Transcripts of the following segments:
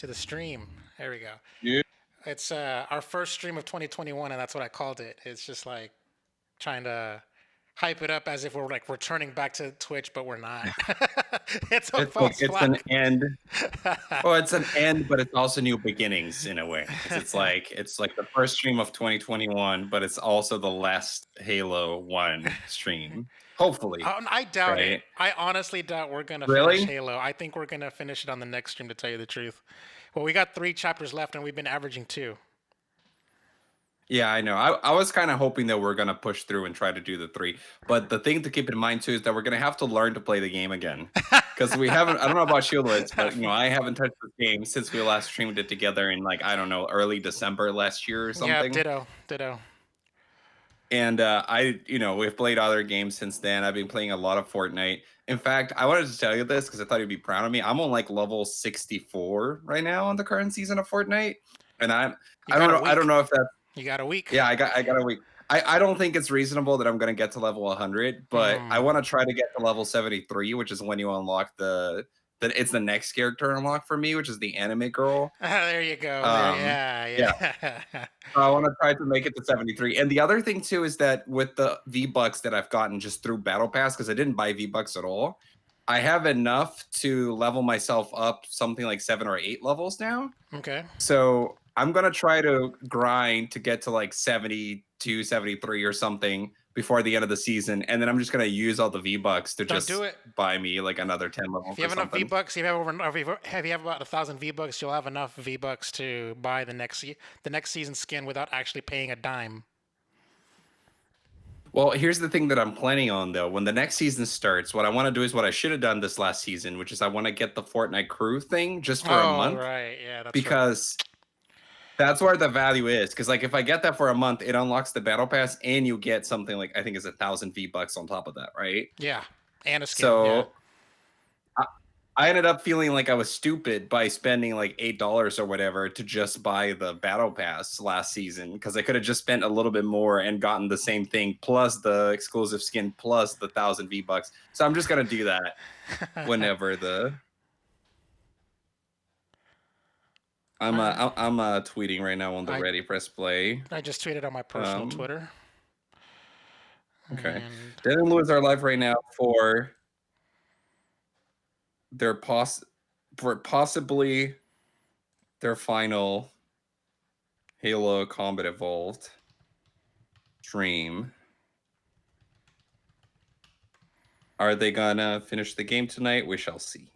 to the stream. There we go. Yeah. It's our first stream of 2021, and that's what I called it. It's just like trying to hype it up as if we're like returning back to Twitch, but we're not. It's a It's like false it's an flag. end. Well, it's an end, but it's also new beginnings in a way. Because it's like the first stream of 2021, but it's also the last Halo 1 stream. Hopefully, I doubt it. right? I honestly doubt we're gonna finish Really? Halo. I think we're gonna finish it on the next stream, to tell you the truth. Well, we got 3 chapters left, and we've been averaging two. Yeah, I know. I was kind of hoping that we're gonna push through and try to do the 3. But the thing to keep in mind too is that we're gonna have to learn to play the game again. Because we haven't, I don't know about Shieldlets, but I haven't touched this game since we last streamed it together in like, I don't know, early December last year or Yeah, something. ditto, ditto. And we've played other games since then. I've been playing a lot of Fortnite. In fact, I wanted to tell you this because I thought you'd be proud of me. I'm on like level 64 right now on the current season of Fortnite. And You I don't got a know, I don't week. know if that's, You got a week. yeah, I got a week. I don't think it's reasonable that I'm gonna get to level 100, but I Hmm. want to try to get to level 73, which is when you unlock it's the next character unlock for me, which is the anime girl. There you go. There, Um, yeah, yeah. yeah. I want to try to make it to 73. And the other thing too is that with the V-Bucks that I've gotten just through Battle Pass, because I didn't buy V-Bucks at all, I have enough to level myself up something like 7 or 8 levels now. Okay. So I'm gonna try to grind to get to like 72, 73 or something before the end of the season. And then I'm just gonna use all the V-Bucks to Don't do just it. buy me like another 10 If levels you or have enough V something. Bucks, if you have about 1,000 V Bucks, you'll have enough V Bucks to buy the next season skin without actually paying a dime. Well, here's the thing that I'm planning on though. When the next season starts, what I want to do is what I should have done this last season, which is I want to get the Fortnite crew thing just for a Oh month right, yeah, that's right. because that's where the value is. Because like if I get that for a month, it unlocks the battle pass and you get something like I think it's 1,000 V-Bucks on top of that, right? Yeah, and a skin. Yeah. So I, I ended up feeling like I was stupid by spending like $8 or whatever to just buy the battle pass last season because I could have just spent a little bit more and gotten the same thing plus the exclusive skin plus the 1,000 V-Bucks. So I'm just gonna do that whenever the All right. I'm tweeting right now on the I Ready Press Play. I just tweeted on my personal Um, Twitter, okay, and Dan and Lewis are live right now for their possibly their final Halo Combat Evolved stream. Are they gonna finish the game tonight? We shall see.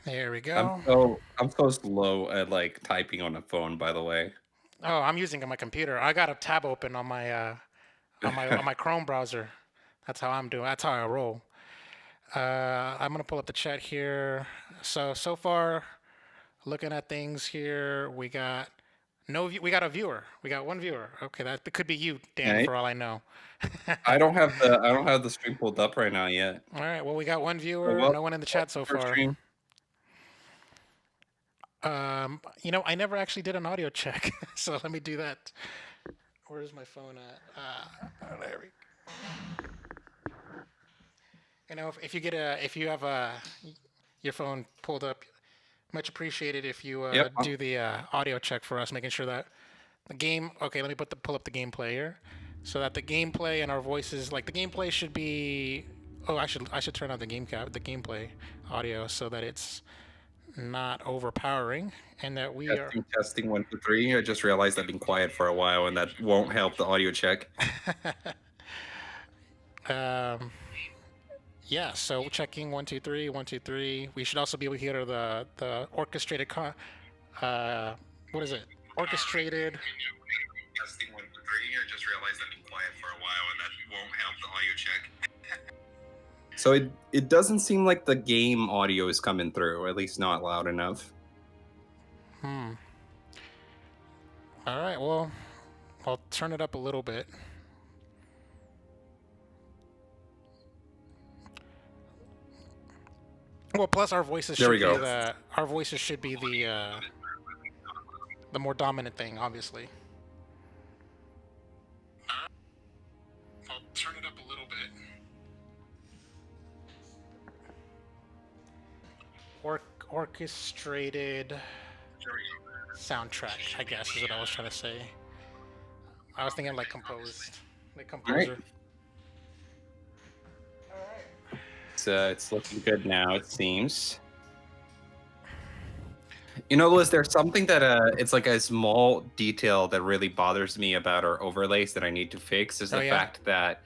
there we I'm go. so I'm so slow at like typing on a phone, by the way. Oh, I'm using my computer. I got a tab open on my Chrome browser. That's how I'm doing. That's how I roll. I'm gonna pull up the chat here. So far, looking at things here, we got we got a viewer. We got one viewer. Okay, that could be you, Dan, Okay. for all I know. I don't have the stream pulled up right now yet. All right. Well, we got one So viewer. No one in the chat so welcome to our far. stream. I never actually did an audio check, so let me do that. Where's my phone at? There we. If you if you have your phone pulled up, much appreciated if you Yep. do the audio check for us, making sure that the game. Okay, let me pull up the gameplay here, so that the gameplay and our voices, like the gameplay should be. Oh, I should turn on the the gameplay audio so that it's not overpowering and that we are. Testing 1, 2, 3. I just realized I've been quiet for a while, and that won't help the audio check. um, yeah, so checking 1, 2, 3, 1, 2, 3. We should also be able to hear the orchestrated what is it? Orchestrated. Testing 1, 2, 3. I just realized I've been quiet for a while, and that won't help the audio check. So it doesn't seem like the game audio is coming through, at least not loud enough. Hmm. All right. Well, I'll turn it up a little bit. Well, plus our voices There we should be go. the our voices should be the the more dominant thing, obviously. I'll turn it up a little bit. Orchestrated soundtrack, I guess, is what I was trying to say. I was thinking like composed, like All right. composer. It's looking good now, it seems. You know, Liz, there's something that it's like a small detail that really bothers me about our overlays that I need to fix is Oh the yeah. fact that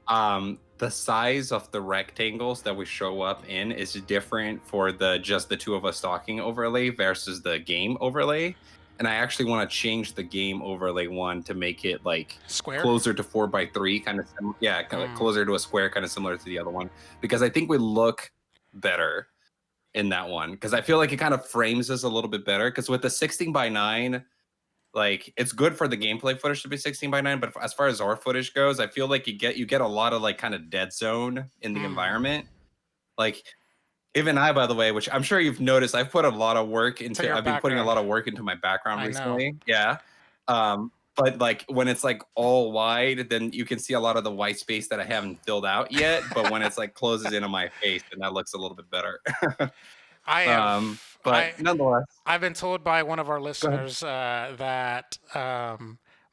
the size of the rectangles that we show up in is different for the just the two of us talking overlay versus the game overlay. And I actually want to change the game overlay one to make it like Square. closer to 4x3, kind of yeah, kind of like Mm. closer to a square, kind of similar to the other one, because I think we look better in that one. Because I feel like it kind of frames us a little bit better. Because with the 16:9, like it's good for the gameplay footage to be 16:9, but as far as our footage goes, I feel like you get a lot of like kind of dead zone in the environment. Like even I, by the way, which I'm sure you've noticed, I've put a lot of work To into. your I've been putting a background. lot of work into my background I know. recently. Yeah. But like when it's like all wide, then you can see a lot of the white space that I haven't filled out yet. But when it's like closes into my face, then that looks a little bit better. I have. But nonetheless, I've been told by one of our go ahead. listeners that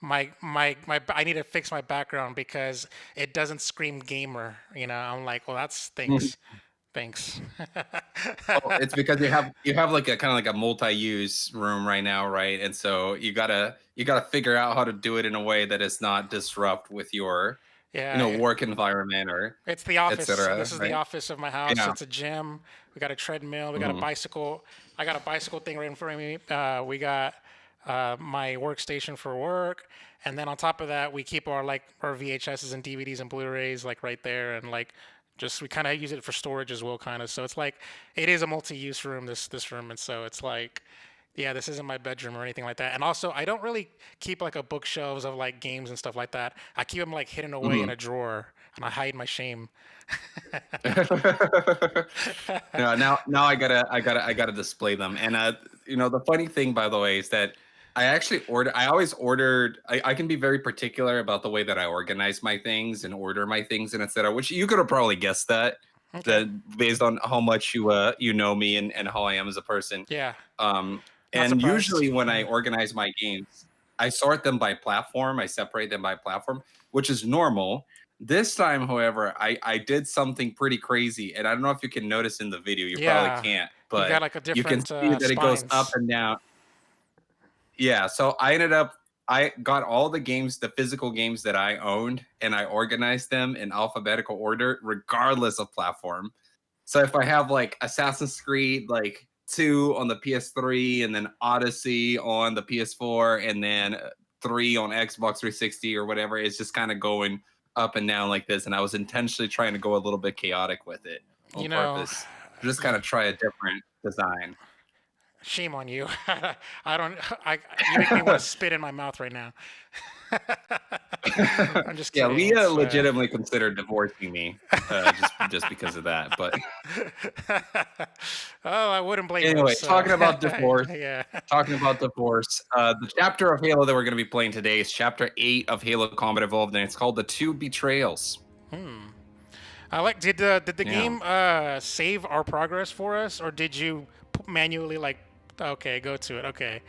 my I need to fix my background because it doesn't scream gamer. You know, I'm like, well, that's thanks, thanks. Well, it's because you have like a kind of like a multi-use room right now, right? And so you gotta figure out how to do it in a way that it's not disrupt with your, Yeah, work environment or it's the office. etc. This is the Right? office of my house. Yeah. It's a gym. We got a treadmill. We got a Hmm. bicycle. I got a bicycle thing right in front of me. We got my workstation for work, and then on top of that, we keep our VHSs and DVDs and Blu-rays like right there, and like just we kind of use it for storage as well, kind of. So it's like it is a multi-use room. This room, and so it's like yeah, this isn't my bedroom or anything like that. And also, I don't really keep like a bookshelves of like games and stuff like that. I keep them like hidden away in Hmm. a drawer, and I hide my shame. No, now I gotta display them. And the funny thing, by the way, is that I always ordered. I can be very particular about the way that I organize my things and order my things and etc. Which you could have probably guessed Okay. that based on how much you know me and how I am as a person. Yeah. Um, Not and surprised. usually when I organize my games, I sort them by platform. I separate them by platform, which is normal. This time, however, I did something pretty crazy, and I don't know if you can notice in the video. You probably Yeah. can't, You got but like a you can different see that it goes up spines. and down. Yeah, so I got all the games, the physical games that I owned, and I organized them in alphabetical order, regardless of platform. So if I have like Assassin's Creed like 2 on the PS3 and then Odyssey on the PS4 and then 3 on Xbox 360 or whatever, it's just kind of going up and down like this. And I was intentionally trying to go a little bit chaotic with it on You know, purpose. Just kind of try a different design. shame on you. I don't. You make me want to spit in my mouth right now. I'm just Yeah, kidding. Leah It's legitimately considered divorcing me just because of that. But oh, I wouldn't blame her. anyway, So yeah. talking about divorce, the chapter of Halo that we're going to be playing today is chapter 8 of Halo Combat Evolved, and it's called The Two Betrayals. I like. Did the Yeah. game save our progress for us, or did you manually like? Okay, go to it. Okay.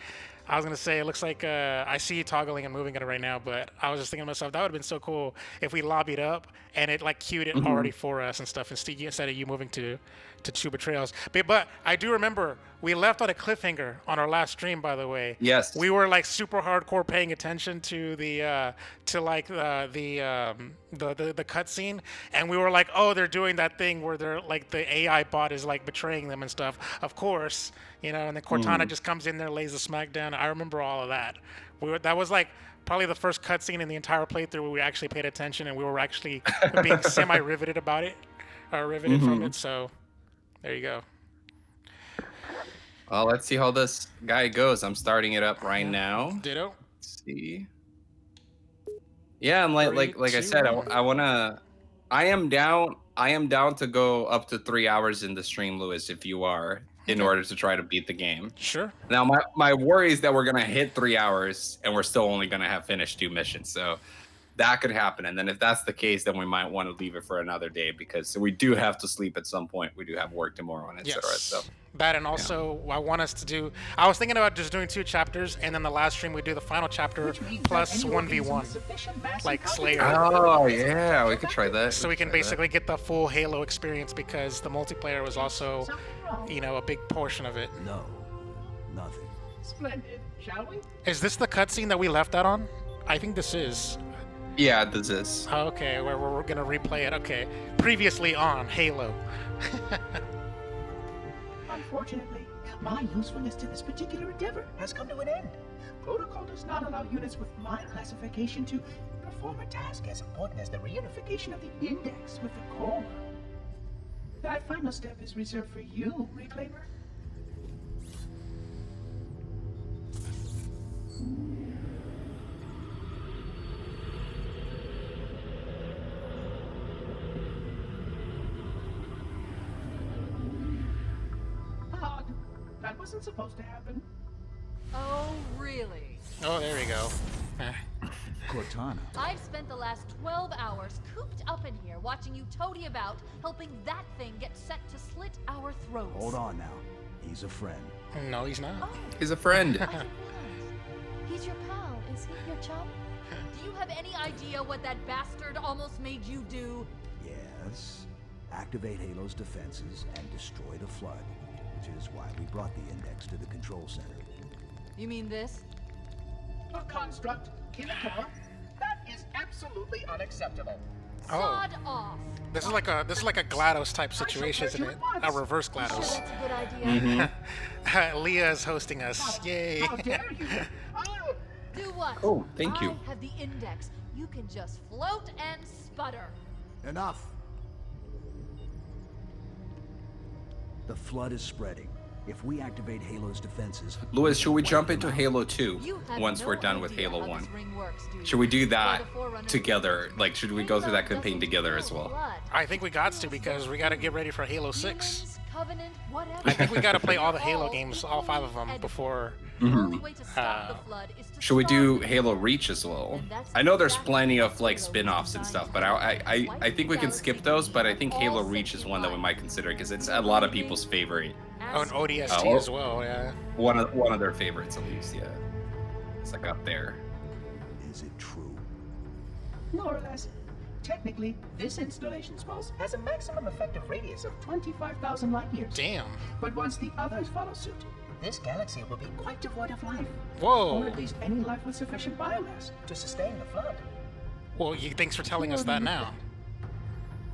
I was gonna say it looks like I see you toggling and moving it right now, but I was just thinking to myself that would have been so cool if we lobbied up and it like queued it Mhm. already for us and stuff instead of you moving to two betrayals. But I do remember we left on a cliffhanger on our last stream. By the way, Yes. we were like super hardcore paying attention to the to like the cutscene, and we were like, oh, they're doing that thing where they're like the AI bot is like betraying them and stuff. Of course, and then Cortana Mhm. just comes in there, lays the smackdown. I remember all of that. That was like probably the first cutscene in the entire playthrough where we actually paid attention and we were actually being semi-riveted about it, or riveted from Mhm. it. So there you go. Well, let's see how this guy goes. I'm starting it up right Yeah. now. Ditto. Let's see. Yeah, and like Three, like like I two, said, one. I wanna. I am down to go up to 3 hours in the stream, Lewis. If you are, in order to try to beat the game. Sure. Now, my worry is that we're going to hit 3 hours and we're still only going to have finished 2 missions. So that could happen. And then if that's the case, then we might want to leave it for another day because we do have to sleep at some point. We do have work tomorrow and etc. Yes. So That, and also I want us to do. I was thinking about just doing 2 chapters, and then the last stream we do the final chapter plus 1v1, like Slayer. oh yeah, we could try that. So we can basically get the full Halo experience because the multiplayer was also, a big portion of it. No, nothing. Splendid, shall we? Is this the cutscene that we left that on? I think this is. Yeah, this is. Okay, we're gonna replay it. Okay, previously on Halo. Unfortunately, my usefulness to this particular endeavor has come to an end. Protocol does not allow units with my classification to perform a task as important as the reunification of the index with the core. That final step is reserved for you, Reclaimer. Odd. That wasn't supposed to happen. Oh, really? Oh, there we go. Cortana. I've spent the last 12 hours cooped up in here watching you toady about, helping that thing get set to slit our throats. Hold on now. He's a friend. No, he's not. Oh, He's a friend. I didn't realize. He's your pal, is he? Your chum? Do you have any idea what that bastard almost made you do? Yes. Activate Halo's defenses and destroy the flood, which is why we brought the index to the control center. You mean this? A construct in a core? That is absolutely unacceptable. Oh. Sod off. This is like a GLaDOS type situation, isn't it? A reverse Sure, GLaDOS. that's a good idea. Leah is hosting us. Yay. How dare you? Oh, Do what? Oh, thank you. I have the index. You can just float and sputter. Enough! The flood is spreading. If we activate Halo's defenses, Louis, should we jump into Halo 2 You have once no we're done with idea Halo how 1? this ring works, do you? Should we do You're that the forerunner. together? Like, should we go through that campaign together as well? I think we got to because we got to get ready for Halo 6. Humans, Covenant, whatever. I think we got to play all the Halo games, all 5 of them, before. The only way to stop the flood is to Should we starve do it. Halo Reach as well? And that's I know there's exactly plenty what of like Halo spin-offs is and designed stuff, but to I do. I think we can skip those. But I think Halo Reach is one that we might consider because it's a lot of people's favorite. Oh, and ODST Oh. as well, yeah. One of their favorites at least. Yeah, it's like up there. is it true? more or less. Technically, this installation's pulse has a maximum effective radius of 25,000 light years. Damn. But once the others follow suit, this galaxy will be quite devoid of life. Whoa. Or at least any life with sufficient biomass to sustain the flood. Well, thanks for telling us that now.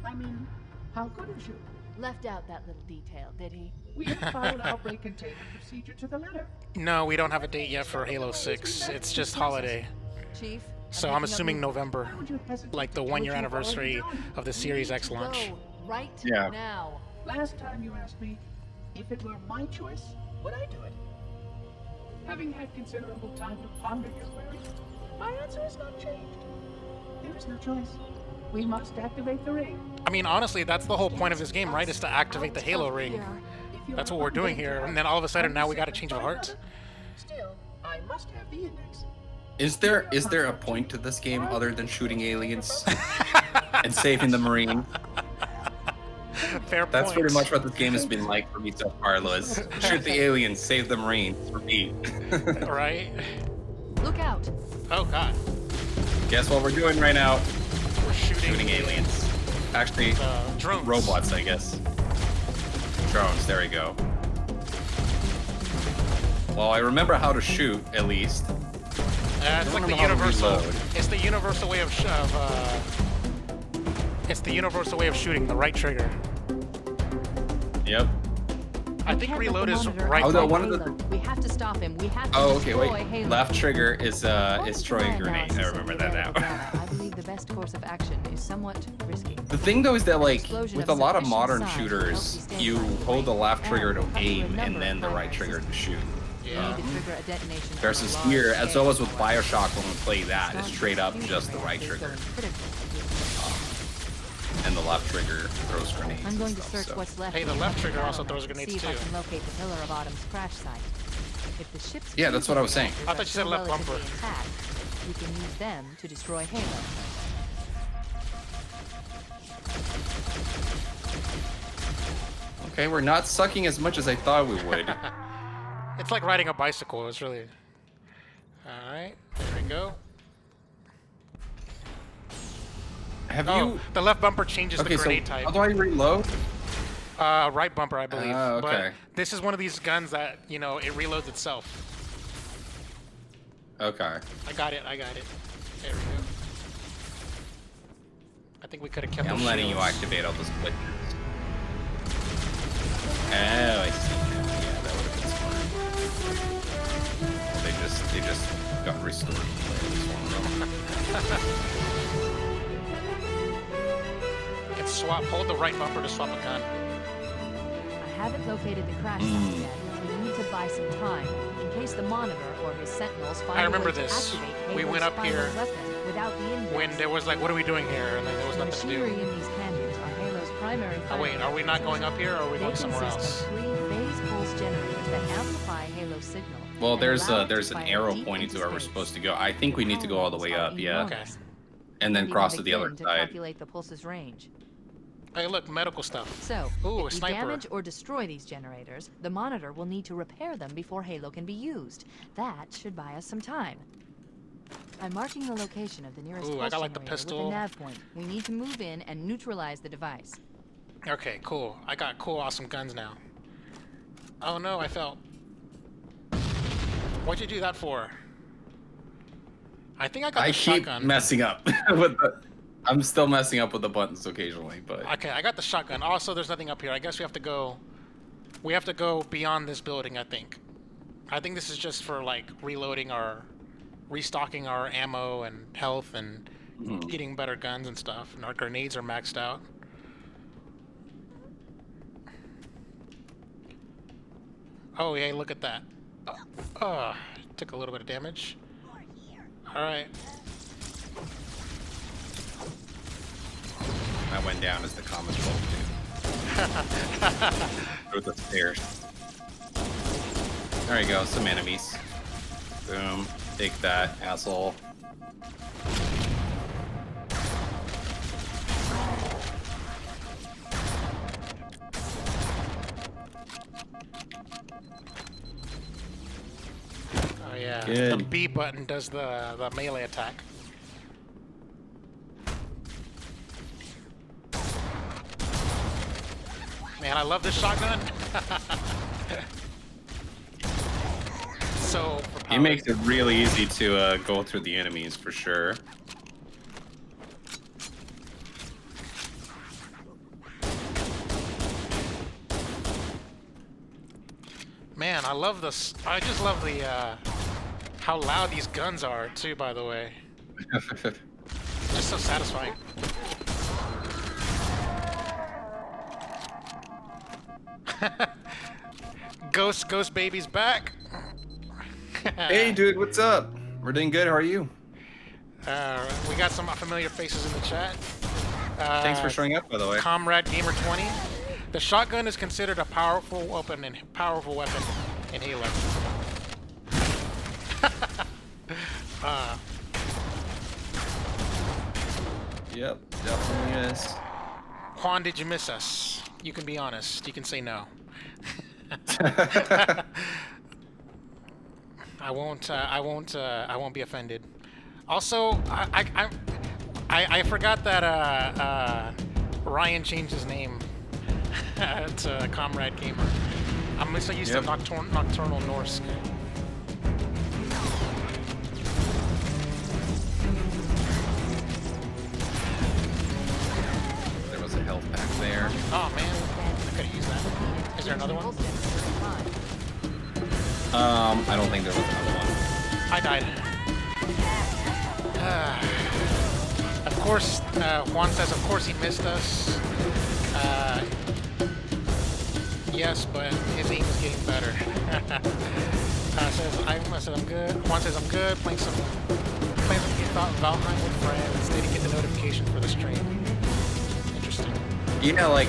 I mean, how couldn't you? Left out that little detail, did he? We have followed outbreak containment procedure to the letter. No, we don't have a date yet for Halo 6. It's just holiday. Chief? So I'm picking up assuming you. November, Why would you hesitate like the to 1 year do what you've anniversary already done? of the Series X launch. Go right Yeah. now. Last time you asked me, if it were my choice, would I do it? Having had considerable time to ponder your query, my answer has not changed. There is no choice. We must activate the ring. I mean, honestly, that's the whole point of this game, right? Is to activate the Halo Out of ring. here. If you That's are what we're doing unwilling to here, act and then all of a sudden on now we this got a change of by heart. another, Still, I must have the index. Is there a point to this game other than shooting aliens and saving the Marine? Fair That's point. pretty much what this game has been like for me so far, Liz. Shoot the aliens, save the Marine for me. Right? Look out. Oh god, Guess what we're doing right now? we're shooting Shooting aliens. Actually, drones. robots, I guess. Drones, there we go. Well, I remember how to shoot, at least. It's like the remember how to universal. reload. It's the universal way of it's the universal way of shooting. The right trigger. Yep. I think reload is right. Oh, no, bumper. one of the... We have to stop him. We have to Oh, okay, destroy wait. Halo. Left trigger is According to throwing my a grenade. I analysis of remember the that available now. data, I believe the best course of action is somewhat risky. The thing though is that like Explosion with of a lot of sufficient modern size shooters, helps you you stand by hold the left and trigger to have to aim and remember then the right primary trigger to systems. shoot. You Yeah. need to trigger a detonation on Versus a large here, as scale. well as with Bioshock when we play that, it's Strong straight up fusion just the right reactors trigger. are critical to and the left trigger throws grenades. I'm going and to stuff, search so. what's left. Hey, of the left trigger battle also map throws to grenades see if I too. can locate the Pillar of Autumn's crash site. If the ship's Yeah, that's what I was saying. fusion I thought you said reactors are left bumper. relatively intact, we can use them to destroy Halo. Okay, we're not sucking as much as I thought we would. It's like riding a bicycle. It's really. All right, there we go. Have Oh, you? the left bumper changes Okay, the so grenade type. how do I reload? Right bumper, I believe. Oh, okay. But this is one of these guns that, you know, it reloads itself. Okay. I got it. There we go. I think we could have kept Yeah, the I'm letting you shields. activate all the splitters. Oh, I see. Yeah, that would have been smart. They just got restored. At least one of them. You can swap. Hold the right bumper to swap a gun. I haven't located the crash site yet. We need to buy some time in case the Monitor or his Sentinels find I a remember way to this. activate We Halo's went up final here weapon without the index. When there was like, what are we doing here? And then there was The nothing to machinery do. in these canyons are Halo's primary. Oh wait, are we not going up here or are we They going somewhere consist else? of 3 phase pulse generators that amplify Halo's signal. Well, and there's allow it to an fire arrow deep pointing into to where we're space. supposed to go. I think we need to go all the way up, yeah, Okay. and then We cross can to the other begin to side. calculate the pulse's range. Hey, look, medical stuff. So, Ooh, a if we sniper. damage or destroy these generators, the Monitor will need to repair them before Halo can be used. That should buy us some time. I'm marking the location of the nearest Ooh, I pulse got, like, the generator pistol. with a nav point. We need to move in and neutralize the device. Okay, cool. I got cool, awesome guns now. Oh no, I fell. What'd you do that for? I think I got I the keep shotgun. messing up with the. I'm still messing up with the buttons occasionally, but Okay, I got the shotgun. Also, there's nothing up here. I guess we have to go. We have to go beyond this building. I think. I think this is just for like reloading our, restocking our ammo and health and getting better guns and stuff. And our grenades are maxed out. Oh yeah, look at that. Took a little bit of damage. All right. I went down as the common folk do. With the stairs. There you go, some enemies. Boom. Take that, asshole. Oh yeah. The Good. B button does the melee attack. Man, I love this shotgun. So It overpowered. makes it really easy to go through the enemies for sure. Man, I love this. I just love the how loud these guns are too. By the way, just so satisfying. Ghost baby's back. Hey, dude, what's up? We're doing good. How are you? We got some familiar faces in the chat. Thanks for showing up, by the way. Comrade Gamer 20. The shotgun is considered a powerful weapon in Halo. Yep, definitely is. Juan, did you miss us? You can be honest. You can say no. I won't be offended. Also, I forgot that Ryan changed his name to Comrade Gamer. I'm so used to Nocturnal Norse. There was a health pack there. Oh man, I could have used that. Is there another one? I don't think there was another one. I died. Of course, Juan says, of course he missed us. Yes, but his aim is getting better. Says I'm good. Juan says I'm good. Playing some Valheim with friends. Didn't get the notification for the stream. Interesting. Yeah, like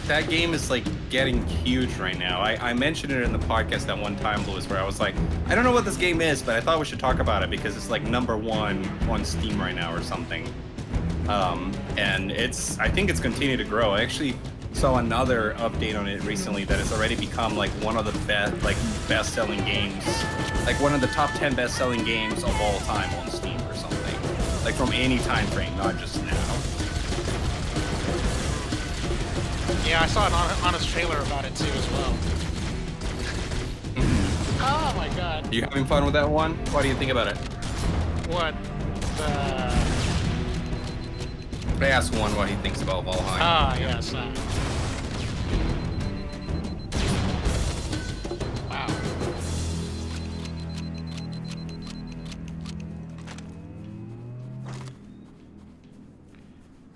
that game is like getting huge right now. I mentioned it in the podcast that one time, Louis, where I was like, I don't know what this game is, but I thought we should talk about it because it's like #1 on Steam right now or something. And I think it's continued to grow. I actually saw another update on it recently that it's already become like one of the best-selling games, like one of the top 10 best-selling games of all time on Steam or something, like from any time frame, not just now. Yeah, I saw an honest trailer about it too as well. Oh my god. You having fun with that one? What do you think about it? What? I asked one what he thinks about Valheim. Ah, yes. Wow.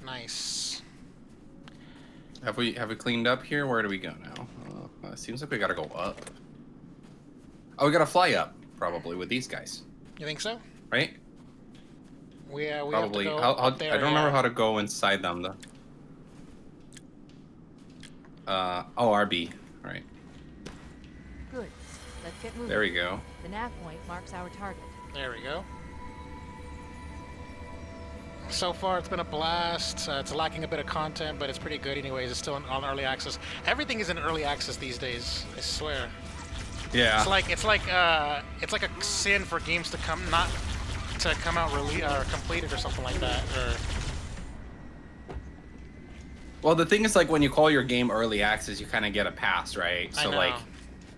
Nice. Have we cleaned up here? Where do we go now? It seems like we gotta go up. Oh, we gotta fly up probably with these guys, You think so? right? We Probably. have to go up there, I don't remember yeah. how to go inside them though. Oh, RB. Right. Good. Let's get moving. There we go. The nav point marks our target. There we go. So far, it's been a blast. It's lacking a bit of content, but it's pretty good anyways. It's still on early access. Everything is in early access these days. I swear. Yeah. It's like a sin for games to come out or completed or something like that. Or Well, the thing is, like, when you call your game early access, you kind of get a pass, right? I So, know. like,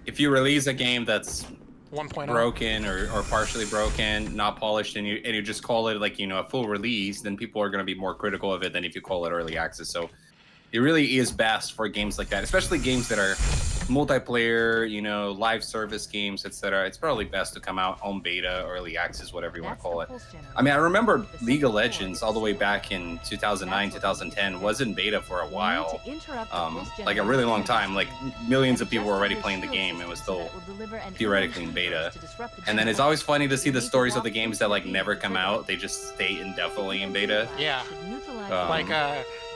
if you release a game that's 1.0. broken or partially broken, not polished, and you just call it like, you know, a full release, then people are going to be more critical of it than if you call it early access. So it really is best for games like that, especially games that are multiplayer, you know, live service games, etc. It's probably best to come out on beta, early access, whatever you want to call it. I mean, I remember League of Legends all the way back in 2009, 2010 was in beta for a while. Like a really long time. Like millions of people were already playing the game. It was still theoretically in beta. And then it's always funny to see the stories of the games that like never come out. They just stay indefinitely in beta. Yeah. Like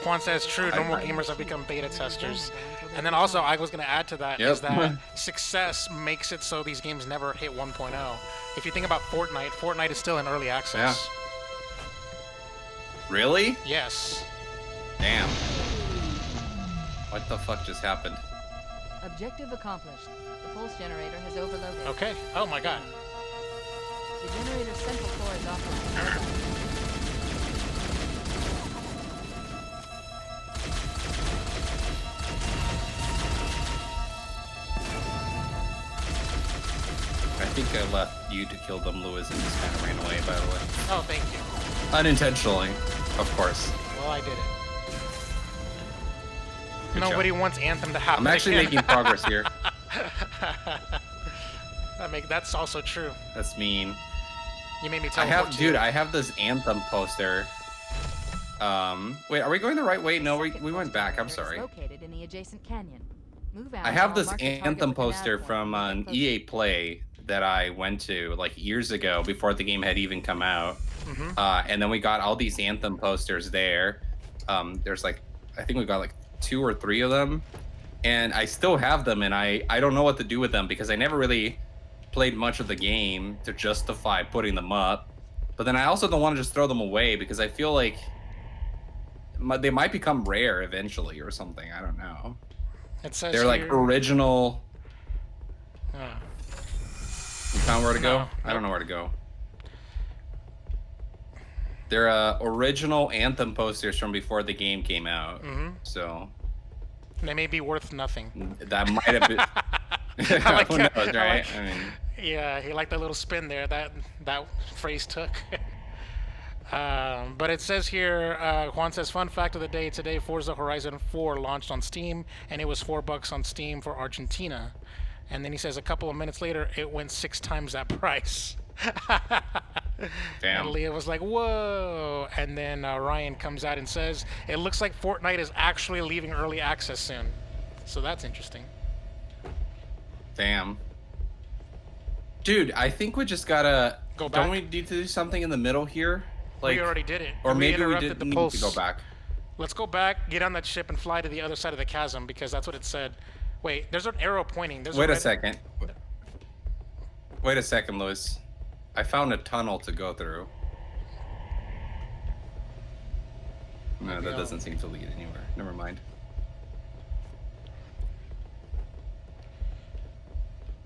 Juan says, true. Normal gamers have become beta testers. And then also, I was going to add to that is that success makes it so these games never hit 1.0. If you think about Fortnite is still in early access. Yeah. Really? Yes. Damn. What the fuck just happened? Objective accomplished. The pulse generator has overloaded. Okay. Oh my god. The generator's central core is offline. I think I left you to kill them, Lewis, and just kind of ran away, by the way. Oh, thank you. Unintentionally, of course. Well, I did it. Good Nobody job. wants Anthem to happen. I'm actually again. making progress here. That's also true. That's mean. You made me teleport Dude, I have this Anthem poster. Wait, are we going the right way? No, we went back. I'm sorry. Located in the adjacent canyon. Move out I have while this mark the target Anthem with the nav poster point from and an get EA Play that I went to like years ago before the game had even come out. And then we got all these Anthem posters there. There's like, I think we got like 2 or 3 of them. And I still have them, and I don't know what to do with them because I never really played much of the game to justify putting them up. But then I also don't want to just throw them away because I feel like they might become rare eventually or something. I don't know. It says They're like here- original. You found where to go? No, I don't know where to go. They're original Anthem posters from before the game came out. So They may be worth nothing. that might have been. like Who that. knows, I right? like- I mean, Yeah, he liked that little spin there that phrase took. But it says here, Juan says, fun fact of the day, today Forza Horizon 4 launched on Steam, and it was $4 on Steam for Argentina. And then he says a couple of minutes later, it went 6 times that price. Damn. And Leah was like, whoa. And then Ryan comes out and says, it looks like Fortnite is actually leaving early access soon. So that's interesting. damn. Dude, I think we just gotta Go back? Don't we need to do something in the middle here? Like, We already did it. or We maybe we interrupted didn't the need pulse. to go back. Let's go back, get on that ship, and fly to the other side of the chasm because that's what it said. Wait, there's an arrow pointing. Wait a second. Wait a second, Lewis. I found a tunnel to go through. No, that doesn't seem to lead anywhere. Never mind.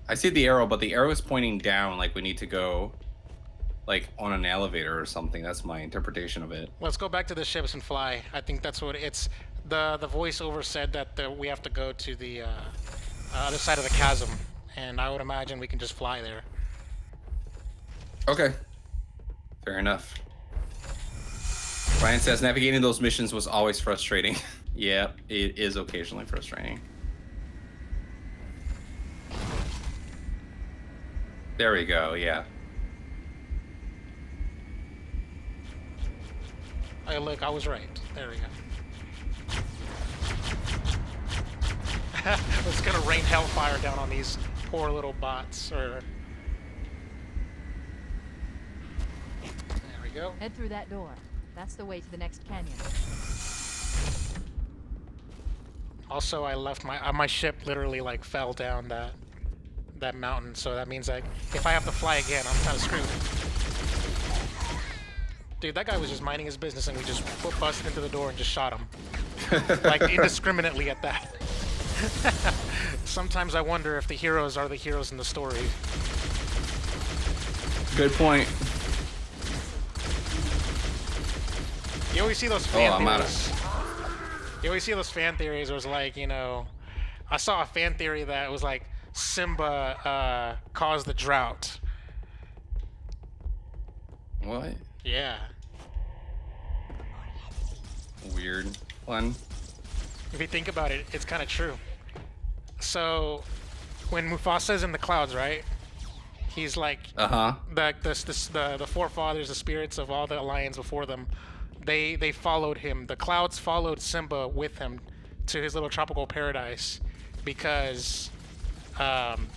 I see the arrow, but the arrow is pointing down like we need to go like on an elevator or something. That's my interpretation of it. Let's go back to the ships and fly. I think that's what it's. The voiceover said that we have to go to the other side of the chasm, and I would imagine we can just fly there. Okay. Fair enough. Ryan says navigating those missions was always frustrating. Yeah, it is occasionally frustrating. There we go, yeah. Hey, look, I was right. There we go. It's gonna rain hellfire down on these poor little bots, or... There we go. Head through that door. That's the way to the next canyon. Also, I left my ship literally like fell down that mountain, so that means like if I have to fly again, I'm kind of screwed. Dude, that guy was just minding his business, and we just busted into the door and just shot him, like indiscriminately at that. Sometimes I wonder if the heroes are the heroes in the story. Good point. You always see those fan I'm out theories. You always see those fan theories where it's like, you know, I saw a fan theory that was like Simba caused the drought. What? Yeah. Weird one. If you think about it, it's kind of true. So, when Mufasa is in the clouds, right? He's like, the forefathers, the spirits of all the lions before them, they followed him. The clouds followed Simba with him to his little tropical paradise because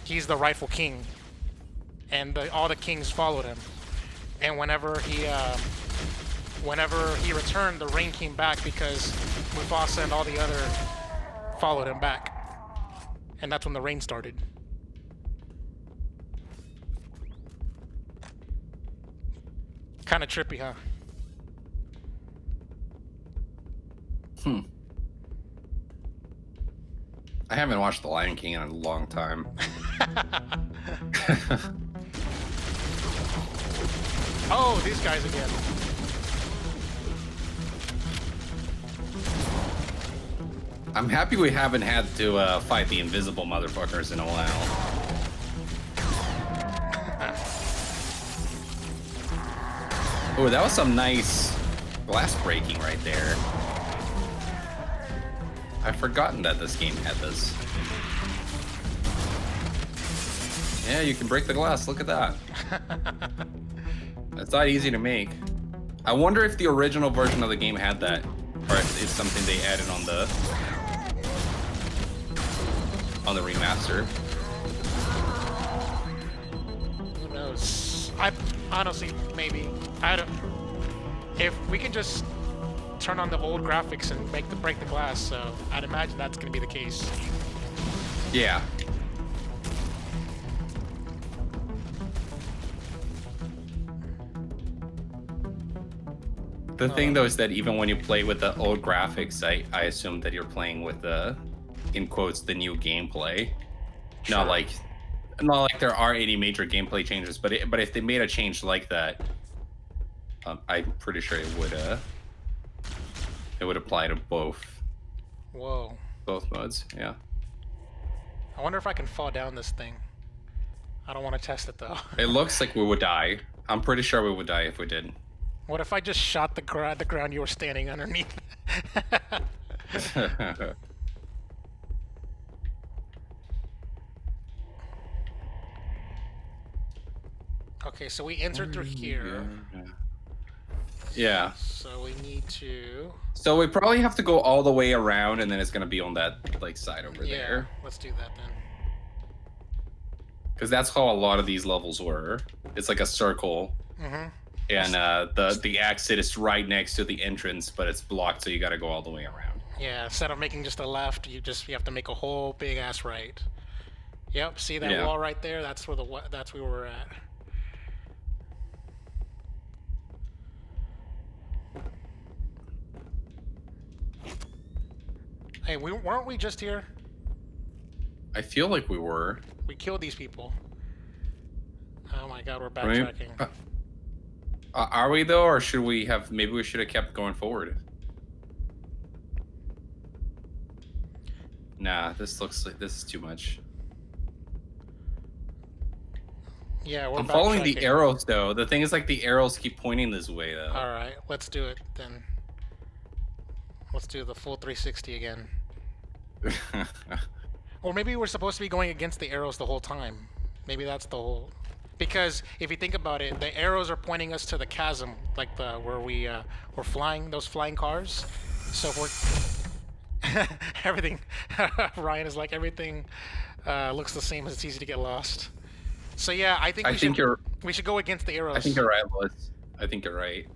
he's the rightful king, and all the kings followed him. And whenever he returned, the rain came back because Mufasa and all the other followed him back. And that's when the rain started. Kind of trippy, huh? I haven't watched The Lion King in a long time. Oh, these guys again. I'm happy we haven't had to fight the invisible motherfuckers in a while. Oh, that was some nice glass breaking right there. I've forgotten that this game had this. Yeah, you can break the glass. Look at that. That's not easy to make. I wonder if the original version of the game had that, or if it's something they added on the remaster. Who knows? I honestly, maybe. I don't. If we can just turn on the old graphics and break the glass, so I'd imagine that's going to be the case. Yeah. The thing though is that even when you play with the old graphics, I assume that you're playing with the, in quotes, the new gameplay. Sure. Not like there are any major gameplay changes, but if they made a change like that, I'm pretty sure it would apply to both. Whoa. Both modes, yeah. I wonder if I can fall down this thing. I don't want to test it though. It looks like we would die. I'm pretty sure we would die if we did. What if I just shot the ground you were standing underneath? Okay, so we entered through here. Yeah. So we need to... So we probably have to go all the way around, and then it's gonna be on that like side over Yeah, there. let's do that then. Because that's how a lot of these levels were. It's like a circle. Mm-hmm. and the exit is right next to the entrance, but it's blocked, so you got to go all the way around. Yeah, instead of making just a left, you have to make a whole big ass right. Yep, see that Yeah. wall right there? That's where we're at. Hey, weren't we just here? I feel like we were. We killed these people. Oh my god, we're I mean, backtracking. are we though, or should we have? Maybe we should have kept going forward. Nah, this looks like this is too much. Yeah, we're I'm following the backtracking. arrows though. The thing is, like, the arrows keep pointing this way though. All right, let's do it then. Let's do the full 360 again. Or maybe we're supposed to be going against the arrows the whole time. Maybe that's the whole. Because if you think about it, the arrows are pointing us to the chasm, like where we're flying, those flying cars. So if we're everything. Ryan is like, everything looks the same. It's easy to get lost. So yeah, I think we should go against the arrows. I think you're right, Liz. I think you're right.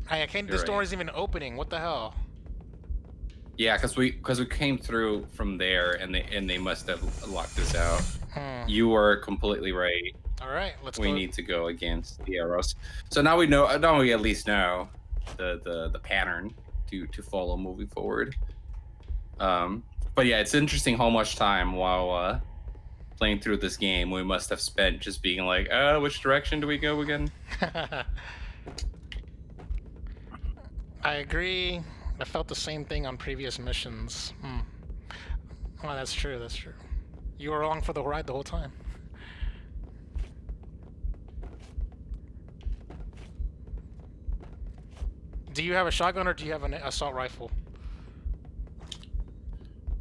I can't. This door isn't even opening. What the hell? Yeah, because we came through from there, and they must have locked us out. You were completely right. All right, let's go. We need to go against the arrows. So now we know. Now we at least know the pattern to follow moving forward. But yeah, it's interesting how much time while playing through this game we must have spent just being like, which direction do we go again? I agree. I felt the same thing on previous missions. Oh, that's true. That's true. You were along for the ride the whole time. Do you have a shotgun or do you have an assault rifle?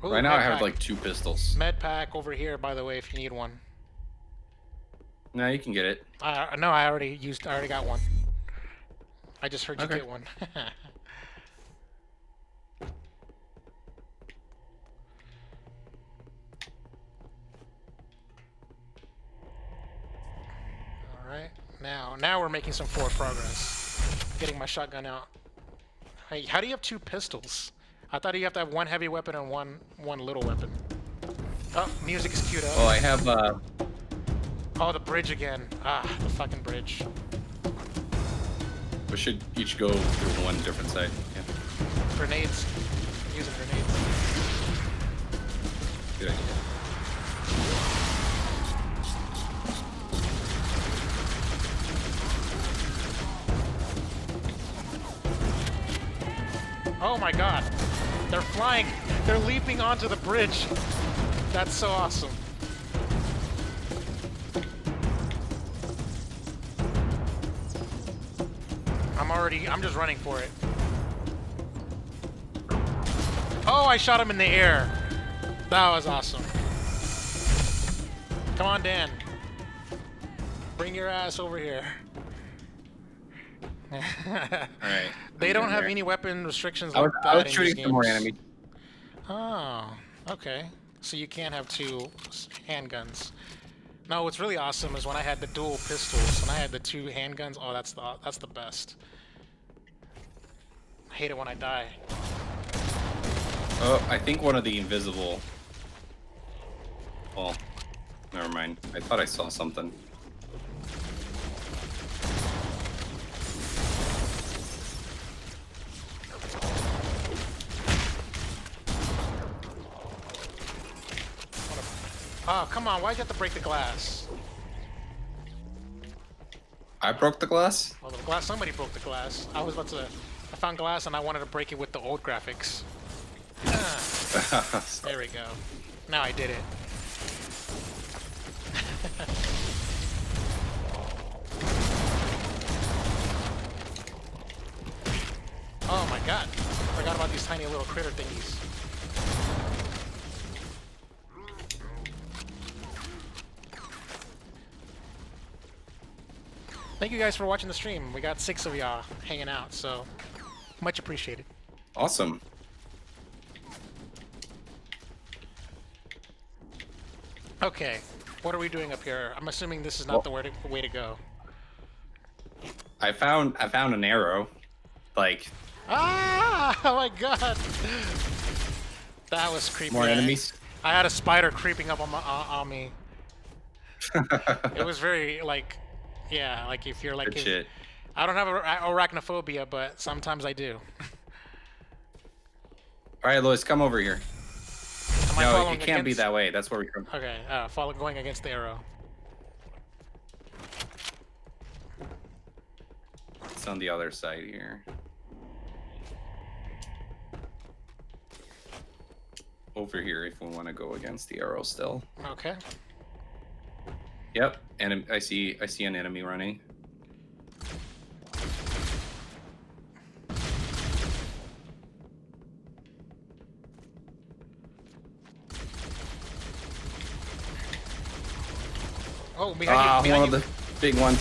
Ooh, Right now I med have pack. like 2 pistols. Med pack over here, by the way, if you need one. No, you can get it. No, I already got one. I just heard you Okay. get one. Alright, now we're making some forward progress. Getting my shotgun out. Hey, how do you have 2 pistols? I thought you have to have 1 heavy weapon and one little weapon. Oh, music is queued up. Well, I have Oh, the bridge again. Ah, the fucking bridge. we should each go through one different side. Yeah, Grenades. I'm using grenades. good idea. Oh my god. They're flying. They're leaping onto the bridge. That's so awesome. I'm just running for it. Oh, I shot him in the air. That was awesome. Come on, Dan. Bring your ass over here. All right. They I'm don't in have there. any weapon restrictions I like was, that I was in shooting these some more games. enemies. Oh, okay. So you can't have 2 handguns. No, what's really awesome is when I had the dual pistols, when I had the 2 handguns. Oh, that's the best. I hate it when I die. Oh, I think one of the invisible. Well, never mind. I thought I saw something. Oh, come on! Why'd you have to break the glass? I broke the glass. Well, the glass. Somebody broke the glass. I found glass and I wanted to break it with the old graphics. There we go. Now I did it. Oh my god. Forgot about these tiny little critter thingies. Thank you guys for watching the stream. We got 6 of y'all hanging out, so much appreciated. Awesome. Okay, what are we doing up here? I'm assuming this is not the way to go. I found an arrow. Like, Ah! Oh my god! That was creepy. more enemies. I had a spider creeping up on me. It was very like, yeah, like if you're like, Good shit. I don't have arachnophobia, but sometimes I do. All right, Lois, come over here. Am I No, following it can't be against- that way. That's where we come. Okay, going against the arrow. It's on the other side here. Over here if we want to go against the arrow still. Okay. Yep, and I see an enemy running. Oh, behind you. One Behind of you. the big ones.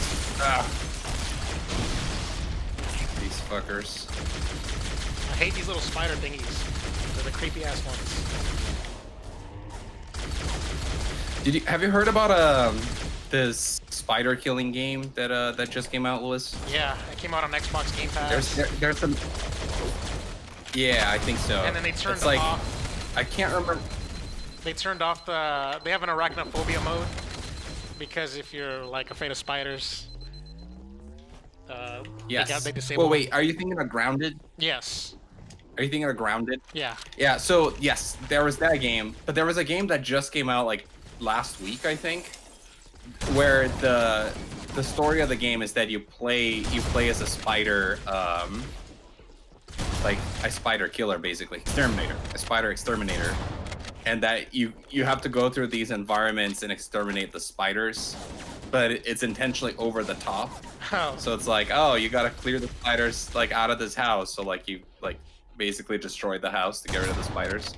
These fuckers. I hate these little spider thingies. They're the creepy ass ones. Have you heard about this spider killing game that just came out, Lewis? Yeah, it came out on Xbox Game Pass. There's some. Yeah, I think so. And then they turned it's like, off. I can't remember. They turned off the. They have an arachnophobia mode because if you're like afraid of spiders, Yes. they disabled. Well, wait. Are you thinking of Grounded? Yes. Are you thinking of Grounded? Yeah. Yeah. So yes, there was that game, but there was a game that just came out like last week, I think, where the story of the game is that you play as a spider, like a spider killer, basically a spider exterminator, and that you have to go through these environments and exterminate the spiders, but it's intentionally over the top. Oh. So it's like, oh, you gotta clear the spiders like out of this house, so like you like basically destroyed the house to get rid of the spiders.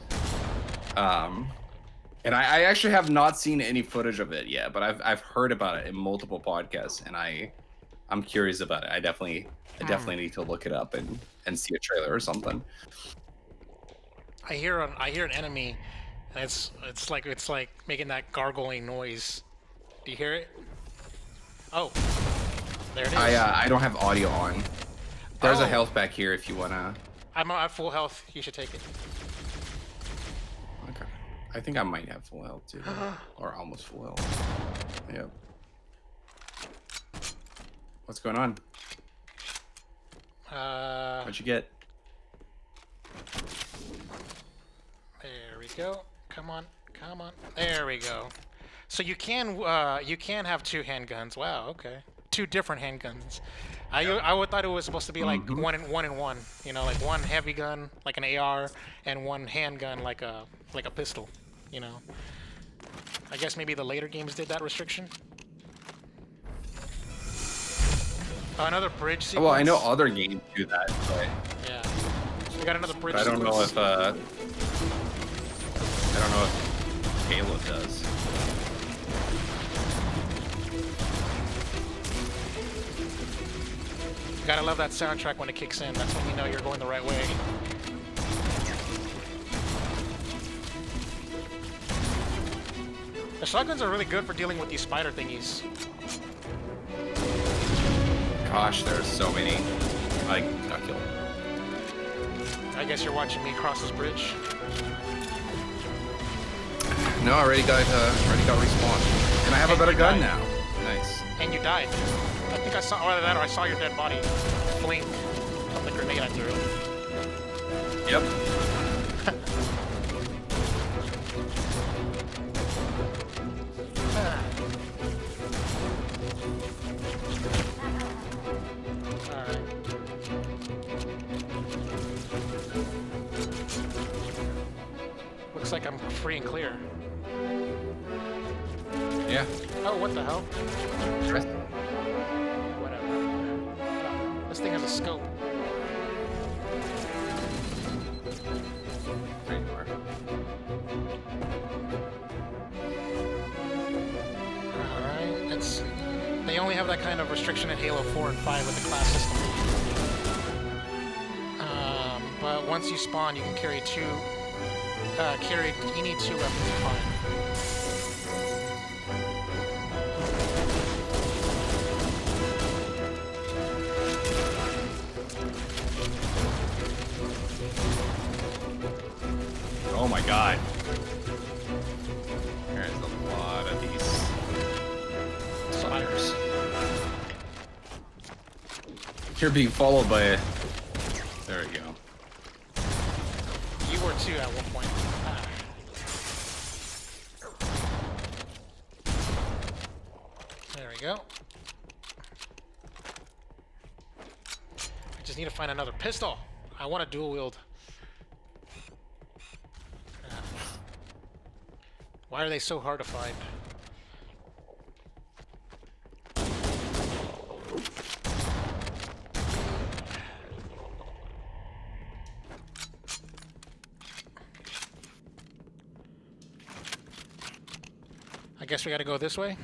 And I actually have not seen any footage of it yet, but I've heard about it in multiple podcasts, and I'm curious about it. I definitely need to look it up and see a trailer or something. I hear an enemy, and it's like making that gargling noise. Do you hear it? Oh, there it is. I don't have audio on. There's Oh. a health back here if you wanna. I'm at full health. You should take it. Okay. I think I might have full health too, or almost full health. Yep. What's going on? What'd you get? There we go. Come on. There we go. So you can have two handguns. Wow. Okay. Two different handguns. I thought it was supposed to be like one and one. You know, like one heavy gun like an AR and one handgun like a pistol. You know. I guess maybe the later games did that restriction. Another bridge sequence. Well, I know other games do that, but Yeah. We got another bridge I don't know sequence. if Halo does. Gotta love that soundtrack when it kicks in. That's when you know you're going the right way. The shotguns are really good for dealing with these spider thingies. Gosh, there's so many. I got killed. I guess you're watching me cross this bridge. No, I already got respawned, and I have a And better you gun died. now. Nice. And you died. I think I saw, either that or I saw your dead body blink from the grenade I threw. Yep. Alright. Looks like I'm free and clear. Yeah. Oh, what the hell? Interesting. Whatever. This thing has a scope. Pretty far. Alright, let's see. They only have that kind of restriction in Halo 4 and 5 with the class system. But once you spawn, you can carry you need two weapons to find. god. There's a lot of these spiders. You're being followed by a... There we go. You were too at one point. There we go. I just need to find another pistol. I want to dual wield. Why are they so hard to find? I guess we gotta go this way,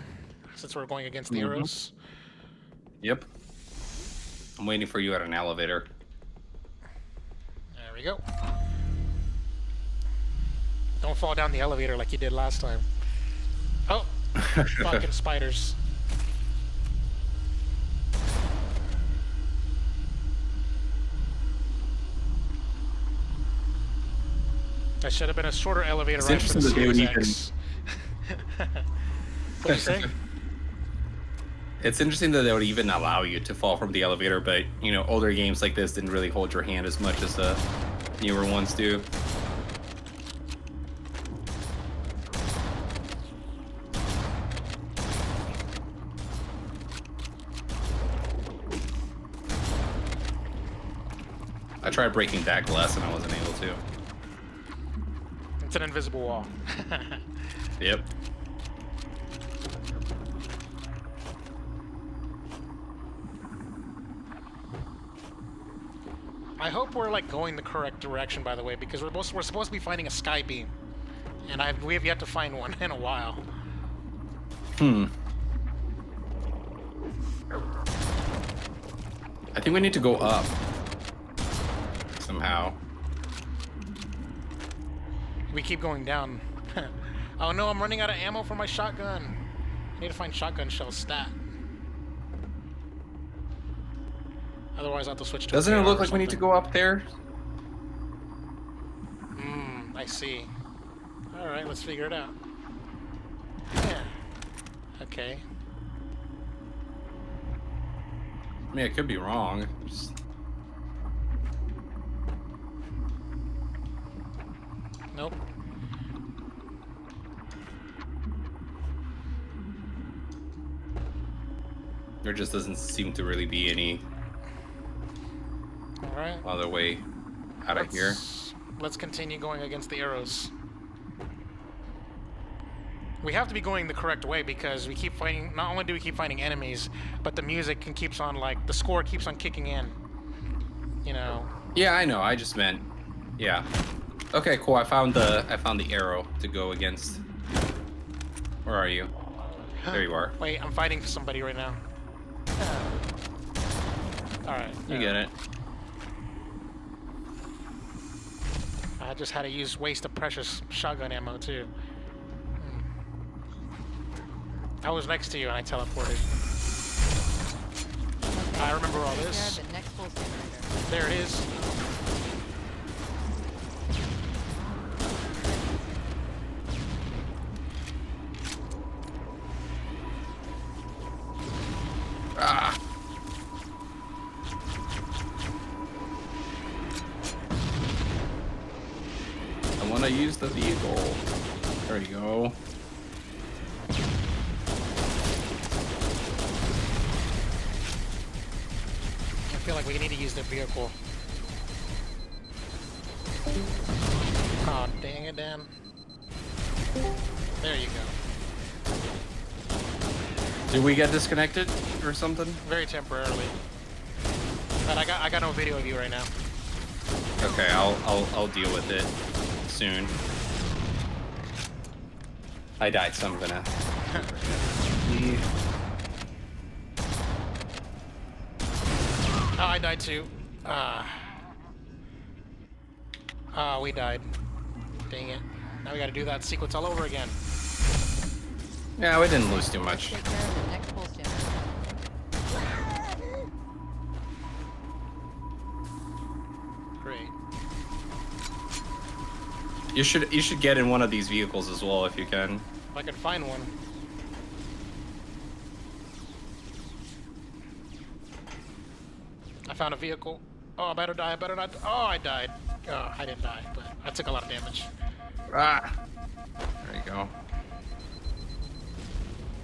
since we're going against the arrows. Yep. I'm waiting for you at an elevator. There we go. Don't fall down the elevator like you did last time. Oh, fucking spiders. That should have been a shorter elevator It's ride for the interesting that they would Series X. What are you saying? It's interesting that they would even allow you to fall from the elevator, but you know, older games like this didn't really hold your hand as much as the newer ones do. I tried breaking that glass and I wasn't able to. It's an invisible wall. Yep. I hope we're like going the correct direction, by the way, because we're supposed to be finding a sky beam, and we have yet to find one in a while. I think we need to go up somehow. We keep going down. Oh no, I'm running out of ammo for my shotgun. I need to find shotgun shell stat. Otherwise, I'll have to switch to. Doesn't a it AR look or like we need to something. go up there? I see. All right, let's figure it out. Yeah. Okay. I mean, I could be wrong. Nope. There just doesn't seem to really be any All right. other way out of here. Let's continue going against the arrows. We have to be going the correct way because we keep fighting. Not only do we keep finding enemies, but the music keeps on, like, the score keeps on kicking in. You know. Yeah, I know. I just meant, yeah. Okay, cool. I found the arrow to go against. Where are you? There you are. Wait, I'm fighting for somebody right now. All right. You get it. I just had to waste a precious shotgun ammo too. I was next to you and I teleported. I remember all this. The next pulse generator. There it is. Ah. I want to use the vehicle. There you go. I feel like we need to use the vehicle. Oh, dang it, Dan. There you go. Did we get disconnected or something? Very temporarily. But I got no video of you right now. Okay, I'll deal with it soon. I died, so I'm gonna. Oh, I died too. We died. Dang it. Now we gotta do that sequence all over again. Yeah, we didn't lose too much. Take care of the next pulse generator. Great. You should get in one of these vehicles as well if you can. If I can find one. I found a vehicle. Oh, I better die. I better not. Oh, I died. Oh, I didn't die, but I took a lot of damage. Ah. There you go.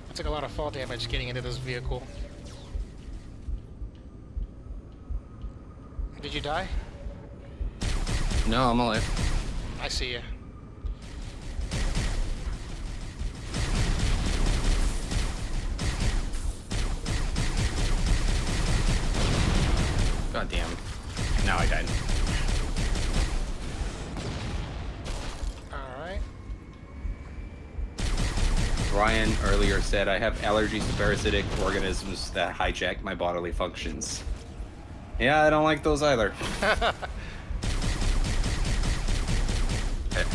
I took a lot of fall damage getting into this vehicle. Did you die? No, I'm alive. I see you. God damn. Now I died. Alright. Ryan earlier said I have allergies to parasitic organisms that hijack my bodily functions. Yeah, I don't like those either.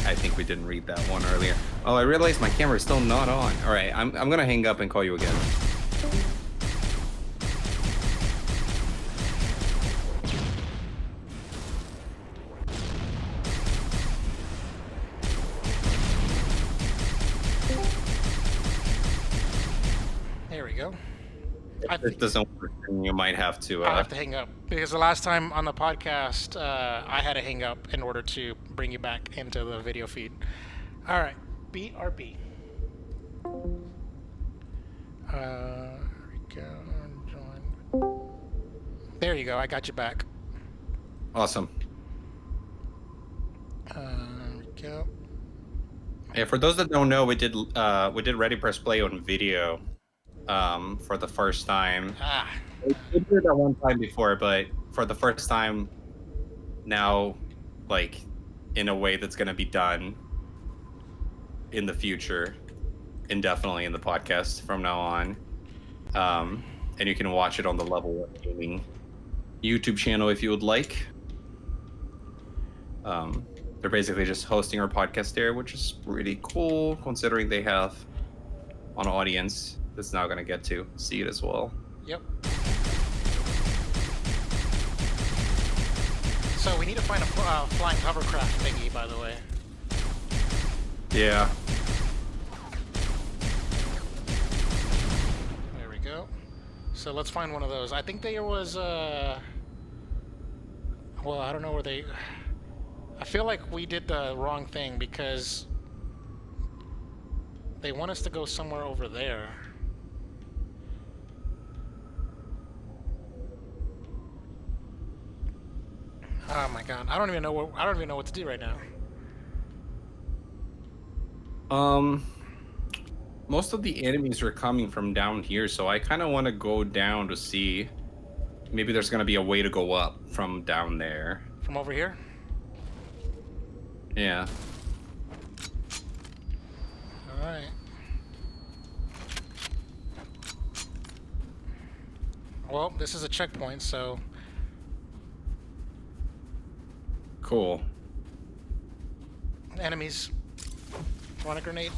I think we didn't read that one earlier. Oh, I realized my camera is still not on. All right, I'm gonna hang up and call you again. There we go. If it doesn't work, then you might have to. I have to hang up because the last time on the podcast, I had to hang up in order to bring you back into the video feed. All right, beat or B. There we go. Join. There you go. I got you back. Awesome. There we go. Yeah, for those that don't know, we did Ready Press Play on video for the first time. Ah, We did that one time before, but for the first time now, like in a way that's going to be done in the future, indefinitely in the podcast from now on. And you can watch it on the Level 1 Gaming YouTube channel if you would like. They're basically just hosting our podcast there, which is really cool considering they have an audience that's now going to get to see it as well. yep. So we need to find a flying hovercraft thingy, by the way. Yeah. There we go. So let's find one of those. I think there was well, I don't know where they. I feel like we did the wrong thing because they want us to go somewhere over there. Oh my god! I don't even know what to do right now. Most of the enemies are coming from down here, so I kind of want to go down to see. Maybe there's gonna be a way to go up from down there. From over here? Yeah. All right. Well, this is a checkpoint, so Cool. enemies. Want a grenade?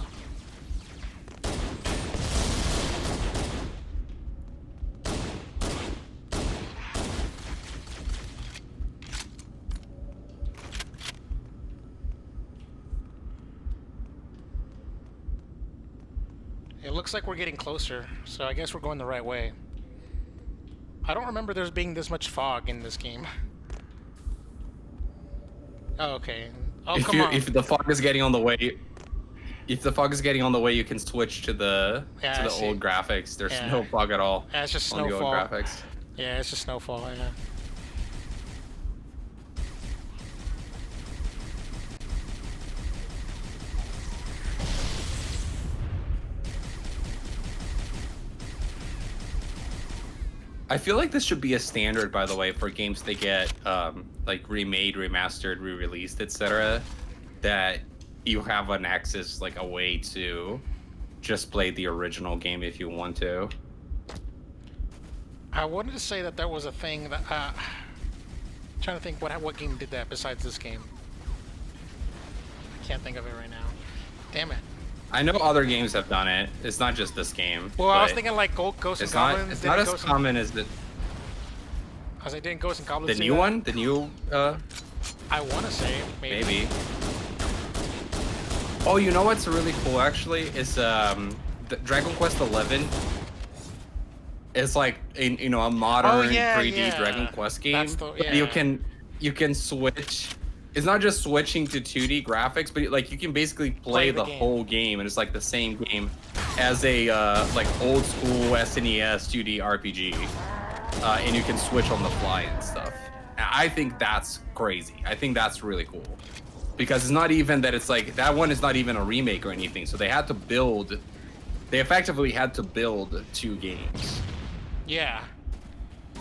It looks like we're getting closer, so I guess we're going the right way. I don't remember there's being this much fog in this game. Oh, okay. Oh, come on. If the fog is getting on the way, you can switch to the Yeah, I see. old graphics. There's Yeah. no fog at all Yeah, it's just on the old snowfall. graphics. Yeah, it's just snowfall, yeah. I feel like this should be a standard, by the way, for games they get like remade, remastered, re-released, etc. That you have an access, like a way to just play the original game if you want to. I wanted to say that was a thing that trying to think what game did that besides this game. I can't think of it right now. Damn it. I know other games have done it. It's not just this game. Well, I was but thinking like Ghosts and it's not. Goblins. It's not as common as the I was like, didn't Ghosts and Goblins do new that? one. The new I want to say maybe. maybe. Oh, you know what's really cool actually is the Dragon Quest 11 is like a modern 3D Dragon Quest game. That's the, yeah. You can switch. It's not just switching to 2D graphics, but like you can basically play the whole game, and it's like the same game as a like old school SNES 2D RPG, and you can switch on the fly and stuff. I think that's crazy. I think that's really cool. Because it's not even that it's like, that one is not even a remake or anything. So they effectively had to build 2 games. Yeah.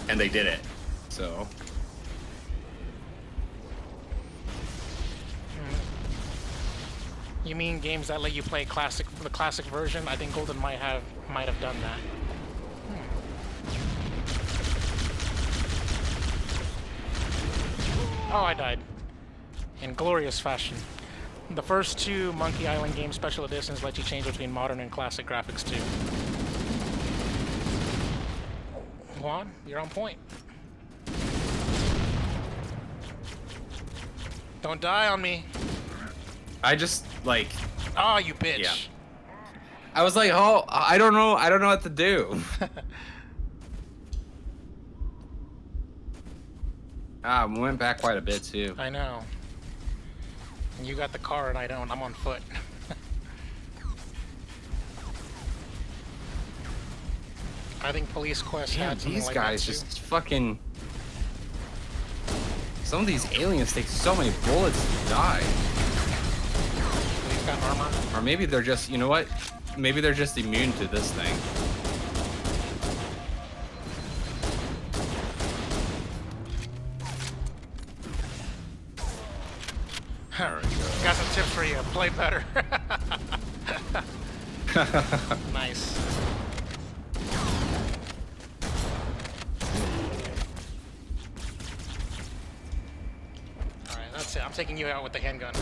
And they did it. So. You mean games that let you play the classic version? I think Golden might have done that. Oh, I died. In glorious fashion. The first 2 Monkey Island game special editions let you change between modern and classic graphics too. Juan, you're on point. Don't die on me. I just like. Oh, you bitch. Yeah. I was like, oh, I don't know what to do. We went back quite a bit too. I know. And you got the car and I don't. I'm on foot. I think Police Quest had something these like guys that too. just fucking. Some of these aliens take so many bullets to die. He's got armor. Or maybe they're just, you know what? Maybe they're just immune to this thing. Got some tips for you. Play better. Nice. Alright, that's it. I'm taking you out with the handgun.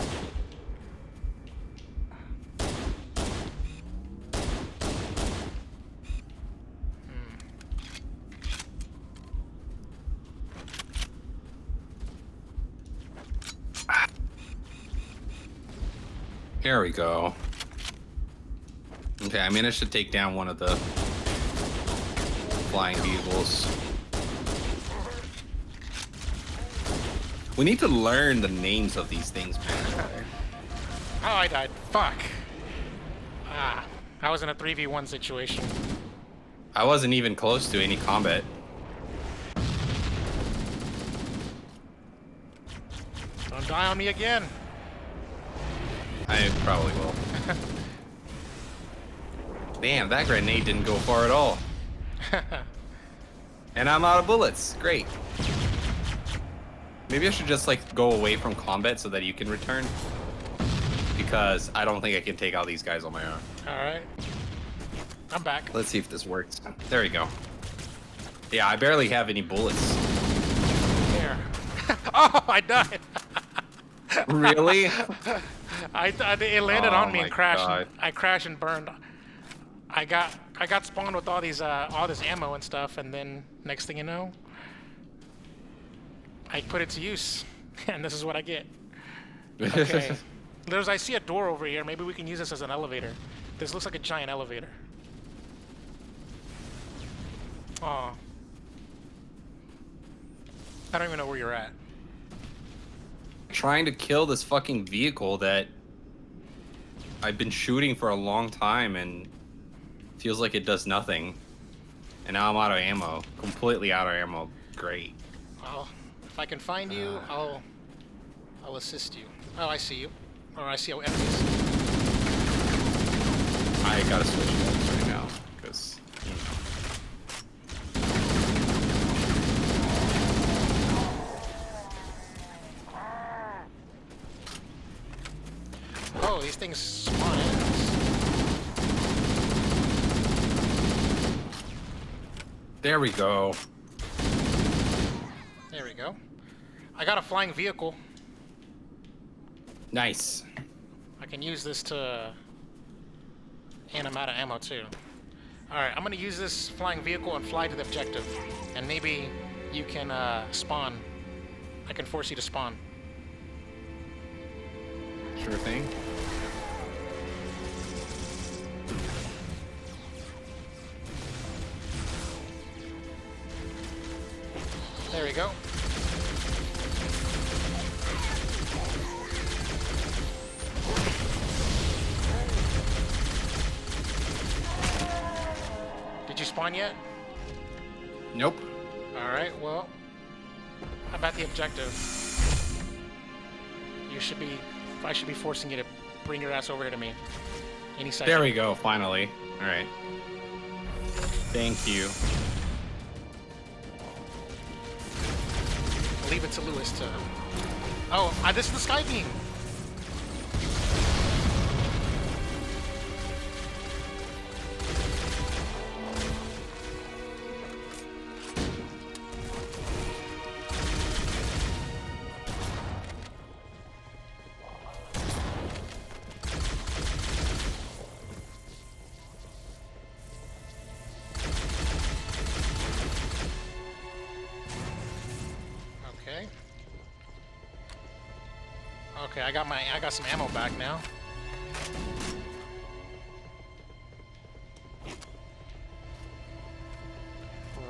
Here we go. Okay, I managed to take down one of the flying vehicles. We need to learn the names of these things, man. Oh, I died. Fuck. Ah, I was in a 3v1 situation. I wasn't even close to any combat. Don't die on me again. I probably will. Damn, that grenade didn't go far at all. And I'm out of bullets. Great. Maybe I should just like go away from combat so that you can return. Because I don't think I can take out these guys on my own. Alright. I'm back. Let's see if this works. There we go. Yeah, I barely have any bullets. Here. Oh, I died. Really? It landed Oh on me my and crashed. God. I crashed and burned. I got spawned with all this ammo and stuff, and then next thing you know, I put it to use, and this is what I get. Okay. I see a door over here. Maybe we can use this as an elevator. This looks like a giant elevator. Oh. I don't even know where you're at. Trying to kill this fucking vehicle that I've been shooting for a long time and feels like it does nothing. And now I'm out of ammo. Completely out of ammo. Great. Well, if I can find you, I'll assist you. Oh, I see you. Or I see enemies. I gotta switch modes right now, because, you know. Oh, these things spawn in. There we go. There we go. I got a flying vehicle. Nice. I can use this to... And I'm out of ammo too. Alright, I'm gonna use this flying vehicle and fly to the objective. And maybe you can spawn. I can force you to spawn. Sure thing. There we go. Did you spawn yet? Nope. Alright, well, how about the objective? I should be forcing you to bring your ass over here to me. Any second. There we go, finally. Alright. Thank you. Leave it to Lewis to... Oh, this is the sky beam! Okay, I got some ammo back now.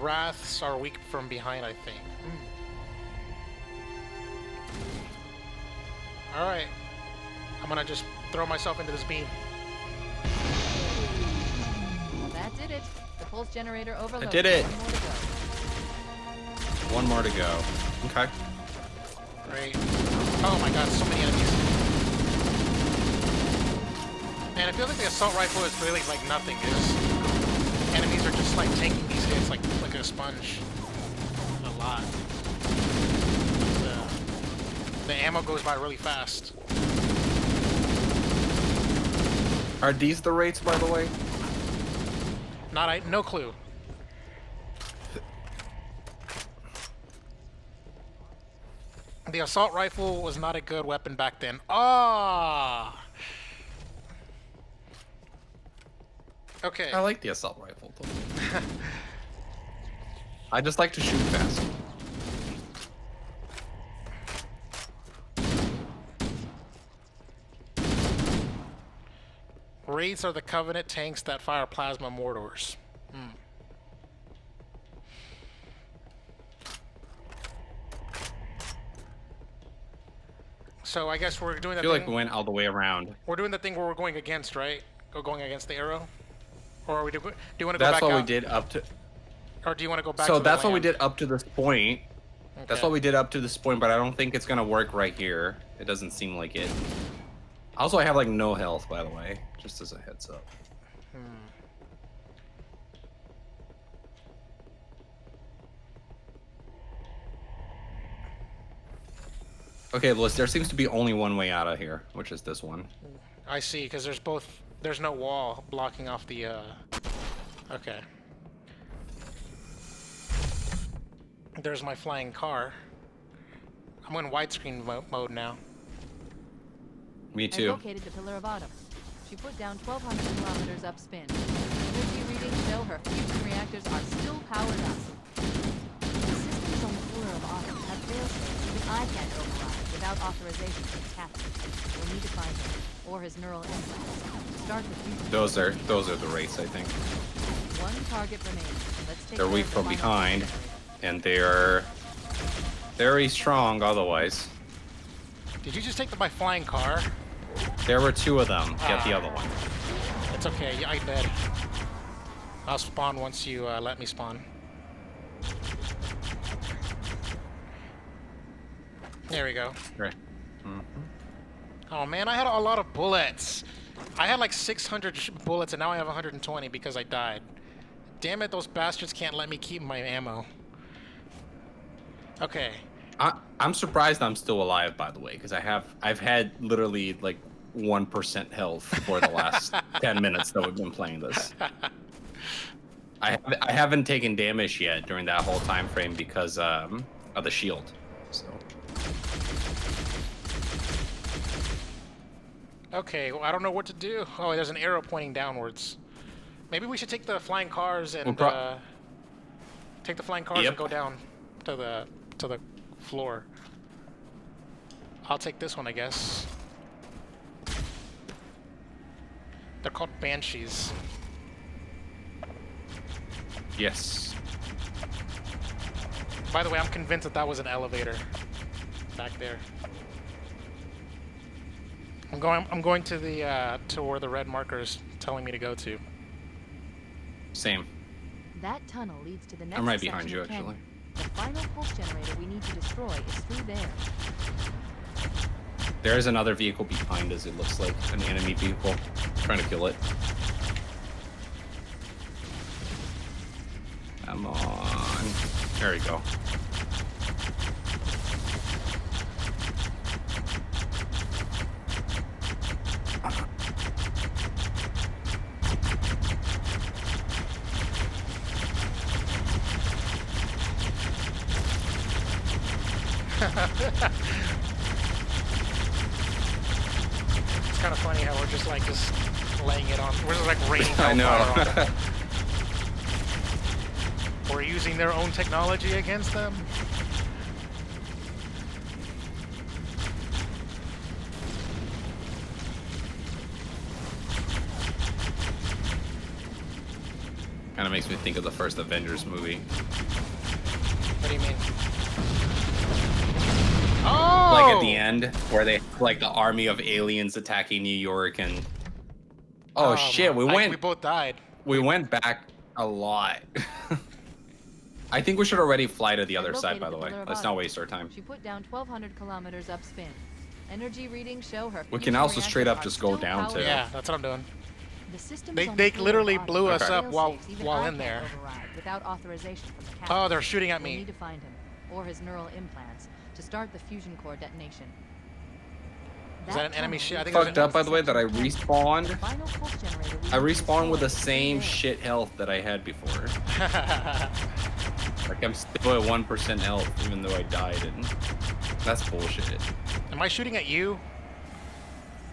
Wraths are weak from behind, I think. Alright. I'm gonna just throw myself into this beam. That did it. The pulse generator overloaded. I did it. One more to go. One more to go. Okay. Great. Oh my god, so many enemies. Man, I feel like the assault rifle is really like nothing. Enemies are just like taking these hits like a sponge. A lot. The ammo goes by really fast. Are these the rates, by the way? No clue. The assault rifle was not a good weapon back then. Ah. Okay. I like the assault rifle, though. I just like to shoot fast. Wraiths are the Covenant tanks that fire plasma mortars. So I guess we're doing I that feel thing. like we went all the way around. We're doing the thing where we're going against, right? Going against the arrow? Or are we do you want to go That's back what out? we did up to... Or do you want to go back So to the that's what we land? did up to this point. That's Okay. what we did up to this point, but I don't think it's gonna work right here. It doesn't seem like it. Also, I have like no health, by the way, just as a heads up. Okay, Bliss, there seems to be only one way out of here, which is this one. I see, because there's no wall blocking off the, okay. There's my flying car. I'm in widescreen mode now. Me I too. located the Pillar of Autumn. She put down 1,200 kilometers upspin. Energy readings show her fusion reactors are still powered up. The systems on the Pillar of Autumn have failsafes even I can't override without authorization from the captain. We'll need to find him, or his neural implants, to start the fusion. Those are the rates, I think. One target remains. Let's take They're care weak of the from final behind, generator. and they're very strong otherwise. Did you just take my flying car? There were two of them. Get the other one. It's okay, I bet. I'll spawn once you let me spawn. There we go. Right. Oh man, I had a lot of bullets. I had like 600 bullets and now I have 120 because I died. Damn it, those bastards can't let me keep my ammo. Okay. I'm surprised I'm still alive, by the way, because I've had literally like 1% health for the last 10 minutes that we've been playing this. I haven't taken damage yet during that whole time frame because of the shield. So Okay, well, I don't know what to do. Oh, there's an arrow pointing downwards. Maybe we should take the flying cars and take the flying cars and go down to the floor. I'll take this one, I guess. They're called Banshees. yes. By the way, I'm convinced that that was an elevator back there. I'm going to the to where the red marker is telling me to go to. Same. That tunnel leads to the next I'm right section behind you, of canyon. actually. The final pulse generator we need to destroy is through there. There is another vehicle behind us. It looks like an enemy vehicle. Trying to kill it. Come on. There we go. It's kind of funny how we're just laying it on. We're just like raining I know. hellfire on them. We're using their own technology against them. Kind of makes me think of the first Avengers movie. What do you mean? Oh! Like at the end, where they like the army of aliens attacking New York, and oh shit, we both died. we went back a lot. I think we should already fly to the other side. By the way, let's not waste our time. She put down 1,200 kilometers upspin. Energy readings show her. We can also straight up just go down to. Yeah, that's what I'm doing. The system They literally blew us Okay. up while in there. Without authorization from the captain. Oh, they're shooting at We'll me. need to find him or his neural implants to start the fusion core detonation. Is that an enemy ship? I think Fucked up, by the way, that I The respawned. final pulse generator we I need to respawned with the destroy same is shit health that I had before. Like I'm still at 1% health, even though I died, and that's bullshit. Am I shooting at you?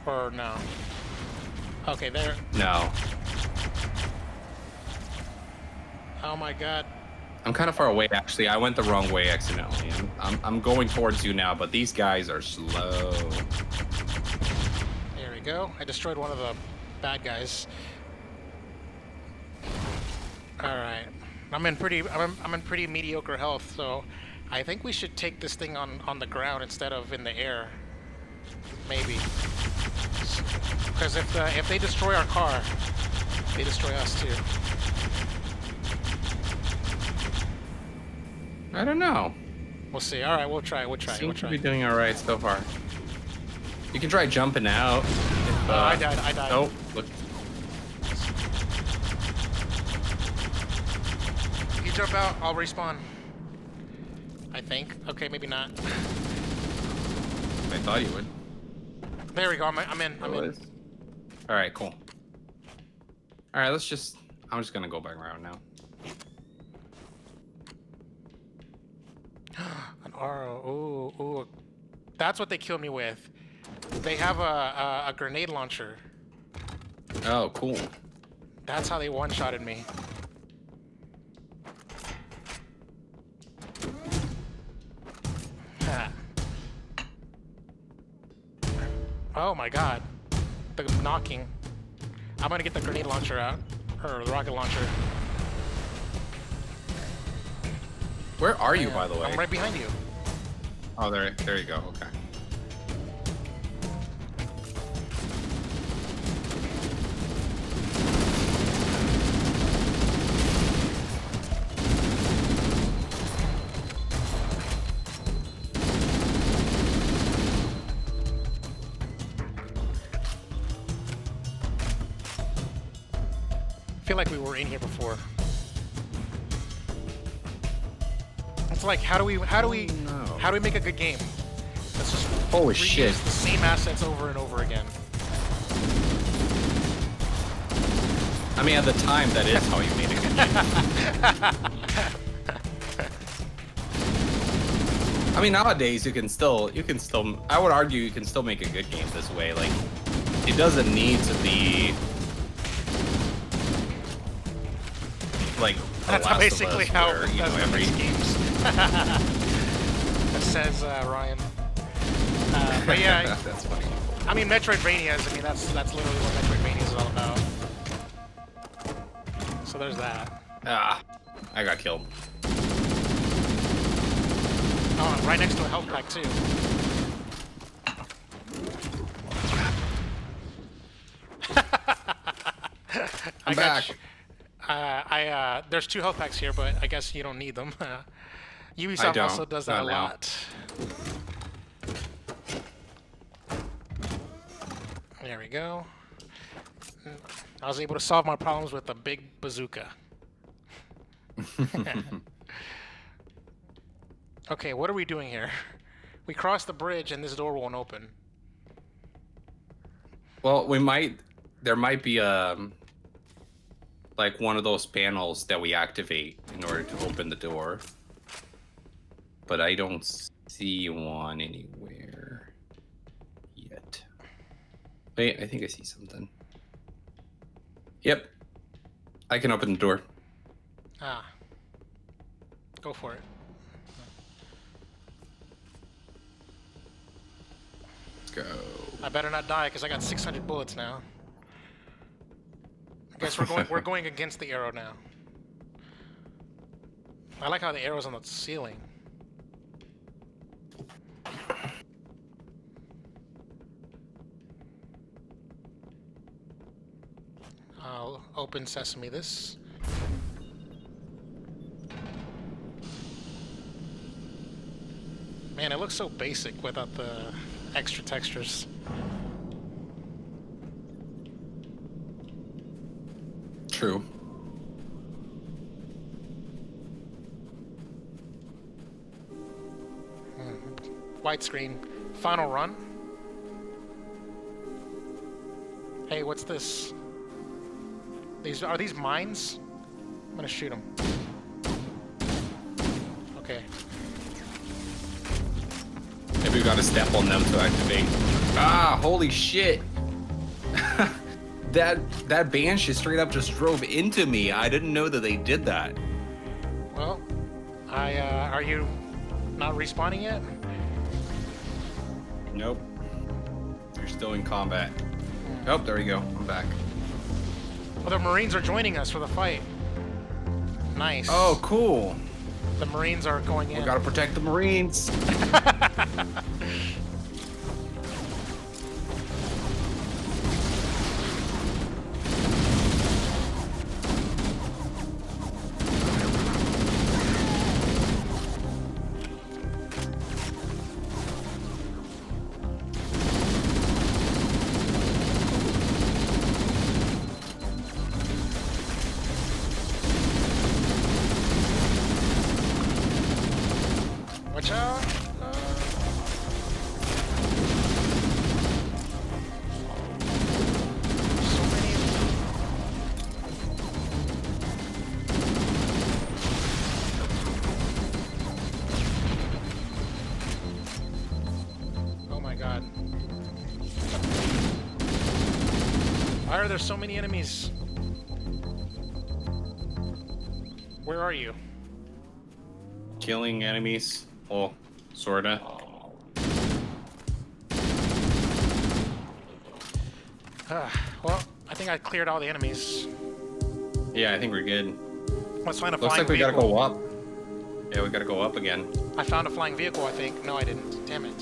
Or no? Okay, there. No, Oh my god. I'm kind of far away. Actually, I went the wrong way accidentally. I'm going towards you now, but these guys are slow. There we go. I destroyed one of the bad guys. All right. I'm in pretty mediocre health, so I think we should take this thing on the ground instead of in the air. Maybe. Because if they destroy our car, they destroy us too. I don't know. We'll see. All right, we'll try. Seem to be doing all right so far. You can try jumping out. If, I died. Oh, look. You jump out, I'll respawn. I think. Okay, maybe not. I thought you would. There we go. I'm in. I'm in. All right, cool. All right, I'm just gonna go back around now. An RO. Ooh. That's what they kill me with. They have a grenade launcher. Oh, cool. That's how they one-shotted me. Oh my god. The knocking. I'm gonna get the grenade launcher out. Or the rocket launcher. Where are you, by the way? I'm right behind you. Oh, there you go. Okay. I feel like we were in here before. It's like, how do we make a good game? Let's just Holy reuse shit. the same assets over and over again. I mean, at the time, that is how you made a good game. I mean, nowadays you can still. I would argue you can still make a good game this way. Like, it doesn't need to be like. That's Last of basically Us, how where, you know, every games. That says Ryan. But yeah, that's funny. I mean Metroidvanias. I mean that's literally what Metroidvania is all about. So there's that. Ah, I got killed. Right next to a health pack too. I'm back. There's 2 health packs here, but I guess you don't need them. Ubisoft I don't. also does that Not a now. lot. There we go. I was able to solve my problems with a big bazooka. Okay, what are we doing here? We crossed the bridge and this door won't open. Well, there might be like one of those panels that we activate in order to open the door. But I don't see one anywhere yet. Wait, I think I see something. Yep. I can open the door. Ah. Go for it. Let's go. I better not die because I got 600 bullets now. I guess we're going against the arrow now. I like how the arrow's on the ceiling. I'll open sesame this. Man, it looks so basic without the extra textures. True. Widescreen. Final run. Hey, what's this? Are these mines? I'm gonna shoot them. Okay. Maybe we gotta step on them to activate. Ah, holy shit. That Banshee straight up just drove into me. I didn't know that they did that. Well, are you not respawning yet? Nope. You're still in combat. Oh, there we go. I'm back. Oh, the Marines are joining us for the fight. Nice. Oh, cool. The Marines are going in. We gotta protect the Marines. Watch out. So many of them. Oh my god. Why are there so many enemies? Where are you? Killing enemies. Well, sorta. Well, I think I cleared all the enemies. Yeah, I think we're good. Let's find a Looks flying like we gotta vehicle. go up. Yeah, we gotta go up again. I found a flying vehicle, I think. No, I didn't. Damn it.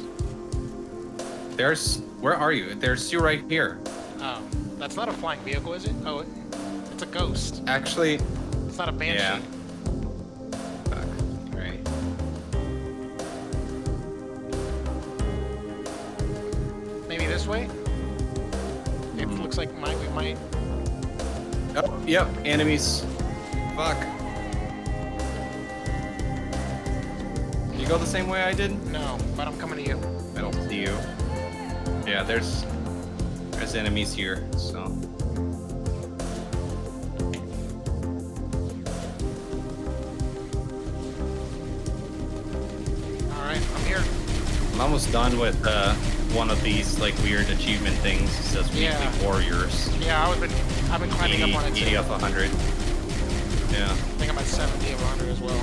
Where are you? There's you right here. Oh, that's not a flying vehicle, is it? Oh, it's a ghost. Actually, It's not a banshee. yeah. Fuck. Right. Maybe this way? It looks like we might. Oh, yep. Enemies. Fuck. You go the same way I did? No, but I'm coming to you. I don't see you. Yeah, there's enemies here, so. Alright, I'm here. I'm almost done with one of these like weird achievement things. It says weekly Yeah. warriors. Yeah, I've been climbing 80, up on it 80 too. off 100. Yeah. I think I'm at 70 of 100 as well.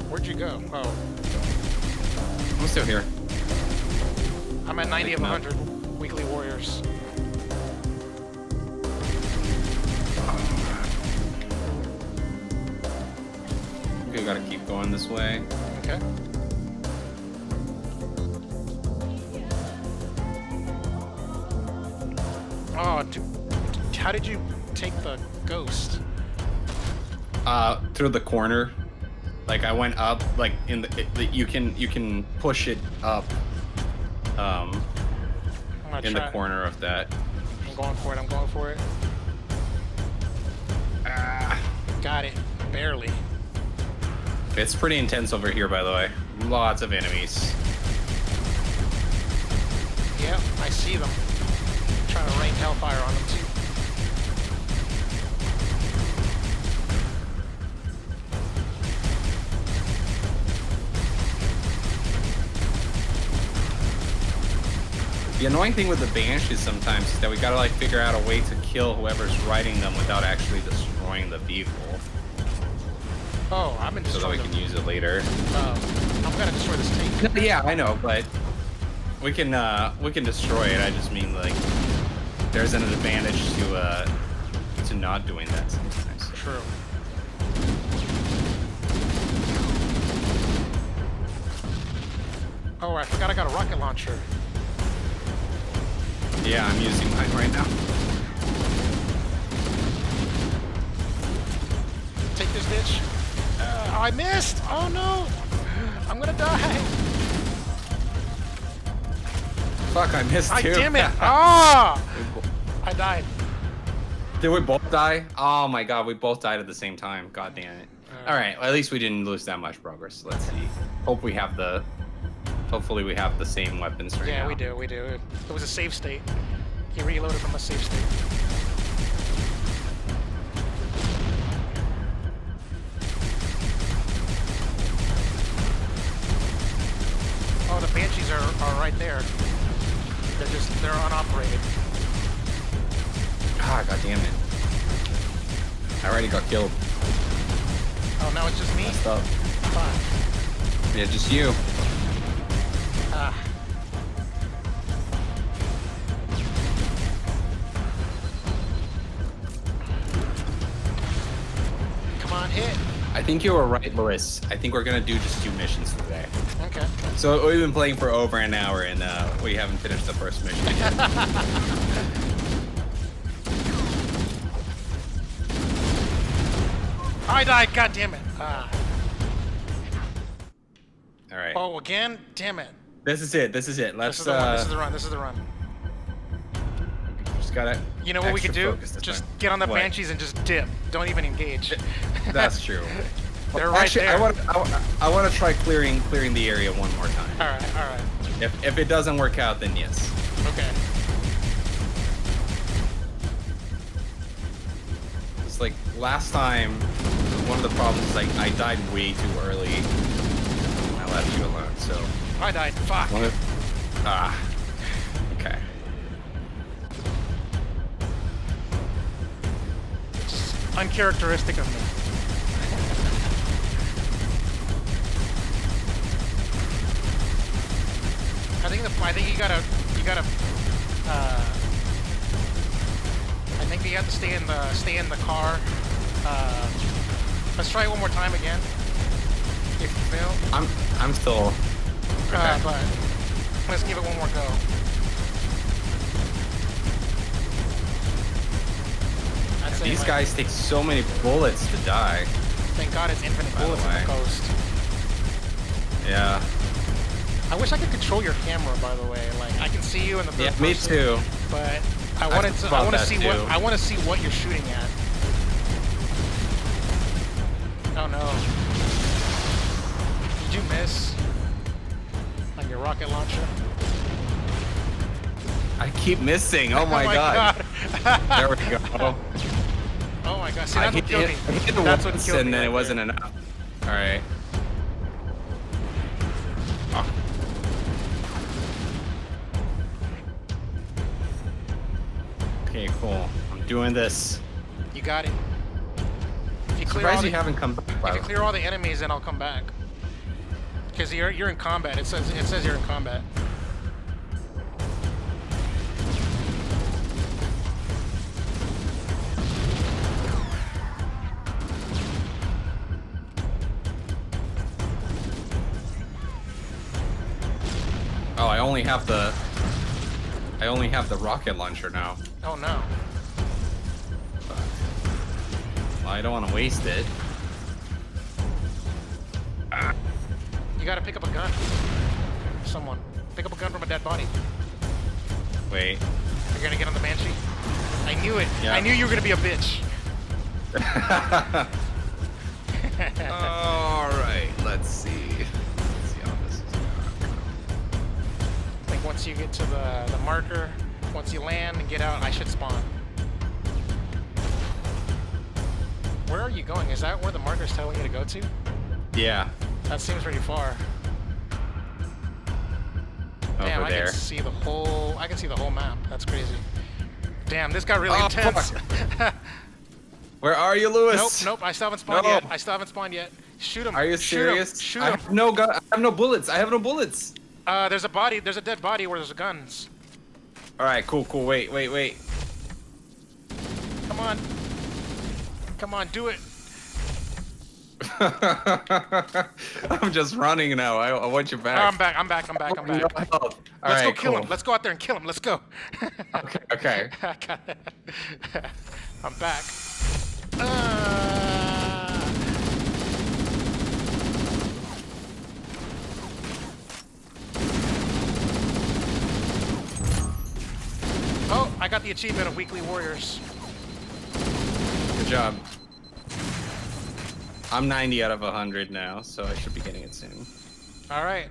Where'd you go? Oh, I'm still here. I'm at 90 of No. 100 weekly warriors. going this way. Okay. Oh, dude, how did you take the ghost? Through the corner. Like I went up, like in you can push it up, I'm gonna in the try. corner of that. I'm going for it. I'm going for it. Ah, Got it. Barely. it's pretty intense over here, by the way. Lots of enemies. Yep, I see them. I'm trying to rain hellfire on them too. The annoying thing with the Banshees sometimes is that we gotta like figure out a way to kill whoever's riding them without actually destroying the vehicle, Oh, I've been so that we destroying can use it later. I'm gonna destroy this tank. Yeah, I know, but we can destroy it. I just mean like there's an advantage to not doing that sometimes. True. Oh, I forgot I got a rocket launcher. Yeah, I'm using mine right now. Take this bitch. Oh, I missed. Oh no. I'm gonna die. Fuck, I missed too. Damn it. Ah! I died. Did we both die? Oh my god, we both died at the same time. God damn it. Alright, well, at least we didn't lose that much progress. Let's see. Hopefully we have the same weapons right now. Yeah, we do. We do. It was a save state. He reloaded from a save state. Oh, the Banshees are right there. They're unoperated. Ah, god damn it. I already got killed. Oh, now it's just me? Messed up. Fuck. Yeah, just you. Ah. Come on, hit. I think you were right, Lewis. I think we're gonna do just 2 missions today. Okay. So we've been playing for over an hour and we haven't finished the first mission yet. I died. God damn it. Ah. Alright. Oh, again? Damn it. This is it. Let's This is the run. This is the run. This is the run. just gotta You know what we could extra do? focus this Just time. get on the What? Banshees and just dip. Don't even engage. That's true. They're right Actually, there. I want to try clearing the area one more time. All right, all right. If it doesn't work out, then yes. Okay. It's like last time, one of the problems is like I died way too early. I left you alone, so. I died. Fuck. Okay. It's uncharacteristic of me. I think you gotta I think you have to stay in the car. Let's try it one more time again. If you fail. I'm still. Okay. But let's give it one more go. I'd say These like, guys take so many bullets to die. Thank God it's infinite By the bullets on way. the coast. Yeah. I wish I could control your camera, by the way. Like I can see you in the third Yeah, me person, too. But I I want thought to that see too. what you're shooting at. Oh no! Did you miss on your rocket launcher? I keep missing. Oh my god. There we go. Oh my god! See, I that's what hit killed it, me. I hit it That's what once killed and me then right it wasn't there. enough. All right. Oh. Okay, cool. I'm doing this. You got it. If you clear all Surprised the, you haven't come back. if by you the way. clear all the enemies, then I'll come back. Because you're in combat. It says you're in combat. only have the rocket launcher now. Oh no. Well, I don't want to waste it. You gotta pick up a gun. Someone. Pick up a gun from a dead body. Wait. You're gonna get on the Banshee? I knew it. Yeah. I knew you were gonna be a bitch. All right. Let's see. Let's see how this is going. I think once you get to the marker, once you land and get out, I should spawn. Where are you going? Is that where the marker's telling you to go to? Yeah. That seems pretty far. Damn, Over I there. can see the whole. I can see the whole map. That's crazy. Damn, this got really intense. Where are you, Lewis? Nope. I still haven't spawned No. yet. I still haven't spawned yet. Shoot him. Are you Shoot him. serious? Shoot I him. have no gun. I have no bullets. I have no bullets. There's a body. There's a dead body where there's guns. All right. Cool. Wait. Come on. Come on, do it. I'm just running now. I want you back. I'm back. I'm back. No health. Let's All right, go kill cool. him. Let's go out there and kill him. Let's go. Okay. I got it. I'm back. Oh, I got the achievement of Weekly Warriors. Good job. I'm 90 out of 100 now, so I should be getting it soon. All right.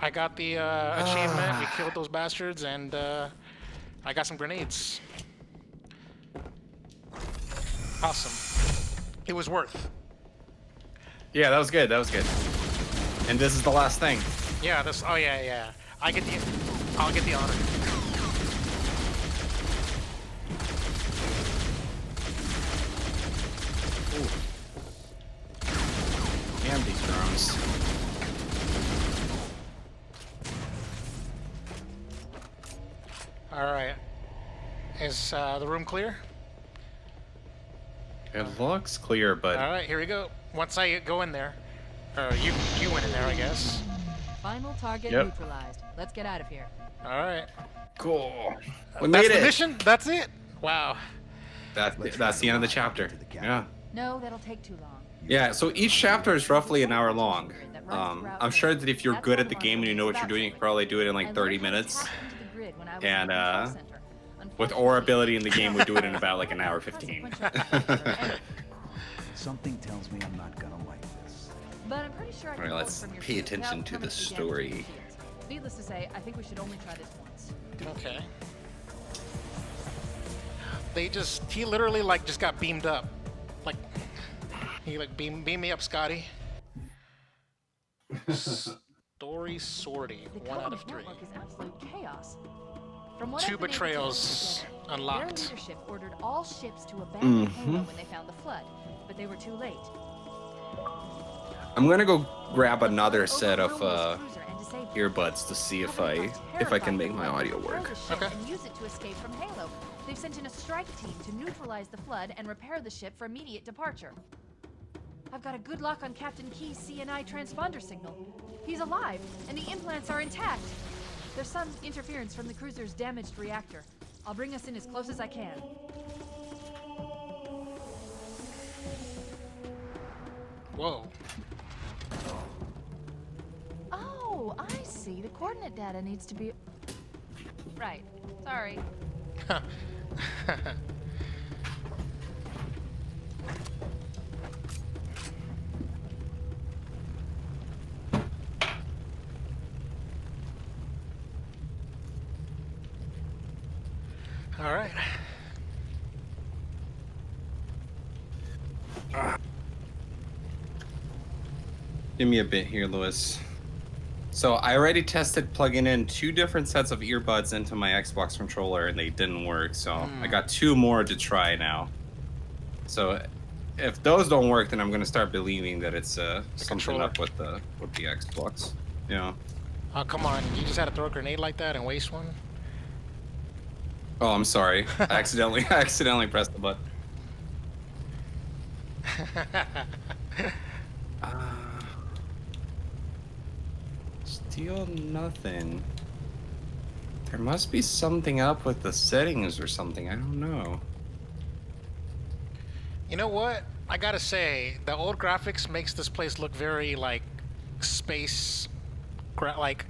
I got the achievement. We killed those bastards, and I got some grenades. Awesome. It was worth. Yeah, that was good. And this is the last thing. Yeah, this. Oh yeah. I'll get the honor. Damn these drones. All right. Is the room clear? It looks clear, but All right, here we go. Once I go in there, or you went in there, I guess. Final target Yep. neutralized. Let's get out of here. All right. cool. We That's made the it. mission. That's it. Wow. That's the end of the chapter. Yeah. No, that'll take too long. Yeah, so each chapter is roughly an hour long. I'm sure that if you're good at the game and you know what you're doing, you can probably do it in like 30 minutes. And with our ability in the game, we do it in about like an hour 15. Something tells me I'm not gonna like this. But I'm pretty sure I can Alright, hold let's from your pay shield attention without to the permanently damaging story. your shields. Needless to say, I think we should only try this once. Okay. He literally like just got beamed up. Like, he like beam me up, Scotty. Story sorting, The 1 out of Covenant 3. network is absolute chaos. From what 2 I've been able to betrayals gather, their unlocked. leadership ordered all ships to abandon Halo when they found the flood, but they were too late. I'm gonna go grab another Over set of Romo's cruiser and disabled it. earbuds to see if I can make my audio work. Okay. And use it to escape from Halo. They've sent in a strike team to neutralize the flood and repair the ship for immediate departure. I've got a good lock on Captain Key's CNI transponder signal. He's alive, and the implants are intact. There's some interference from the cruiser's damaged reactor. I'll bring us in as close as I can. Whoa. Oh, I see. The coordinate data needs to be... Right. Sorry. All right. Give me a bit here, Lewis. So I already tested plugging in 2 different sets of earbuds into my Xbox controller and they didn't work. So I got 2 more to try now. So if those don't work, then I'm gonna start believing that it's something controller. up with the Xbox. Yeah. Oh, come on. You just had to throw a grenade like that and waste one? Oh, I'm sorry. I accidentally pressed the button. Still nothing. There must be something up with the settings or something. I don't know. You know what? I gotta say, the old graphics makes this place look very like space, like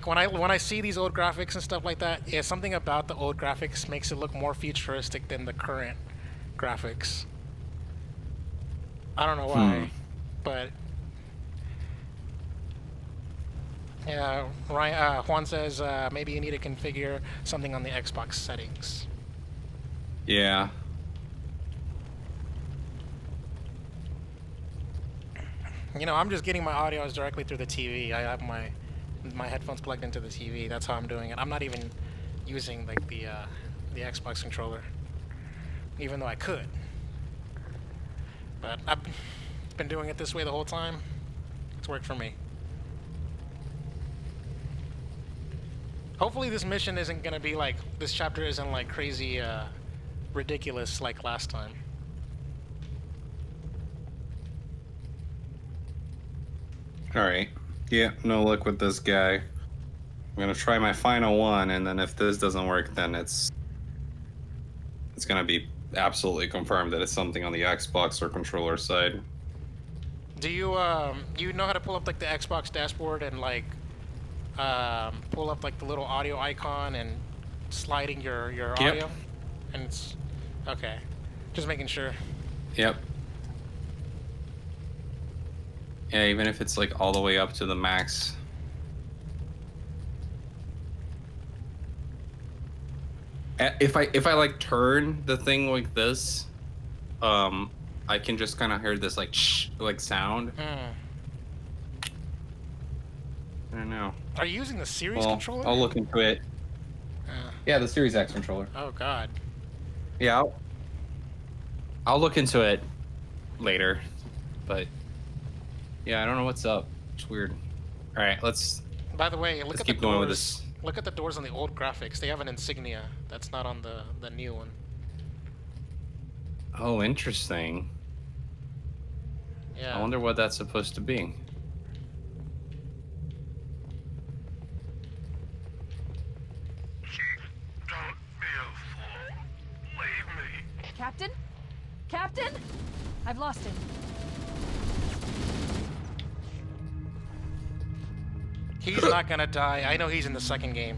when I see these old graphics and stuff like that, yeah, something about the old graphics makes it look more futuristic than the current graphics. I don't know why, but yeah, Ryan, Juan says maybe you need to configure something on the Xbox settings. Yeah. You know, I'm just getting my audios directly through the TV. I have my headphones plugged into the TV. That's how I'm doing it. I'm not even using like the Xbox controller, even though I could. But I've been doing it this way the whole time. It's worked for me. Hopefully this mission isn't gonna be like, this chapter isn't like crazy ridiculous like last time. Alright. Yeah, no luck with this guy. I'm gonna try my final one, and then if this doesn't work, then it's gonna be absolutely confirmed that it's something on the Xbox or controller side. Do you you know how to pull up like the Xbox dashboard and like pull up like the little audio icon and sliding your Yep. audio? And it's okay. Just making sure. Yep. Yeah, even if it's like all the way up to the max. If I like turn the thing like this, I can just kind of hear this like shh like sound. I don't know. Are you using the Series Well, controller? I'll look into it. Yeah, the Series X controller. Oh God. Yeah, I'll look into it later, but yeah, I don't know what's up. It's weird. All right, let's By the way, look let's at keep the going with doors. this. Look at the doors on the old graphics. They have an insignia that's not on the new one. Oh, interesting. Yeah. I wonder what that's supposed to be. Don't be a fool. Leave me. Captain? Captain? I've lost him. He's not gonna die. I know he's in the second game.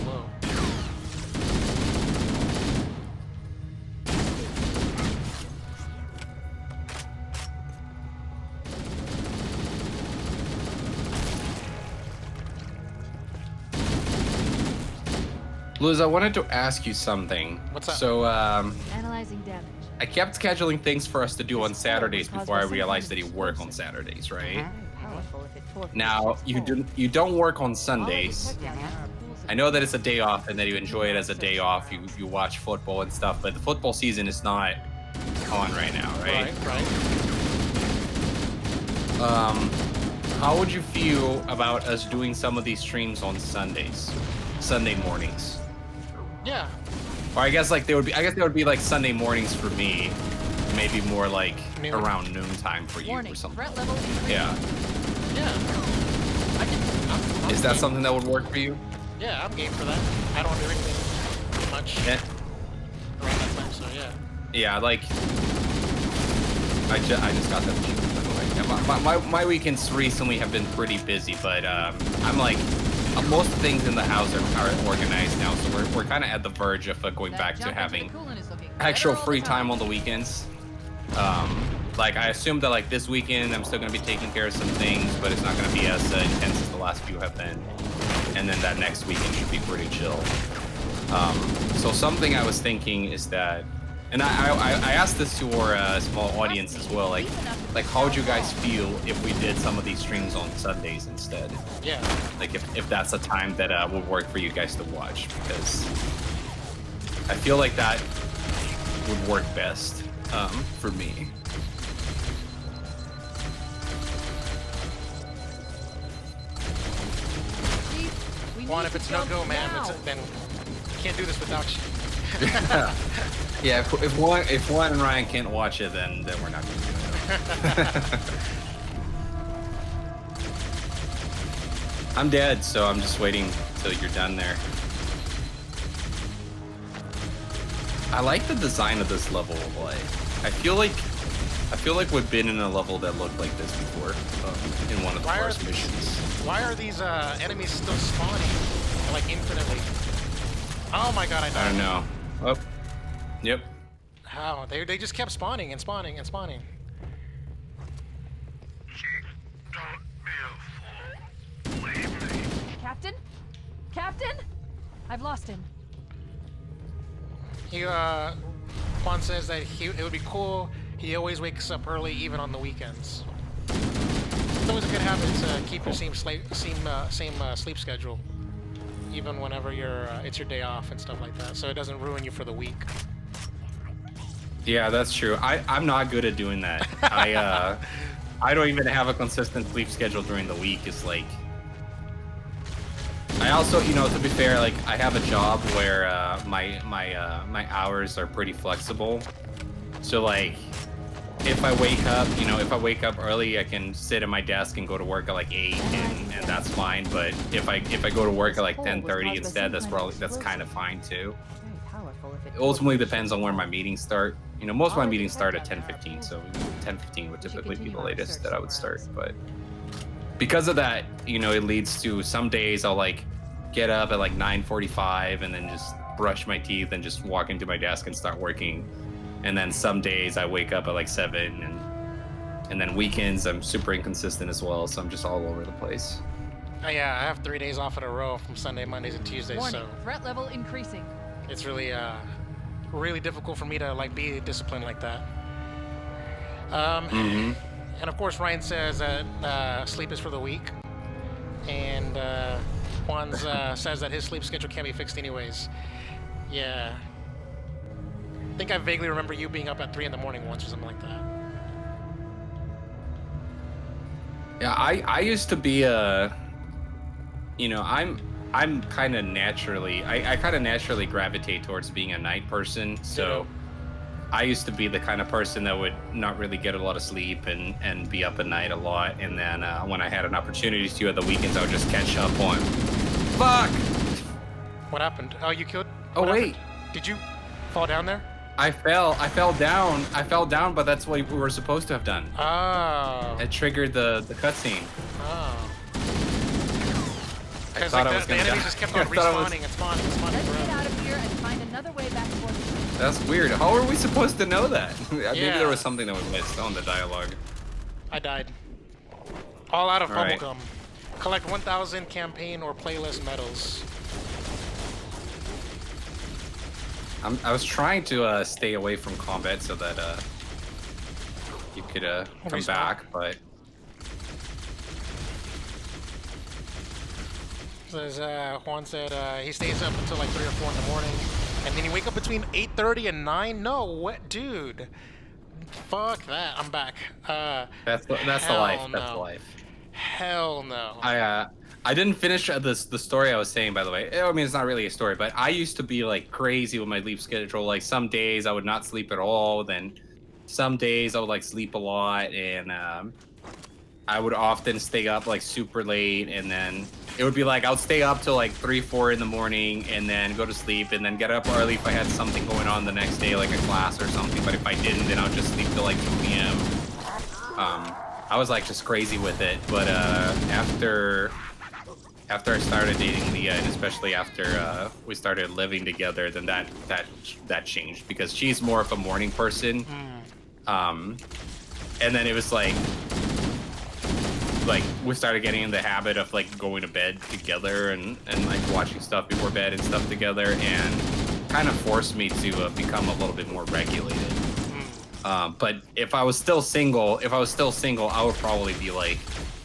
Whoa. Liz, I wanted to ask you something. What's up? So, Analyzing damage. I kept scheduling things for us to do on This Saturdays fire was before I caused by some realized that kind you of work on explosive. Saturdays, right? Powerful if it tore Now you don't work on Sundays. All the tech down there are pools of I know that it's a day off and that you enjoy it as a day off. You watch football and stuff, but the football season is not on right now, right? Right. How would you feel about us doing some of these streams on Sundays, Sunday mornings? Yeah. Or I guess they would be like Sunday mornings for me, maybe more like Noon. around noon time for you warning. or something. Threat level increased. Yeah. Yeah. I can. I'm Is that game. something that would work for you? Yeah, I'm game for that. I don't do anything much Yeah. around that time, so yeah. Yeah, like I just got that. By the way. Yeah, my weekends recently have been pretty busy, but I'm like most things in the house are organized now, so we're kind of at the verge of going That back to jump into having the coolant is looking actual better all free the time on the weekends. Like I assume that like this weekend I'm still gonna be taking care of some things, but it's not gonna be as intense as the last few have been. And then that next weekend should be pretty chill. So something I was thinking is that, and I asked this to our small audience as well, like how would you guys feel if we did some of these streams on Sundays instead? Yeah. Like if that's a time that would work for you guys to watch, because I feel like that would work best for me. Chief, we Juan, need if to it's no jump go, man, now. then I can't do this without you. Yeah, if Juan and Ryan can't watch it, then we're not gonna do it. I'm dead, so I'm just waiting till you're done there. I like the design of this level a lot. I feel like we've been in a level that looked like this before, in one of the first missions. Why are these enemies still spawning like infinitely? Oh my god, I died. I don't know. Oh, yep. How? They just kept spawning and spawning and spawning. Don't be a fool. Leave me. Captain? Captain? I've lost him. He Juan says that it would be cool. He always wakes up early, even on the weekends. It's always a good habit to keep your same sleep schedule, even whenever it's your day off and stuff like that, so it doesn't ruin you for the week. Yeah, that's true. I'm not good at doing that. I don't even have a consistent sleep schedule during the week. It's like, I also, you know, to be fair, like I have a job where my hours are pretty flexible. So like, if I wake up early, I can sit at my desk and go to work at like 8, and that's fine. But if I go to work at like 10:30 instead, that's kind of fine too. It ultimately depends on where my meetings start. You know, most of my meetings start at 10:15, so 10:15 would typically be the latest that I would start. But because of that, you know, it leads to some days I'll like get up at like 9:45 and then just brush my teeth and just walk into my desk and start working. And then some days I wake up at like 7, and then weekends I'm super inconsistent as well, so I'm just all over the place. Yeah, I have 3 days off in a row from Sunday, Mondays, and Tuesdays, Warning, so threat level increasing. it's really really difficult for me to like be disciplined like that. And of course Ryan says that sleep is for the weak, and Juan says that his sleep schedule can't be fixed anyways. Yeah. I think I vaguely remember you being up at 3 in the morning once or something like that. Yeah, I used to be you know, I'm kind of naturally, I kind of naturally gravitate towards being a night person. So I used to be the kind of person that would not really get a lot of sleep and be up at night a lot. And then when I had an opportunity to at the weekends, I would just catch up on. Fuck! What happened? Oh, you killed? Oh, what wait. happened? Did you fall down there? I fell down, but that's what we were supposed to have done. Oh. It triggered the cutscene. Oh. I Because thought like I was the gonna enemies die. just kept on I thought I was- respawning and spawning and spawning Let's get forever. out of here and find another way back toward the ship. That's weird. How are we supposed to know that? Maybe Yeah. there was something that was missed on the dialogue. I died. All out of All right. bubblegum. Collect 1,000 campaign or playlist medals. I was trying to stay away from combat so that you could come Respawn. back, but Says Juan said he stays up until like 3 or 4 in the morning, and then you wake up between 8:30 and 9. No, what, dude? Fuck that. I'm back. that's the hell life. That's the no. life. Hell no. I didn't finish the story I was saying, by the way. I mean, it's not really a story, but I used to be like crazy with my sleep schedule. Like some days I would not sleep at all. Then some days I would like sleep a lot, and I would often stay up like super late, and then it would be like I would stay up till like 3, 4 in the morning, and then go to sleep, and then get up early if I had something going on the next day, like a class or something. But if I didn't, then I would just sleep till like 2 p.m. I was like just crazy with it. But after I started dating Leah, and especially after we started living together, then that changed, because she's more of a morning person. And then it was like we started getting in the habit of like going to bed together and like watching stuff before bed and stuff together, and kind of forced me to become a little bit more regulated. But if I was still single, I would probably be like,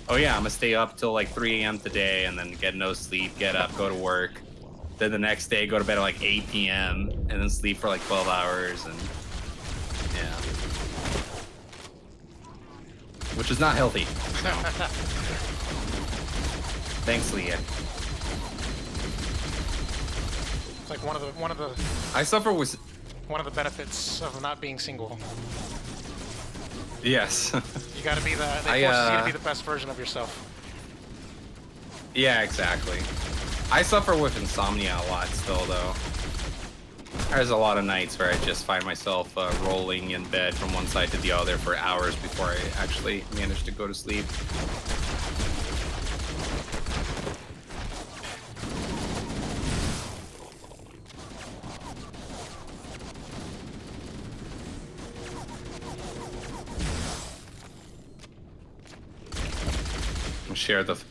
oh yeah, I'm gonna stay up till like 3 a.m. today, and then get no sleep, get up, go to work. Then the next day, go to bed at like 8 p.m. and then sleep for like 12 hours, and yeah. Which is not healthy. No. Thanks, Leah. It's like one of the I suffer with. benefits of not being single. Yes. You gotta be the. I, They force you to be the best version of yourself. Yeah, exactly. I suffer with insomnia a lot still, though. There's a lot of nights where I just find myself rolling in bed from one side to the other for hours before I actually manage to go to sleep.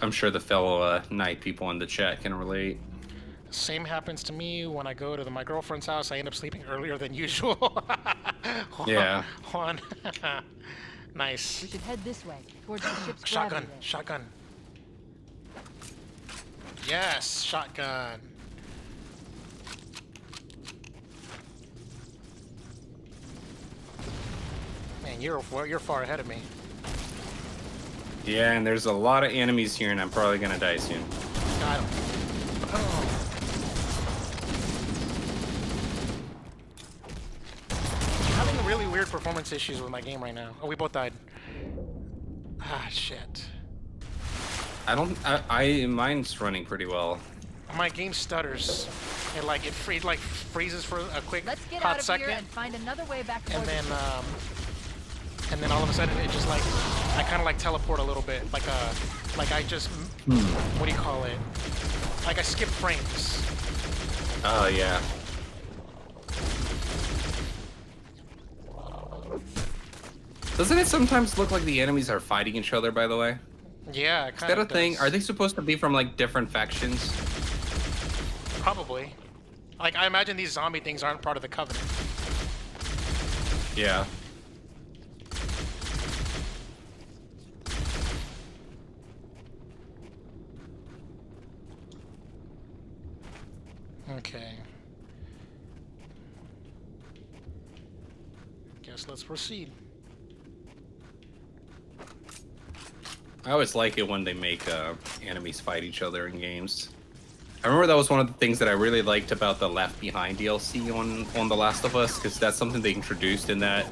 I'm sure the fellow night people in the chat can relate. Same happens to me when I go to my girlfriend's house. I end up sleeping earlier than usual. Yeah. On. Nice. We should head this way, towards the ship's Shotgun. gravity. Shotgun. Yes, shotgun. Man, you're far ahead of me. Yeah, and there's a lot of enemies here, and I'm probably gonna die soon. Got him. Oh. I'm having really weird performance issues with my game right now. Oh, we both died. Ah, shit. Mine's running pretty well. My game stutters. It freezes for a quick Let's get hot out of second, here and find another way back and towards the then ship. and then all of a sudden it just like I kind of like teleport a little bit, like I just what do you call it? Like I skip frames. Oh yeah. Doesn't it sometimes look like the enemies are fighting each other, by the way? Yeah, Is kind that a of thing? Are they supposed to be from like different factions? Probably. Like I imagine these zombie things aren't part of the Covenant. Yeah. Okay. Guess let's proceed. I always like it when they make enemies fight each other in games. I remember that was one of the things that I really liked about the Left Behind DLC on The Last of Us, because that's something they introduced in that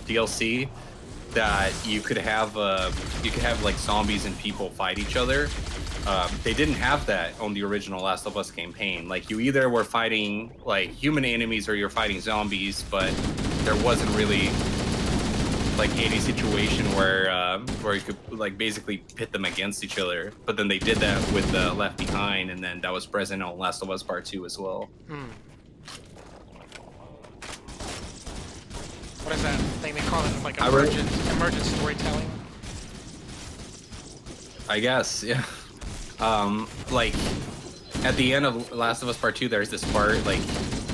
DLC, that you could have like zombies and people fight each other. They didn't have that on the original Last of Us campaign. Like you either were fighting like human enemies or you're fighting zombies, but there wasn't really like any situation where you could like basically pit them against each other. But then they did that with Left Behind, and then that was present on Last of Us Part 2 as well. What is that thing they call it? Like really- emergent storytelling? I guess, yeah. Like at the end of Last of Us Part 2, there's this part, like,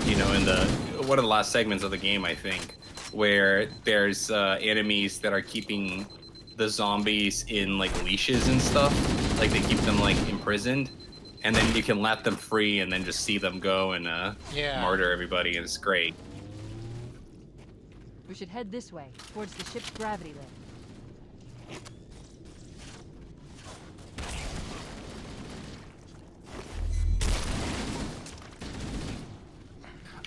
you know, in the one of the last segments of the game, I think, where there's enemies that are keeping the zombies in like leashes and stuff. Like they keep them like imprisoned, and then you can let them free and then just see them go and murder everybody, and it's great. We should head this way, towards the ship's gravity lift.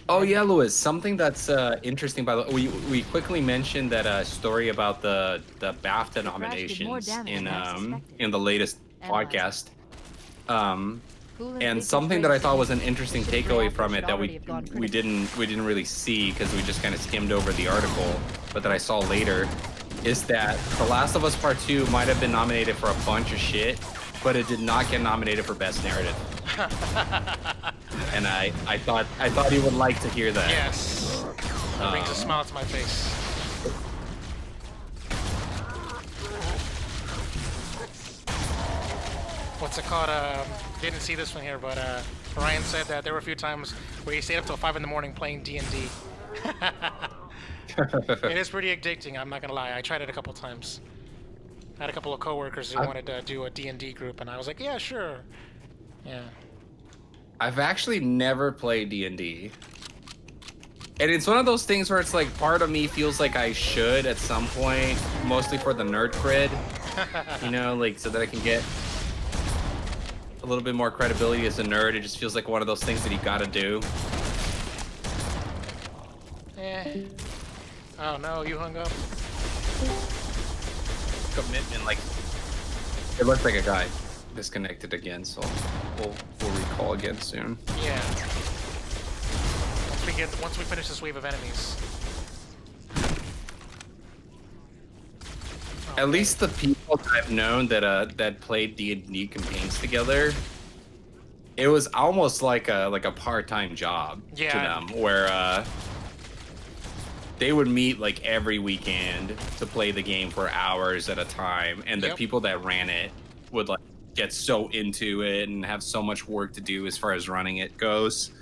Oh yeah, Louis. Something that's interesting. By the way, we quickly mentioned that story about the BAFTA nominations in the latest podcast. And something that I thought was an interesting takeaway from it that we didn't really see because we just kind of skimmed over the article, but that I saw later, is that The Last of Us Part 2 might have been nominated for a bunch of shit, but it did not get nominated for Best Narrative. And I thought you would like to hear that. Yes. That brings a smile to my face. What's it called? Didn't see this one here, but Ryan said that there were a few times where he stayed up till 5 in the morning playing D&D. It is pretty addicting, I'm not gonna lie. I tried it a couple times. I had a couple of coworkers who wanted to do a D&D group, and I was like, yeah, sure. Yeah. I've actually never played D&D. And it's one of those things where it's like part of me feels like I should at some point, mostly for the nerd cred. You know, like so that I can get a little bit more credibility as a nerd. It just feels like one of those things that you gotta do. Oh no, you hung up. commitment. Like, it looks like a guy disconnected again, so we'll recall again soon. Yeah. Once we finish this wave of enemies. At least the people I've known that played D&D campaigns together, it was almost like a part-time job to them, where they would meet like every weekend to play the game for hours at a time, and the people that ran it would like get so into it and have so much work to do as far as running it goes.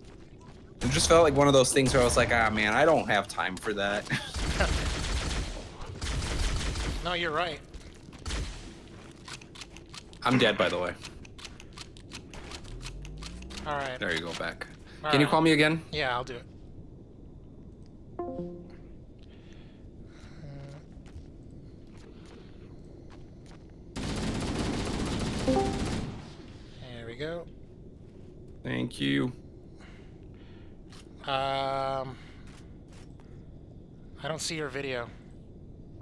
It just felt like one of those things where I was like, ah, man, I don't have time for that. No, you're right. I'm dead, by the way. All right. There you go, back. All Can you right. call me again? Yeah, I'll do it. There we go. Thank you. I don't see your video.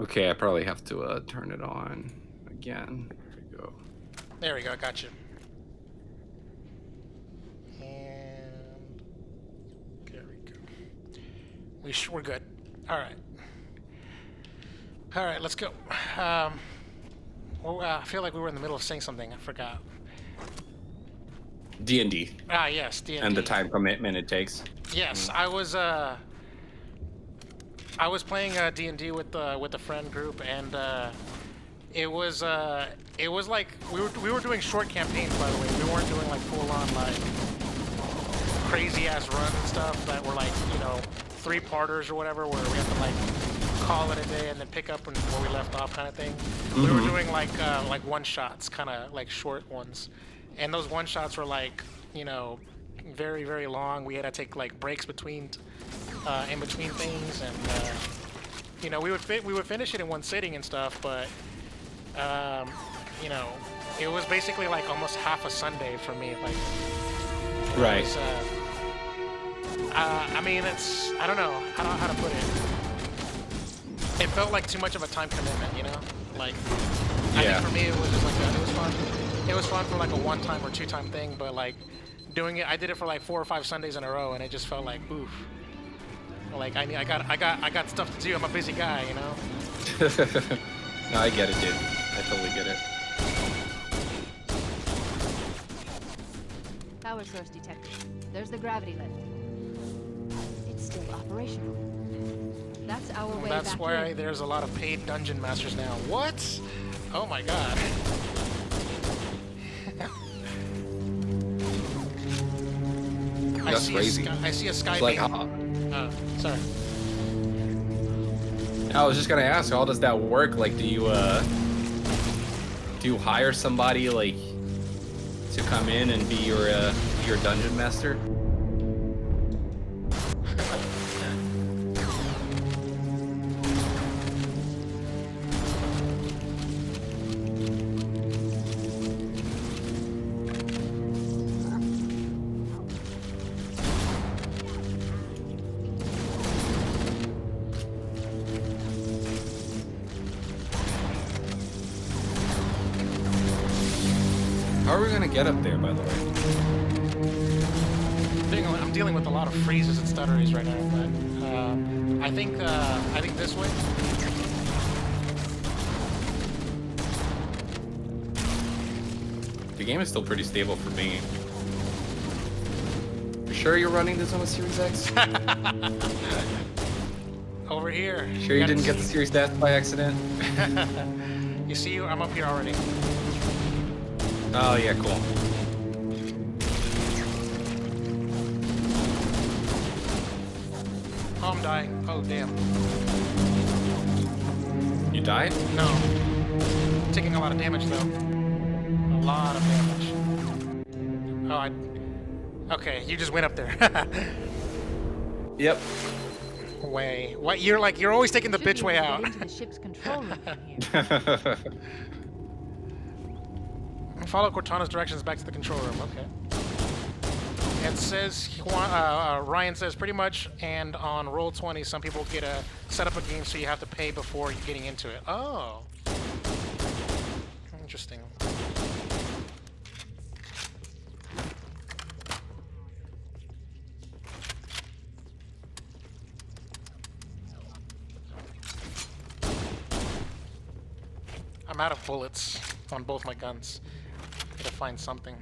Okay, I probably have to turn it on again. There we go. There we go. I got you. And there we go. We're good. All right. All right. Let's go. Well, I feel like we were in the middle of saying something. I forgot. D&D. Ah, yes, D&D. And the time commitment it takes. Yes, I was playing D&D with a friend group, and it was like we were doing short campaigns, by the way. We weren't doing like full on like crazy ass runs and stuff that were like, you know, 3-parters or whatever, where we have to like call it a day and then pick up where we left off, kind of thing. Mm-hmm. We were doing like one shots, kind of like short ones, and those one shots were like, you know, very, very long. We had to take like breaks between in between things, and you know, we would finish it in one sitting and stuff, but you know, it was basically like almost half a Sunday for me. Like, right. Was, I mean, it's, I don't know how to put it. It felt like too much of a time commitment, you know? Like, I think for me it was just like it was fun. It was fun for like a 1-time or 2-time thing, but like doing it, I did it for like 4 or 5 Sundays in a row, and it just felt like, oof. Like I got stuff to do. I'm a busy guy, you know. No, I get it, dude. I totally get it. Power source detected. There's the gravity lift. It's still operational. That's our way That's back why in. there's a lot of paid dungeon masters now. What? Oh my god. That's crazy. I see a sky It's like, beam. Sorry. I was just gonna ask, how does that work? Like, do you hire somebody like to come in and be your dungeon master? How are we gonna get up there, by the way? I'm dealing with a lot of freezes and stutteries right now, but I think this way. The game is still pretty stable for me. You sure you're running this on a Series X? Over here. Sure you didn't get the Series Death by accident? You see, I'm up here already. Oh yeah, cool. Oh, I'm dying. Oh, damn. You died? No. Taking a lot of damage, though. A lot of damage. Oh, okay, you just went up there. Yep. Way. What? You're always taking the Should be bitch way able to out. get into the ship's control room from here. Follow Cortana's directions back to the control room. Okay. It says Ryan says pretty much, and on Roll20, some people get a set up a game, so you have to pay before you getting into it. Oh, interesting. I'm out of bullets on both my guns. Gotta find something.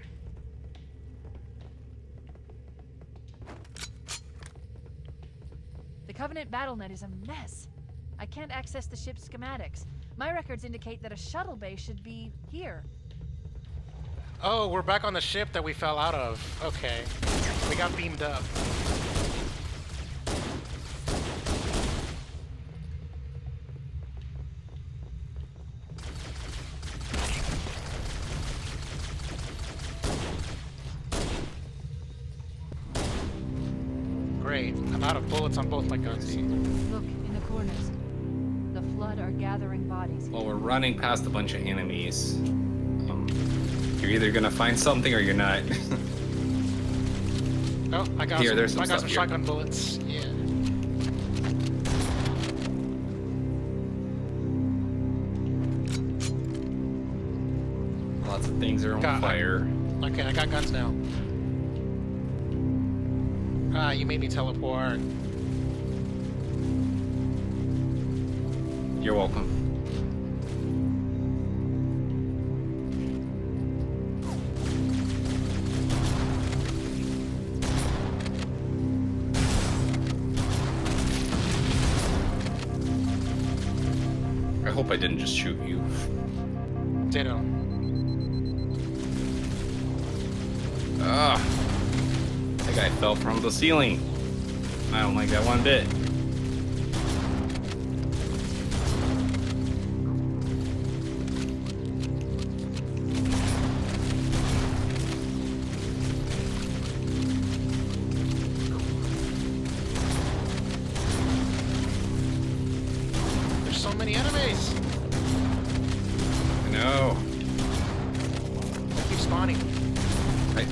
The Covenant BattleNet is a mess. I can't access the ship's schematics. My records indicate that a shuttle bay should be here. Oh, we're back on the ship that we fell out of. Okay. We got beamed up. Great. I'm out of bullets on both my guns. Look, in the corners. The Flood are gathering bodies. Well, we're running past a bunch of enemies. You're either gonna find something or you're not. Oh, I got Here, some, there's some I got stuff some here. shotgun bullets. Yeah. Lots of things are on Got- fire. Okay, I got guns now. Ah, you made me teleport. You're welcome. I hope I didn't just shoot you. Ditto. Ugh. That guy fell from the ceiling. I don't like that one bit. There's so many enemies. I know. They keep spawning. I,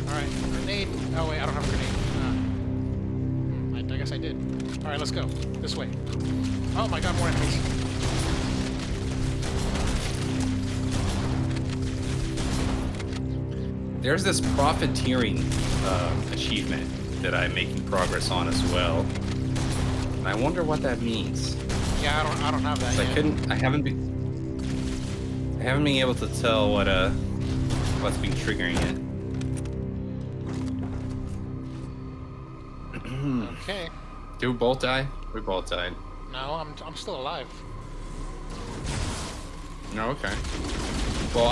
Alright, grenade. Oh wait, I don't have a grenade. I guess I did. Alright, let's go. This way. Oh my god, more enemies. there's this profiteering achievement that I'm making progress on as well. And I wonder what that means. Yeah, I don't have that 'Cause yet. I haven't been able to tell what's been triggering it. Okay. Did we both die? We both died. No, I'm still alive. No, okay. Well,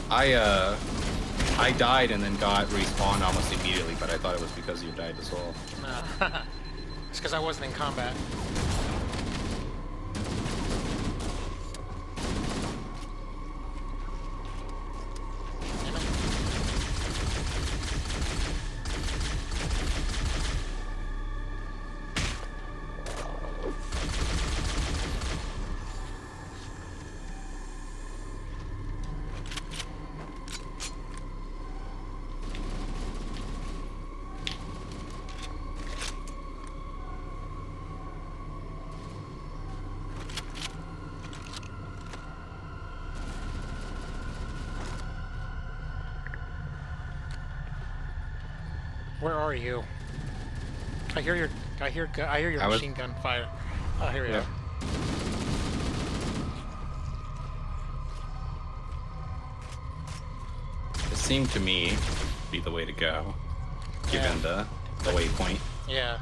I died and then got respawned almost immediately, but I thought it was because you died as well. No. It's because I wasn't in combat. Damn it. Where are you? I hear your I was- machine gun fire. Oh, here we Yeah. are. It seemed to me to be the way to go, given the waypoint. Yeah.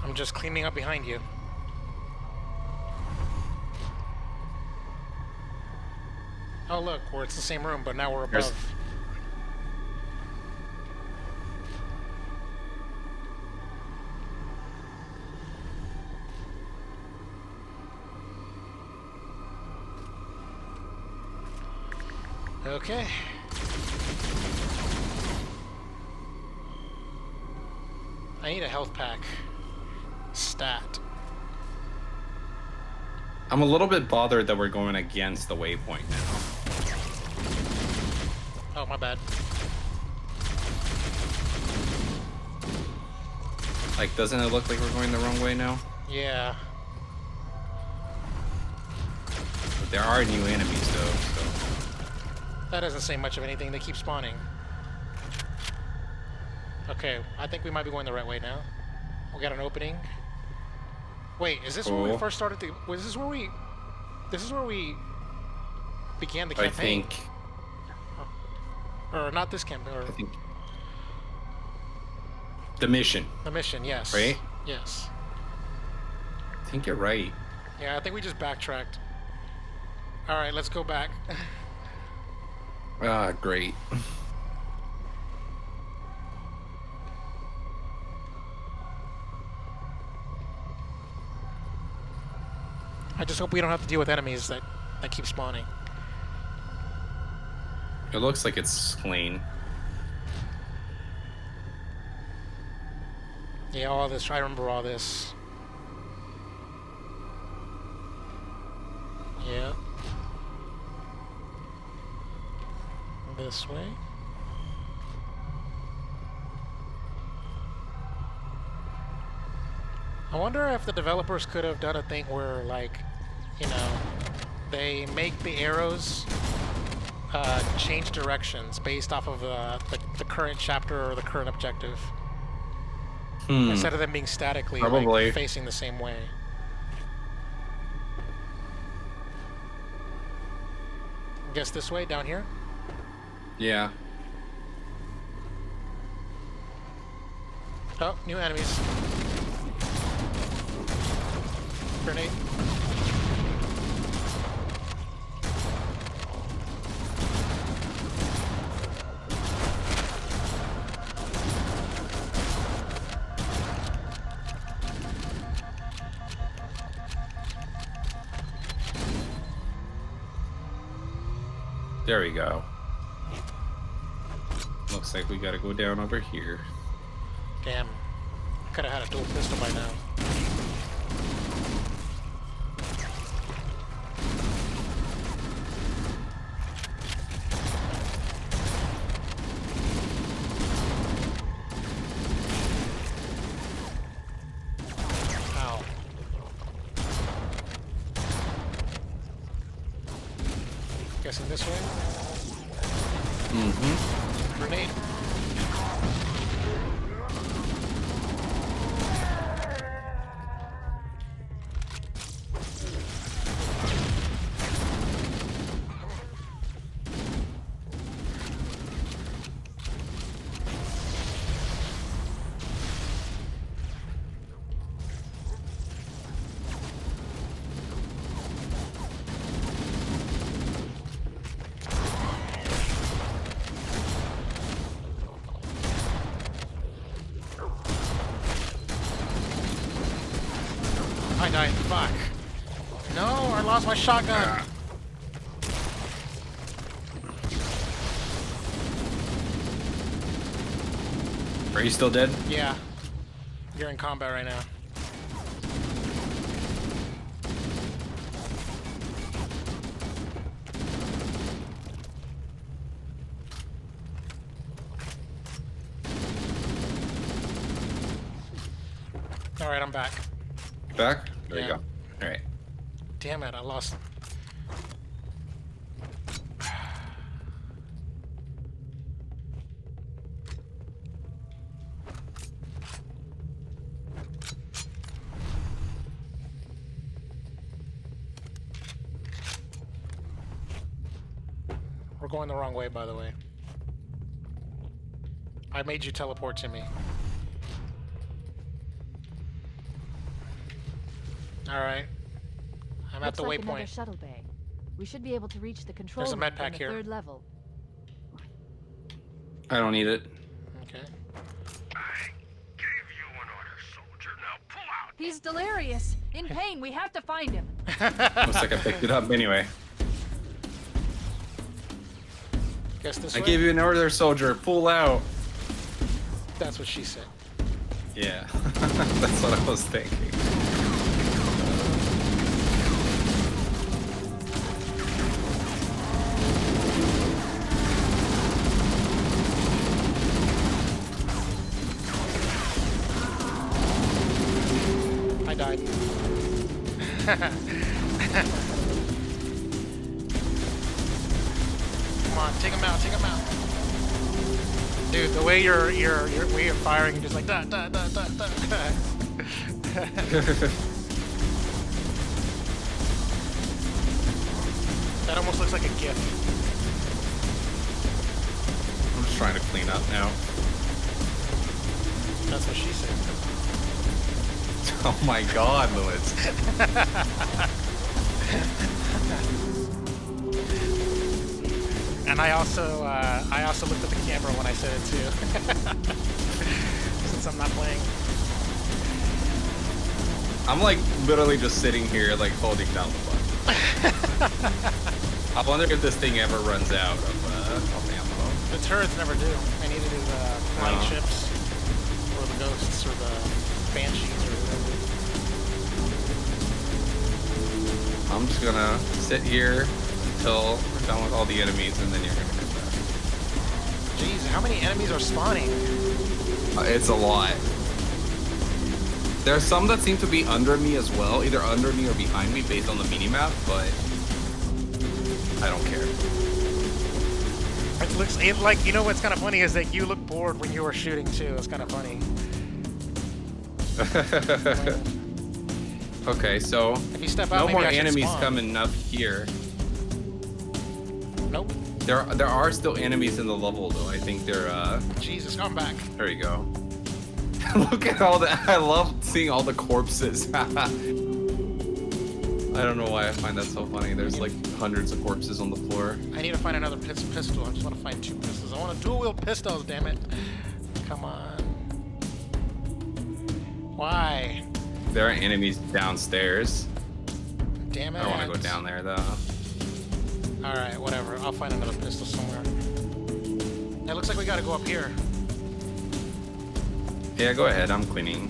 I'm just cleaning up behind you. Oh look, it's the same room, but now we're There's- above. Okay. I need a health pack. Stat. I'm a little bit bothered that we're going against the waypoint now. Oh, my bad. Like, doesn't it look like we're going the wrong way now? Yeah. But there are new enemies though, so. That doesn't say much of anything. They keep spawning. Okay, I think we might be going the right way now. We got an opening. Wait, is this where we Cool. first started the... Was this where we... This is where we began the I campaign. think. Or not this campaign, or I think. The mission. the mission, yes. Right? Yes. I think you're right. Yeah, I think we just backtracked. Alright, let's go back. Ah, great. I just hope we don't have to deal with enemies that keep spawning. It looks like it's clean. Yeah, all this. I remember all this. Yeah. This way. I wonder if the developers could have done a thing where, like, you know, they make the arrows change directions based off of the current chapter or the current objective. Instead of them being statically Probably. like, facing the same way. Guess this way, down here? Yeah. Oh, new enemies. Grenade. There we go. Looks like we gotta go down over here. Damn. Could have had a dual pistol by now. Ow. Guessing this way? Mm-hmm. Grenade. I died. Fuck. No, I lost my shotgun. Are you still dead? Yeah. You're in combat right now. Alright, I'm back. Back? There Yeah. you go. Alright. Damn it, I lost. We're going the wrong way, by the way. I made you teleport to me. Alright. I'm at Looks the like another waypoint. shuttle bay. We should be able to reach the control There's a room med from pack the here. third level. I don't need it. Okay. I gave you an order, soldier. Now pull out. He's delirious. In pain. We have to find him. Looks like I picked it up anyway. Guess this I way? gave you an order, soldier. Pull out. That's what she said. Yeah, that's what I was thinking. I died. Come on, take him out, take him out. Dude, the way you're firing, you're just like da da da da da. That almost looks like a GIF. I'm just trying to clean up now. That's what she said. Oh my god, Lewis. And I also looked at the camera when I said it too. Since I'm not playing. I'm like literally just sitting here like holding down the button. I wonder if this thing ever runs out of ammo. The turrets never do. I need to do the flying Wow. ships, or the ghosts, or the banshees, or whatever. I'm just gonna sit here until we're done with all the enemies, and then you're gonna come back. Jeez, how many enemies are spawning? It's a lot. There are some that seem to be under me as well, either under me or behind me based on the minimap, but I don't care. It looks like, you know what's kind of funny is that you look bored when you were shooting too. It's kind of funny. Okay, so If you step out, no maybe more I should enemies spawn. coming up here. Nope. There are still enemies in the level though. I think they're Jesus, come back. there you go. Look at all that. I love seeing all the corpses. I don't know why I find that so funny. There's like hundreds of corpses on the floor. I need to find another pistol. I just want to find 2 pistols. I want to dual wield pistols, damn it. Come on. Why? There are enemies downstairs. Damn it. I don't want to go down there though. Alright, whatever. I'll find another pistol somewhere. It looks like we gotta go up here. Yeah, go ahead. I'm cleaning.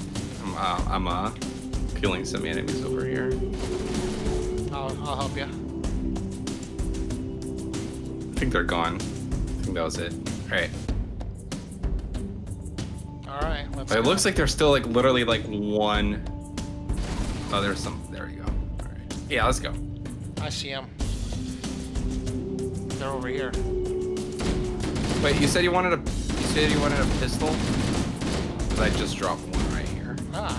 I'm killing some enemies over here. I'll help you. I think they're gone. I think that was it. All right. Alright, let's But it go. looks like there's still like literally like one. Oh, there's some. There we go. All right. Yeah, let's go. I see them. They're over here. Wait, you said you wanted a pistol? Because I just dropped one right here. Ah.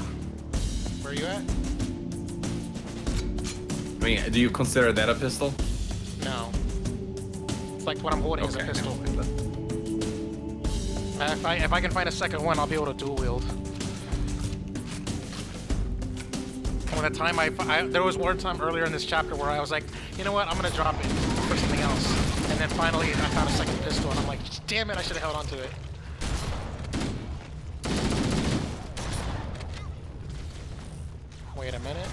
Where are you at? I mean, do you consider that a pistol? No. It's like what I'm holding is a Okay. pistol. If I can find a second one, I'll be able to dual wield. When the time there was one time earlier in this chapter where I was like, you know what, I'm gonna drop it for something else. And then finally I found a second pistol and I'm like, damn it, I should have held on to it. Wait a minute.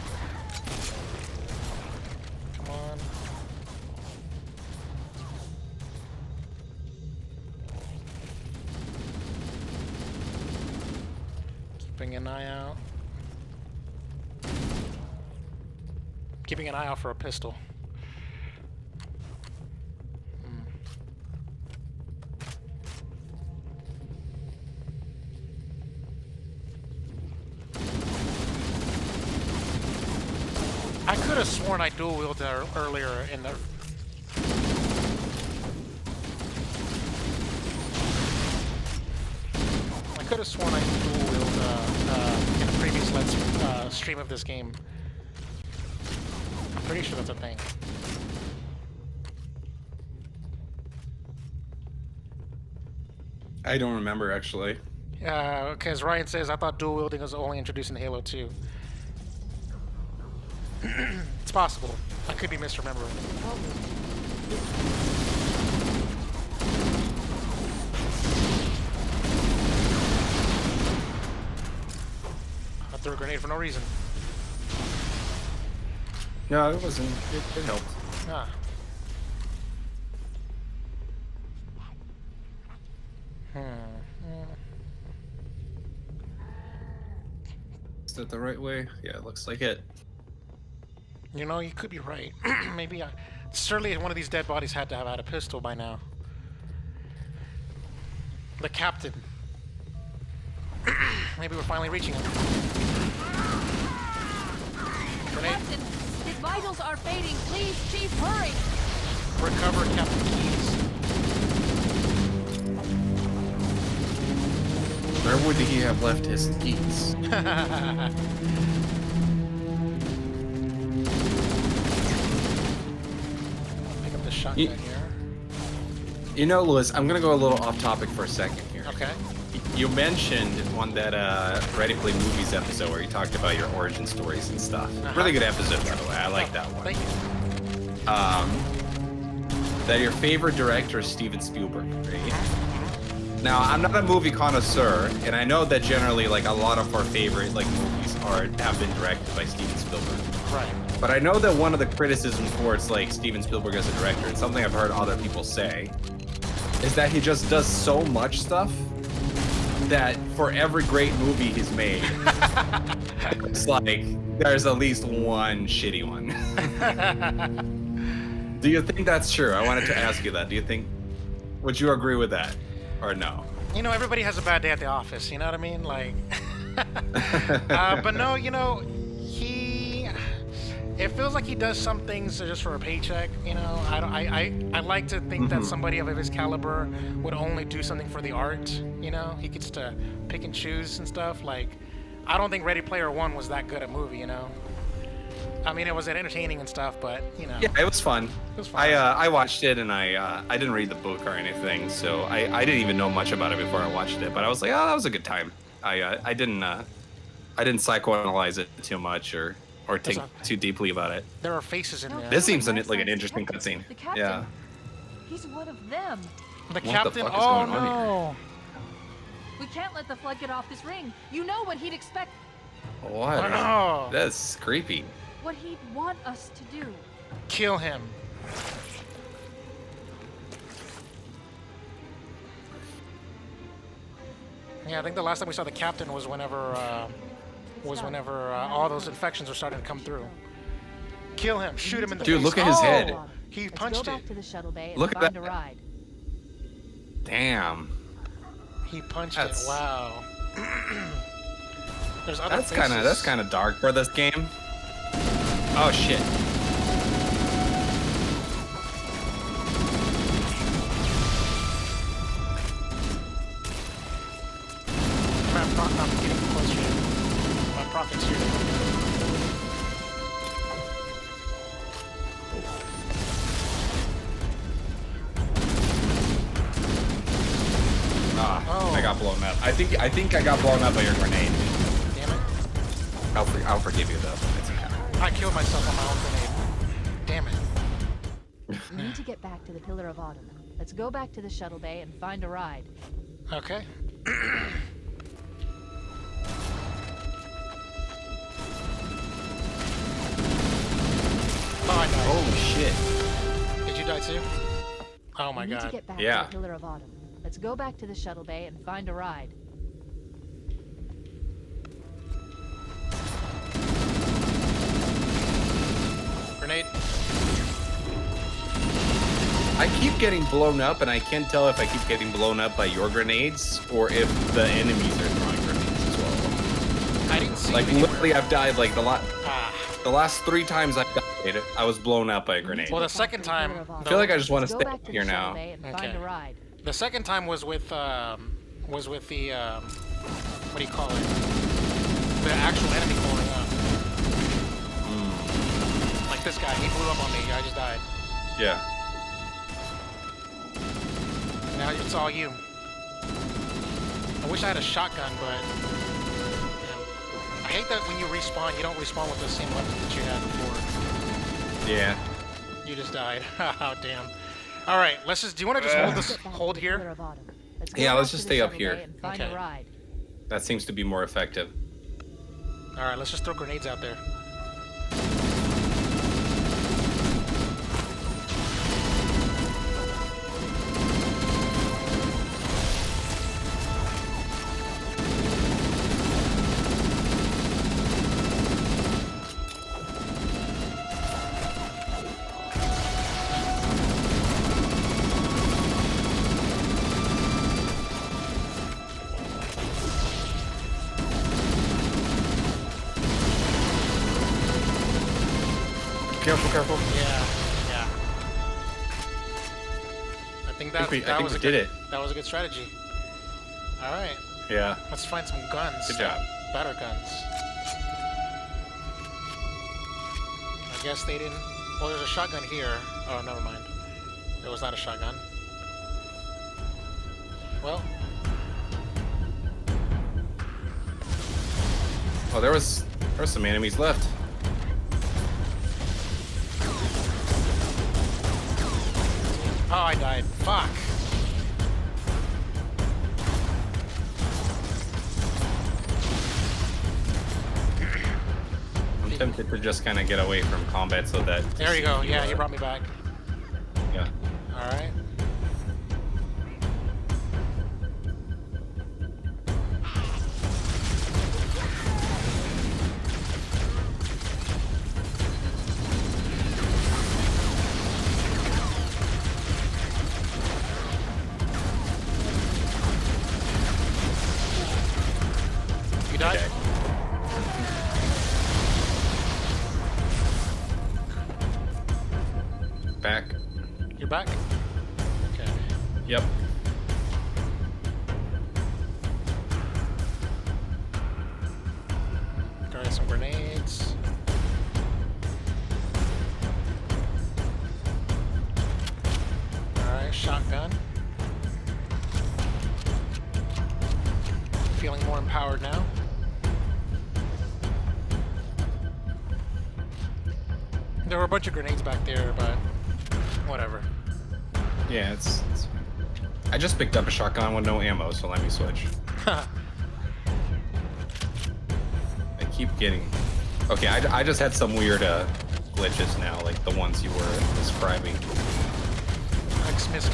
Come on. Keeping an eye out. Keeping an eye out for a pistol. I could have sworn I dual wielded earlier in the. I could have sworn I dual wielded in a previous stream of this game. I'm pretty sure that's a thing. I don't remember actually. Because Ryan says, I thought dual wielding was only introduced in Halo 2. It's possible. I could be misremembering. I threw a grenade for no reason. No, it wasn't. It helped. Ah. it the right way? Yeah, it looks like it. You know, you could be right. Maybe certainly one of these dead bodies had to have had a pistol by now. The captain. Maybe we're finally reaching him. Grenade. Captain, his vitals are fading. Please, Chief, hurry! Recover Captain Keys. Where would he have left his keys? Pick up the shotgun here. You know, Lewis, I'm gonna go a little off topic for a second here. Okay. You mentioned on that Ready Play Movies episode where you talked about your origin stories and stuff. Really good episode, by the way. I like that one. Thank you. That your favorite director is Steven Spielberg, right? Now, I'm not a movie connoisseur, and I know that generally, like, a lot of our favorite movies have been directed by Steven Spielberg. Right. But I know that one of the criticisms towards Steven Spielberg as a director, and something I've heard other people say, is that he just does so much stuff that for every great movie he's made, it's like there's at least one shitty one. Do you think that's true? I wanted to ask you that. Would you agree with that? Or no? You know, everybody has a bad day at the office, you know what I mean? Like, but no, you know, it feels like he does some things just for a paycheck, you know? I like to think that somebody of his caliber would only do something for the art, you know? He gets to pick and choose and stuff. Like, I don't think Ready Player One was that good a movie, you know? I mean, it was entertaining and stuff, but, you know. Yeah, it was fun. It was fun. I watched it, and I didn't read the book or anything, so I didn't even know much about it before I watched it. But I was like, oh, that was a good time. I didn't psychoanalyze it too much or think too deeply about it. There are faces in there. This seems like an interesting cutscene. The captain. Yeah. He's one of them. The What the captain. fuck is Oh going on no! We can't let the flood get off this ring. You know what he'd expect, What? Oh. That's creepy. what he'd want us to do. Kill him. Yeah, I think the last time we saw the captain was whenever all those infections were starting to come through. Kill him. Shoot him in the face. Dude, look at his Oh! head. He Let's punched go it. back to the shuttle bay and Look at find that. a ride. Damn. He punched That's- it. Wow. There's other That's faces. kind of dark for this game. Oh shit. I'm getting close here. My prophet's here. Oh. I got blown up. I think I got blown up by your grenade. Damn it. I'll forgive you though. It's okay. I killed myself on my own grenade. Damn it. We need to get back to the Pillar of Autumn. Let's go back to the shuttle bay and find a ride. Okay. Oh, I died. Oh shit. Did you die too? Oh my we need to god. get back Yeah. to the Pillar of Autumn. Let's go back to the shuttle bay and find a ride. Grenade. I keep getting blown up, and I can't tell if I keep getting blown up by your grenades or if the enemies are throwing grenades as well. I didn't see Like you anywhere. literally, I've died like the Ah. last 3 times I've died, I was blown up by a grenade. Well, the Back to second Pillar time, of Autumn. I feel like I just want Let's to go stay back to here the shuttle now. bay and Okay. find a ride. The second time was with the what do you call it? The actual enemy calling up. Like this guy, he blew up on me. I just died. Yeah. Now it's all you. I wish I had a shotgun, but I hate that when you respawn, you don't respawn with the same weapon that you had before. Yeah. You just died. Oh damn. All right, let's just. Do you want to just hold this? Get back to Hold the here. Pillar of Autumn. Let's go Yeah, back let's to just the stay up shuttle here. bay and find Okay. a ride. That seems to be more effective. All right, let's just throw grenades out there. Careful, careful. Yeah, yeah. I think that, I think was we a did good, it. That was a good strategy. All right, Yeah. let's find some guns. Good job. Better guns. I guess they didn't. Well, there's a shotgun here. Oh, never mind. There was not a shotgun. Well, Oh, there was some enemies left. oh, I died. Fuck. I'm tempted to just kind of get away from combat so that. There you go. Yeah, you brought me back. Yeah. All right. You died? Okay. Back. You're back? Okay. Yep. Got some grenades. Alright, shotgun. Feeling more empowered now. There were a bunch of grenades back there, but whatever. Yeah, it's I just picked up a shotgun with no ammo, so let me switch. I keep getting. Okay, I just had some weird glitches now, like the ones you were describing.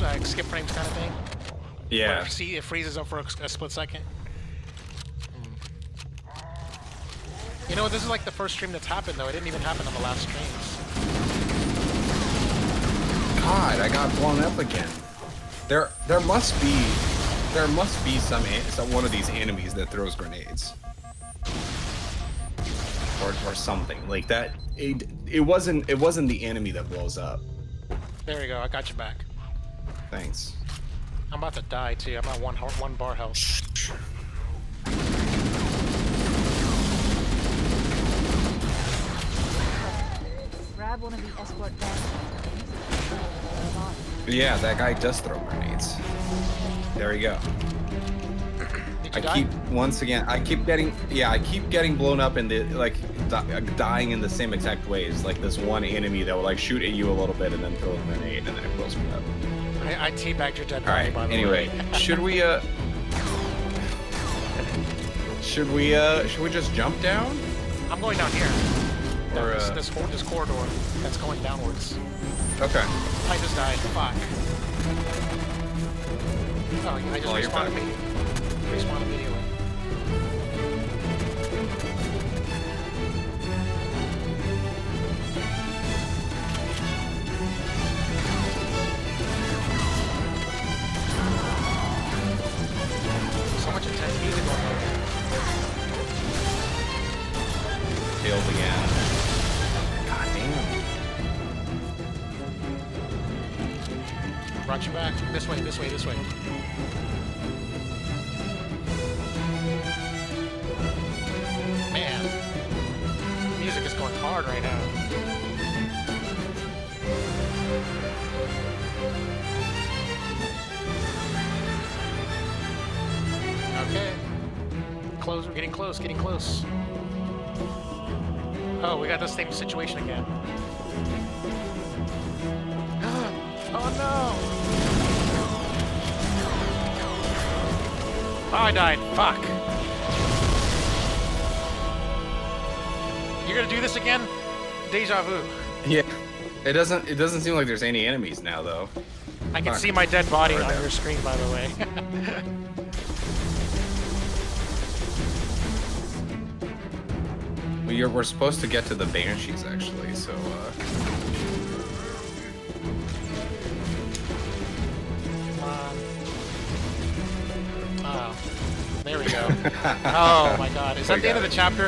Like skip frames kind of thing. Yeah. Where see, it freezes up for a split second. You know, this is like the first stream that's happened, though. It didn't even happen on the last streams. God, I got blown up again. There must be some one of these enemies that throws grenades. Or something like that. It wasn't the enemy that blows up. There you go. I got you back. Thanks. I'm about to die too. I'm at one bar health. Grab one of the escort vans. Yeah, that guy does throw grenades. There we go. Did you I die? keep getting blown up in the dying in the same exact ways. Like this one enemy that will like shoot at you a little bit and then throw a grenade and then it blows me up. I teabagged your dead All body, right. by the Anyway, way. should we just jump down? I'm going down here. Or, This corridor that's going downwards. Okay. I just died. Fuck. Oh, I just Oh, you're respawned back. Respawned immediately. So much intense music going on. Failed again. God damn. Brought you back. This way, this way, this way. Man, music is going hard right now. Okay. Close, we're getting close, getting close. Oh, we got the same situation again. Oh no! Oh, I died. Fuck. You're gonna do this again? Deja vu. Yeah. It doesn't seem like there's any enemies now though. I can Fuck. see my dead body Right on there. your screen, by the way. We're supposed to get to the banshees actually, so Come on. Oh, there we go. Oh my god. Is that We the end of got the chapter?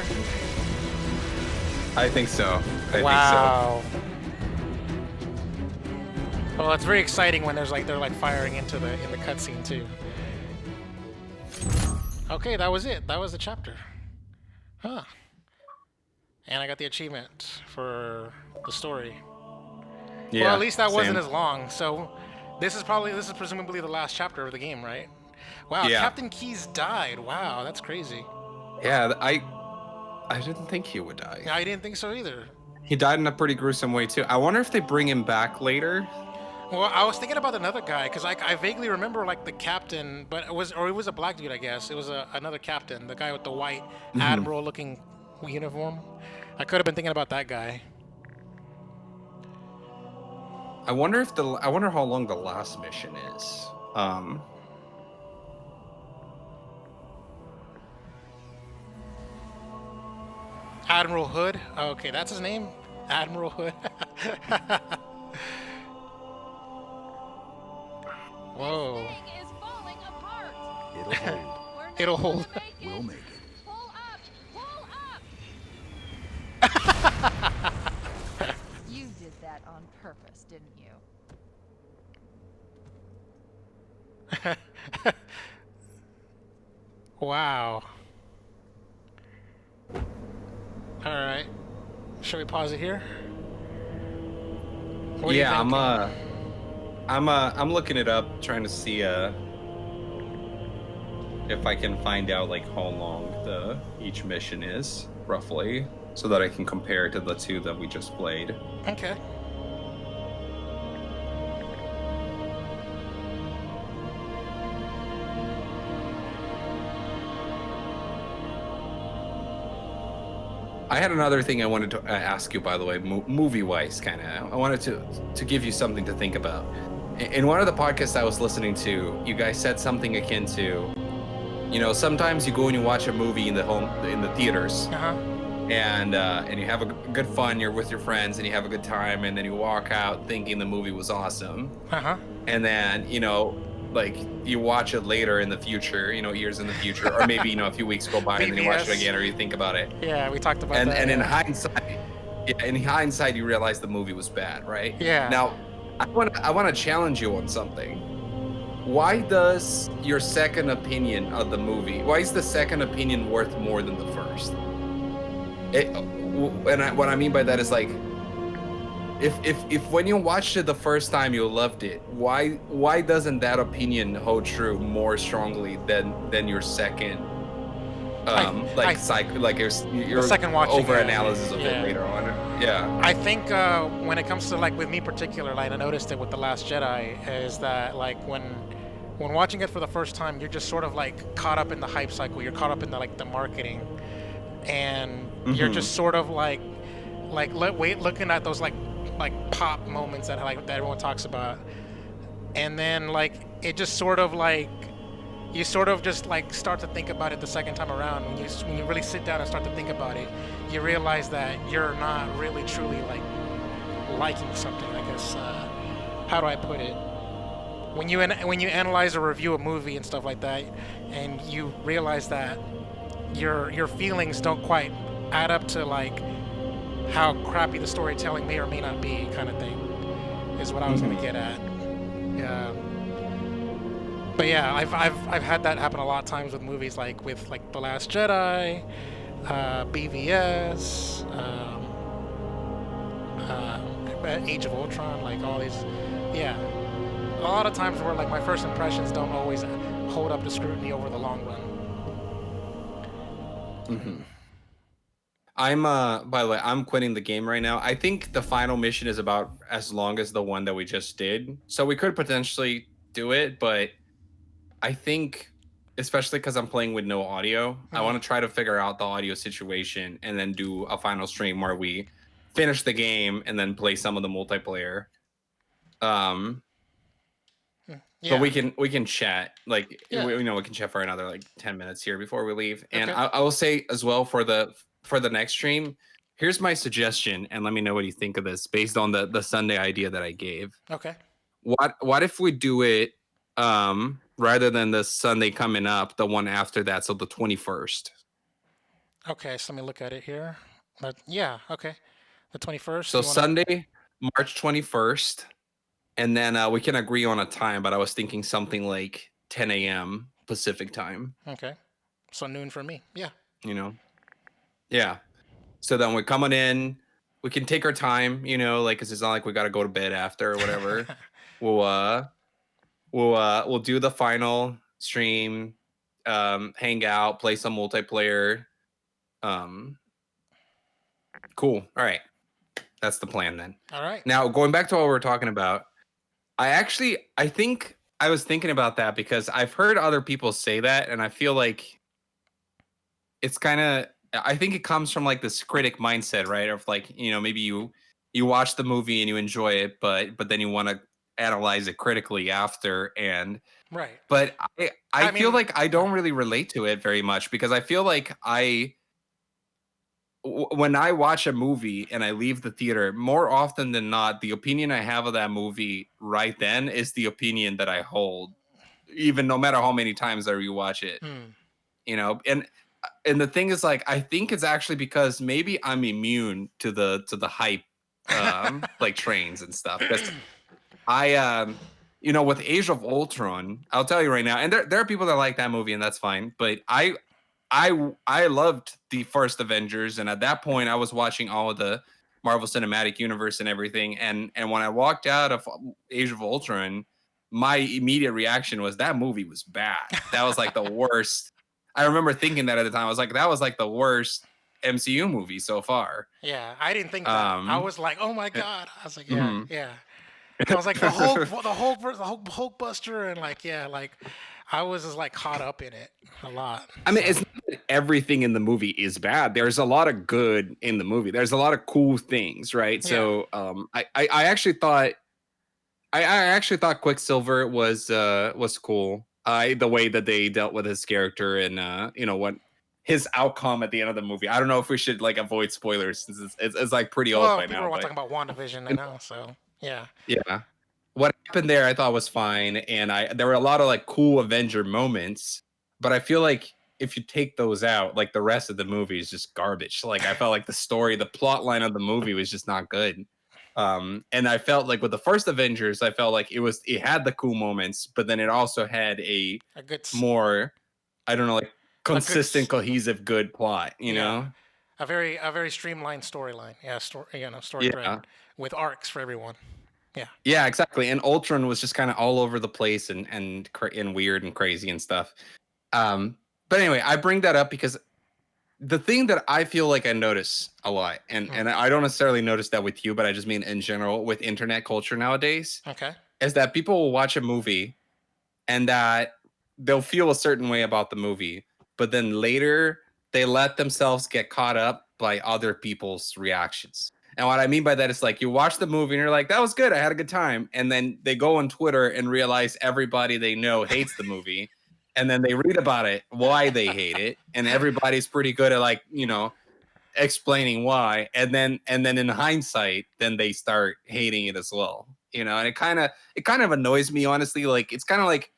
I think so. I Wow. think so. Well, it's very exciting when they're like firing into the cutscene too. Okay, that was it. That was the chapter. Huh. And I got the achievement for the story. Yeah. Well, at least that wasn't same. as long. So this is presumably the last chapter of the game, right? Wow, Yeah. Captain Keyes died. Wow, that's crazy. Yeah, I didn't think he would die. I didn't think so either. He died in a pretty gruesome way too. I wonder if they bring him back later. Well, I was thinking about another guy because I vaguely remember like the captain, but it was a black dude, I guess. It was another captain, the guy with the white admiral-looking uniform. I could have been thinking about that guy. I wonder how long the last mission is. Admiral Hood. Oh, okay, that's his name. Admiral Hood. Whoa. Thing is falling apart. It'll hold. We're not It'll gonna hold. make it. We'll make it. Pull up! Pull up! You did that on purpose, didn't you? Wow. All right. Should we pause it here? What are you Yeah, thinking? I'm looking it up, trying to see if I can find out like how long each mission is roughly, so that I can compare it to the two that we just played. Okay. I had another thing I wanted to ask you, by the way, movie-wise, kind of. I wanted to give you something to think about. In one of the podcasts I was listening to, you guys said something akin to, sometimes you go and you watch a movie in the theaters, Uh-huh. and you have a good fun. You're with your friends and you have a good time, and then you walk out thinking the movie was awesome, Uh-huh. and then like you watch it later in the future, years in the future, or maybe a few weeks go by and then you watch it BBS. again, or you think about it. Yeah, we talked about And that. and in yeah. hindsight, you realize the movie was bad, right? Yeah. Now, I want to challenge you on something. Why does your second opinion of the movie? Why is the second opinion worth more than the first? What I mean by that is like, if when you watched it the first time you loved it, why doesn't that opinion hold true more strongly than your second your second watching, over analysis of yeah. it later on? Yeah. I think when it comes to like with me particular, like I noticed it with The Last Jedi, is that like when watching it for the first time, you're just sort of like caught up in the hype cycle. You're caught up in the marketing, and you're just sort of looking at those like pop moments that that everyone talks about, and then like it just sort of like you sort of just like start to think about it the second time around. When you really sit down and start to think about it, you realize that you're not really truly like liking something. I guess how do I put it? When you analyze or review a movie and stuff like that, and you realize that your feelings don't quite add up to like how crappy the storytelling may or may not be, kind of thing, is what I was gonna get at. Yeah. But yeah, I've had that happen a lot of times with movies, like with like The Last Jedi, BVS, Age of Ultron, like all these. Yeah, a lot of times where like my first impressions don't always hold up to scrutiny over the long run. By the way, I'm quitting the game right now. I think the final mission is about as long as the one that we just did. So we could potentially do it, but I think, especially because I'm playing with no audio, I want to try to figure out the audio situation and then do a final stream where we finish the game and then play some of the multiplayer. Yeah. But we can chat, like Yeah. we can chat for another like 10 minutes here before we leave. And Okay. I will say as well for the next stream, here's my suggestion, and let me know what you think of this based on the Sunday idea that I gave. Okay. What if we do it rather than the Sunday coming up, the one after that, so the 21st. Okay, so let me look at it here. Yeah, okay. The 21st. So Sunday, March 21st, and then we can agree on a time. But I was thinking something like 10 a.m. Pacific time. Okay. So noon for me. Yeah. You know, yeah. So then we're coming in. We can take our time. Like 'cause it's not like we got to go to bed after or whatever. We'll we'll do the final stream, hang out, play some multiplayer. Um, cool. All right, that's the plan then. All right. Now going back to what we were talking about, I think I was thinking about that because I've heard other people say that, and I feel like it's kind of. I think it comes from like this critic mindset, right? Of like, maybe you watch the movie and you enjoy it, but then you want to analyze it critically after. And Right. but I I feel mean, like I don't really relate to it very much because I feel like when I watch a movie and I leave the theater, more often than not, the opinion I have of that movie right then is the opinion that I hold, even no matter how many times I rewatch it. hmm. And the thing is, like, I think it's actually because maybe I'm immune to the hype, like trains and stuff. Because with Age of Ultron, I'll tell you right now, and there are people that like that movie, and that's fine. But I loved the first Avengers, and at that point, I was watching all of the Marvel Cinematic Universe and everything. And when I walked out of Age of Ultron, my immediate reaction was that movie was bad. That was like the worst. I remember thinking that at the time. I was like, that was like the worst MCU movie so far. Yeah, I didn't think that. I Um, was like, oh my eh, god. I was like, yeah, mhm. yeah. I was like the Hulk Buster, and like, yeah, like I was just like caught up in it a lot. I mean, So it's not that everything in the movie is bad. There's a lot of good in the movie. There's a lot of cool things, right? yeah, So, I actually thought I actually thought Quicksilver was cool. The way that they dealt with his character and what his outcome at the end of the movie. I don't know if we should like avoid spoilers since it's like pretty old well, by people now, are but talking about WandaVision you right now, so yeah, yeah. What happened there I thought was fine, and there were a lot of like cool Avenger moments, but I feel like if you take those out, like the rest of the movie is just garbage. Like I felt like the plot line of the movie was just not good. And I felt like with the first Avengers, I felt like it had the cool moments, but then it also had a a good, more, I don't know, like a good, consistent, cohesive, good plot, you yeah, know? a very streamlined storyline. Yeah, story thread Yeah. with arcs for everyone. Yeah, Yeah, exactly. And Ultron was just kind of all over the place and weird and crazy and stuff. Um, but anyway, I bring that up because the thing that I feel like I notice a lot, and mm. I don't necessarily notice that with you, but I just mean in general with internet culture nowadays, Okay. is that people will watch a movie and that they'll feel a certain way about the movie, but then later they let themselves get caught up by other people's reactions. And what I mean by that is like you watch the movie and you're like, that was good, I had a good time. And then they go on Twitter and realize everybody they know hates the movie. And then they read about it, why they hate it. And everybody's pretty good at like, explaining why. And then in hindsight, then they start hating it as well. And it kind of annoys me, honestly. Like it's kind of like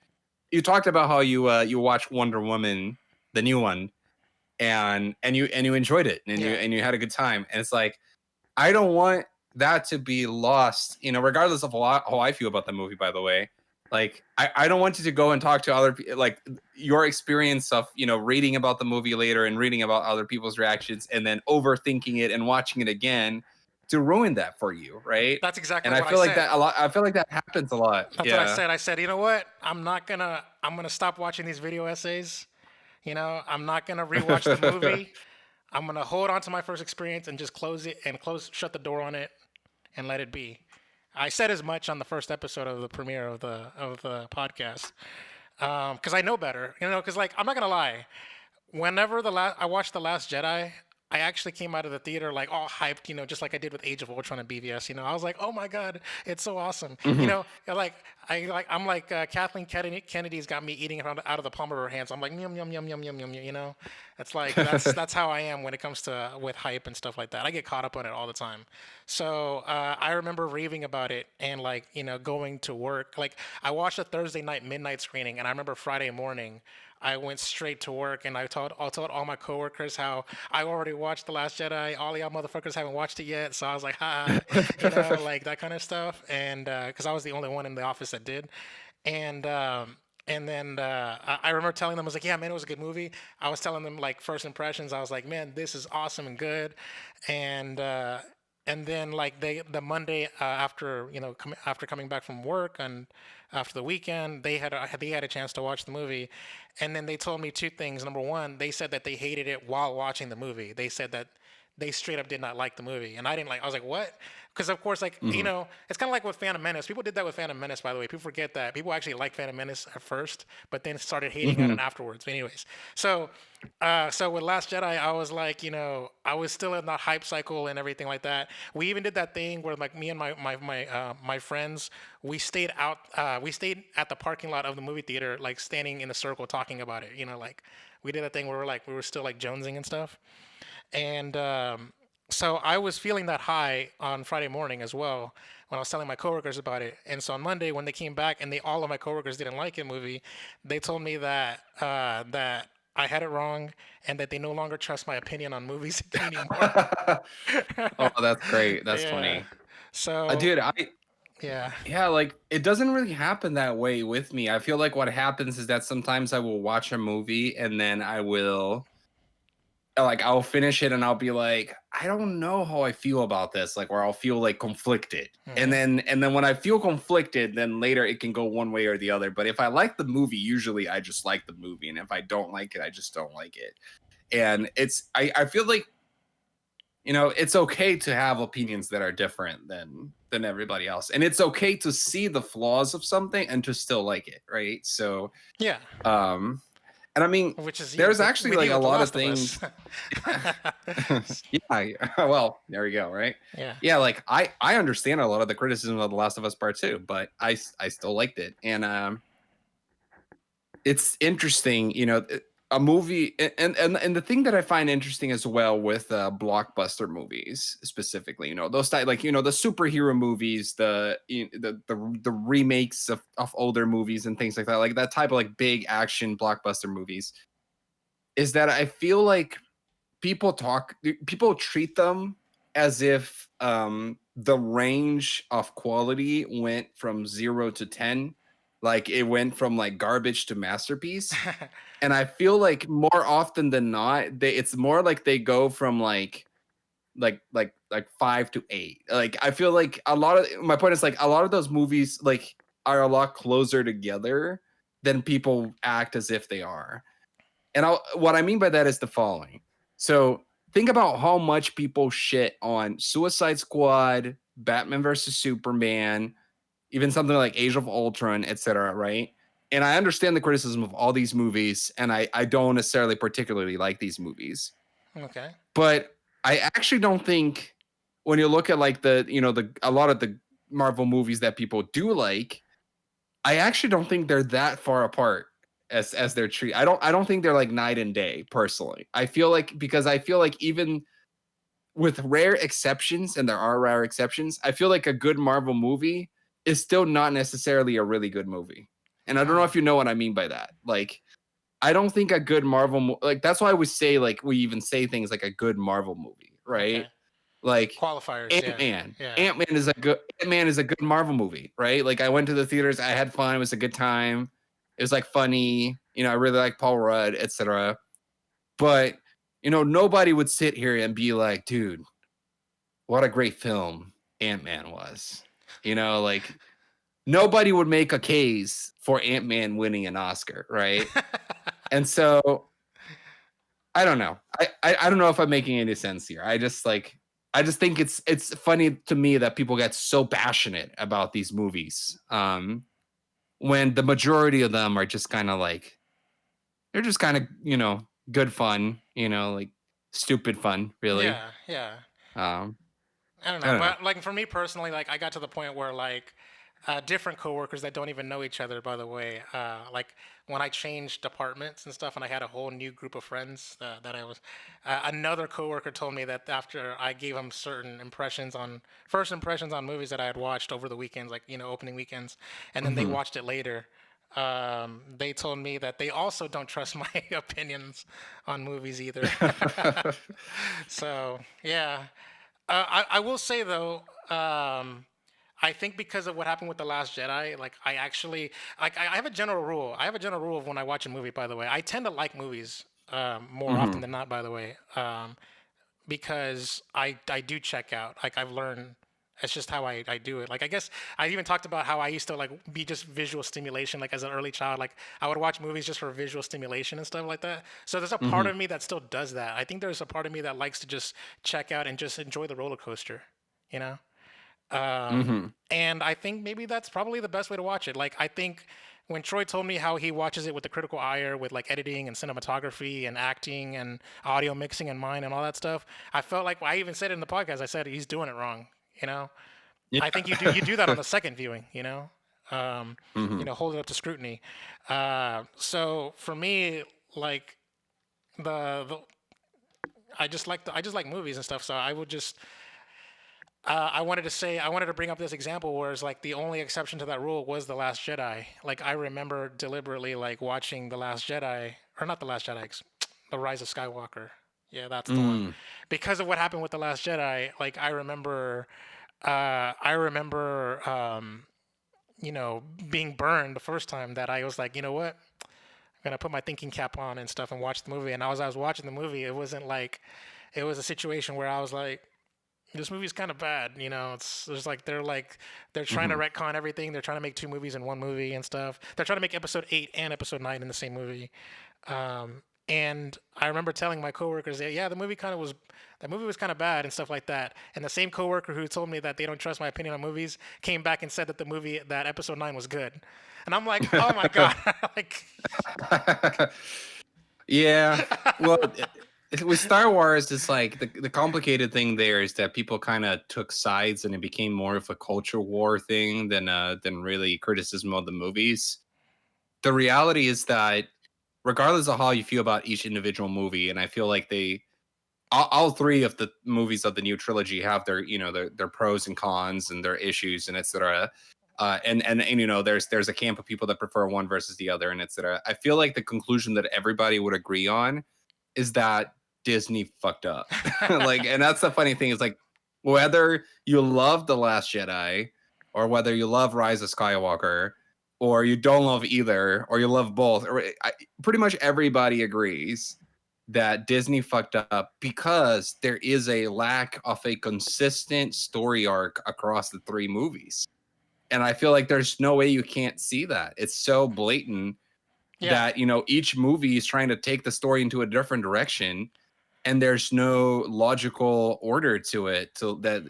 you talked about how you watched Wonder Woman, the new one, and you enjoyed it and you Yeah. and you had a good time. And it's like I don't want that to be lost, regardless of how I feel about the movie, by the way. Like I don't want you to go and talk to other people, like your experience of reading about the movie later and reading about other people's reactions and then overthinking it and watching it again to ruin that for you, right? That's exactly And I what I feel like said. that a lot. I feel like that happens a lot. That's what I Yeah. said. I said, you know what? I'm gonna stop watching these video essays. I'm not gonna rewatch the movie. I'm gonna hold on to my first experience and just close it and shut the door on it and let it be. I said as much on the first episode of the premiere of the podcast because I know better. Because like I'm not gonna lie, whenever I watched the Last Jedi, I actually came out of the theater like all hyped, just like I did with Age of Ultron and BVS. I was like, oh my god, it's so awesome. Mhm. I'm like Kathleen Kennedy's got me eating it out of the palm of her hands. I'm like yum yum yum yum yum yum. It's like that's how I am when it comes to with hype and stuff like that. I get caught up on it all the time. So I remember raving about it and like going to work. Like I watched a Thursday night midnight screening, and I remember Friday morning. I went straight to work and I told all my coworkers how I already watched The Last Jedi. All y'all motherfuckers haven't watched it yet, so I was like, ha, like that kind of stuff. And because I was the only one in the office that did, and then I remember telling them, I was like, yeah, man, it was a good movie. I was telling them like first impressions. I was like, man, this is awesome and good, and. And then like the Monday after after coming back from work and after the weekend they had a chance to watch the movie, and then they told me two things. Number one, they said that they hated it while watching the movie. They said that they straight up did not like the movie, and I didn't like. I was like, what? Because of course, like it's kind of like with Phantom Menace. People did that with Phantom Menace, by the way. People forget that people actually liked Phantom Menace at first, but then started hating on it afterwards. But anyways, so with Last Jedi, I was like, I was still in that hype cycle and everything like that. We even did that thing where like me and my friends, we stayed at the parking lot of the movie theater, like standing in a circle talking about it. Like we did that thing where we were still like jonesing and stuff. And so I was feeling that high on Friday morning as well when I was telling my coworkers about it. And so on Monday, when they came back and all of my coworkers didn't like the movie, they told me that I had it wrong and that they no longer trust my opinion on movies anymore. Oh, that's great. That's Yeah. funny. So Dude, yeah. yeah, like it doesn't really happen that way with me. I feel like what happens is that sometimes I will watch a movie and then I'll finish it and I'll be like, I don't know how I feel about this, like, or I'll feel like conflicted. And then when I feel conflicted, then later it can go one way or the other. But if I like the movie, usually I just like the movie. And if I don't like it, I just don't like it. And I feel like, it's okay to have opinions that are different than everybody else. And it's okay to see the flaws of something and to still like it, right? So Yeah. and I mean, Which is there's with actually you like a with The lot of Last Us. things. Yeah, well, there we go, right? Yeah. Yeah, like I understand a lot of the criticism of The Last of Us Part 2, but I still liked it. And it's interesting, a movie and the thing that I find interesting as well with blockbuster movies specifically, those type, like, the superhero movies, the remakes of older movies and things like that type of like big action blockbuster movies, is that I feel like people treat them as if the range of quality went from 0 to 10, like it went from like garbage to masterpiece. And I feel like more often than not, it's more like they go from like 5 to 8. Like I feel like my point is like a lot of those movies like are a lot closer together than people act as if they are. And what I mean by that is the following. So think about how much people shit on Suicide Squad, Batman versus Superman, even something like Age of Ultron, etc., right? And I understand the criticism of all these movies, and I don't necessarily particularly like these movies. Okay. But I actually don't think when you look at like a lot of the Marvel movies that people do like, I actually don't think they're that far apart as they're treated. I don't think they're like night and day personally. I feel like even with rare exceptions, and there are rare exceptions, I feel like a good Marvel movie is still not necessarily a really good movie. And I don't know if you know what I mean by that. Like, I don't think a good Marvel like that's why we say like we even say things like a good Marvel movie, right? Okay. Like Qualifiers. Ant-Man. Yeah. Ant-Man is a good Marvel movie, right? Like I went to the theaters, I had fun, it was a good time. It was like funny, I really like Paul Rudd, etc. But nobody would sit here and be like, dude, what a great film Ant-Man was. Like nobody would make a case for Ant-Man winning an Oscar, right? And so I don't know. I don't know if I'm making any sense here. I just think it's funny to me that people get so passionate about these movies. When the majority of them are just kind of like they're just kind of, good fun, like stupid fun, really. Yeah. Um I don't I know, don't know. but like for me personally, like I got to the point where like different coworkers that don't even know each other, by the way, like when I changed departments and stuff, and I had a whole new group of friends that I was, another coworker told me that after I gave him certain first impressions on movies that I had watched over the weekends, like opening weekends, and then they watched it later. they told me that they also don't trust my opinions on movies either. So yeah, I will say though, I think because of what happened with the Last Jedi, like I actually like I have a general rule. I have a general rule of when I watch a movie. By the way, I tend to like movies more often than not. By the way, because I do check out. Like I've learned. It's just how I do it. Like I guess I even talked about how I used to like be just visual stimulation. Like as an early child, like I would watch movies just for visual stimulation and stuff like that. So there's a part of me that still does that. I think there's a part of me that likes to just check out and just enjoy the roller coaster. You know. And I think maybe that's probably the best way to watch it. Like I think when Troy told me how he watches it with the critical eye, with like editing and cinematography and acting and audio mixing in mind and all that stuff, I felt like I even said it in the podcast. I said he's doing it wrong. You know, Yeah. I think you do that on the second viewing. Hold it up to scrutiny. So for me, like the I just like movies and stuff. So I would just I wanted to bring up this example where it's like the only exception to that rule was The Last Jedi. Like I remember deliberately like watching The Last Jedi, or not The Last Jedi, The Rise of Skywalker. Yeah, that's the one. Because of what happened with The Last Jedi, like I remember, being burned the first time that I was like, you know what? I'm gonna put my thinking cap on and stuff and watch the movie. And as I was watching the movie, it wasn't like, it was a situation where I was like, this movie's kind of bad, It's like they're trying to retcon everything. They're trying to make two movies in one movie and stuff. They're trying to make episode 8 and episode 9 in the same movie. And I remember telling my coworkers that the movie was kind of bad and stuff like that. And the same coworker who told me that they don't trust my opinion on movies came back and said that episode 9 was good. And I'm like, oh my god, like Yeah. Well, with Star Wars, it's like the complicated thing there is that people kind of took sides and it became more of a culture war thing than really criticism of the movies. The reality is that regardless of how you feel about each individual movie, and I feel like all three of the movies of the new trilogy have their pros and cons and their issues and etc. And there's a camp of people that prefer one versus the other and etc. I feel like the conclusion that everybody would agree on is that Disney fucked up. And that's the funny thing is like whether you love The Last Jedi or whether you love Rise of Skywalker or you don't love either or you love both, pretty much everybody agrees that Disney fucked up because there is a lack of a consistent story arc across the three movies. And I feel like there's no way you can't see that. It's so blatant that each movie is trying to take the story into a different direction and there's no logical order to it that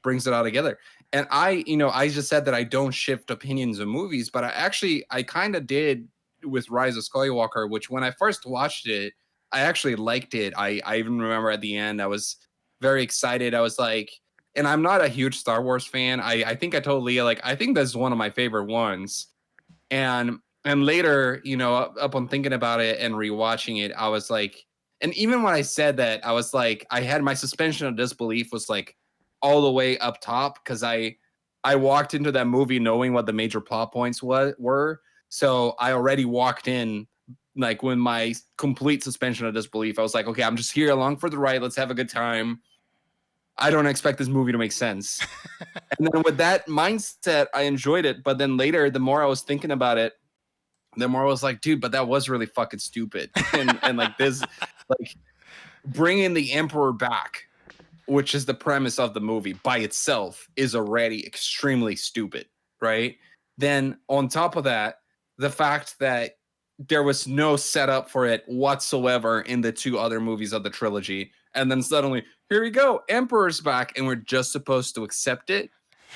brings it all together. And I just said that I don't shift opinions of movies, but I kind of did with Rise of Skywalker, which when I first watched it, I actually liked it. I even remember at the end I was very excited. I was like, and I'm not a huge Star Wars fan. I think I told Leah, like, I think that's one of my favorite ones. And later, up on thinking about it and rewatching it, I was like, and even when I said that, I was like, I had my suspension of disbelief was like all the way up top because I walked into that movie knowing what the major plot points were. So I already walked in like when my complete suspension of disbelief. I was like, okay, I'm just here along for the ride. Let's have a good time. I don't expect this movie to make sense. And then with that mindset, I enjoyed it. But then later, the more I was thinking about it, the more I was like, dude, but that was really fucking stupid. And like this, like bringing the Emperor back, which is the premise of the movie by itself, is already extremely stupid, right? Then on top of that, the fact that there was no setup for it whatsoever in the two other movies of the trilogy. And then suddenly, here we go, Emperor's back, and we're just supposed to accept it.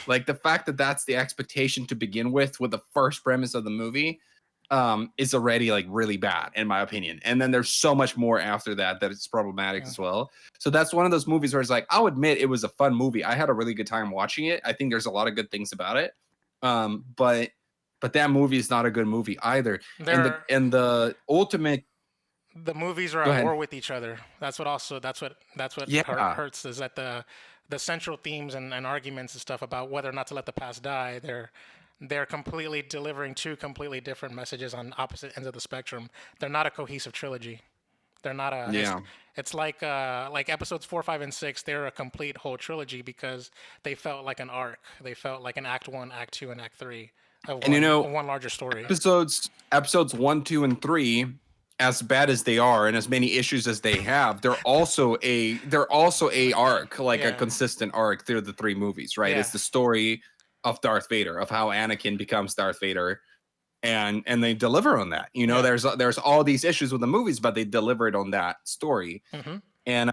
Like the fact that that's the expectation to begin with the first premise of the movie, is already like really bad in my opinion. And then there's so much more after that it's problematic as well. So that's one of those movies where it's like, I'll admit it was a fun movie. I had a really good time watching it. I think there's a lot of good things about it. But that movie is not a good movie either. And the ultimate, the movies are at war with each other. That's what hurts is that the central themes and arguments and stuff about whether or not to let the past die, they're completely delivering two completely different messages on opposite ends of the spectrum. They're not a cohesive trilogy. They're not a. Yeah. It's like episodes 4, 5, and 6. They're a complete whole trilogy because they felt like an arc. They felt like an Act 1, Act 2, and Act 3 of And one larger story. episodes 1, 2, and 3, as bad as they are and as many issues as they have, they're also a arc, like a Yeah. consistent arc through the three movies, right? Yeah. It's the story of Darth Vader, of how Anakin becomes Darth Vader, and they deliver on that. Yeah. There's all these issues with the movies, but they delivered on that story. Mm-hmm. And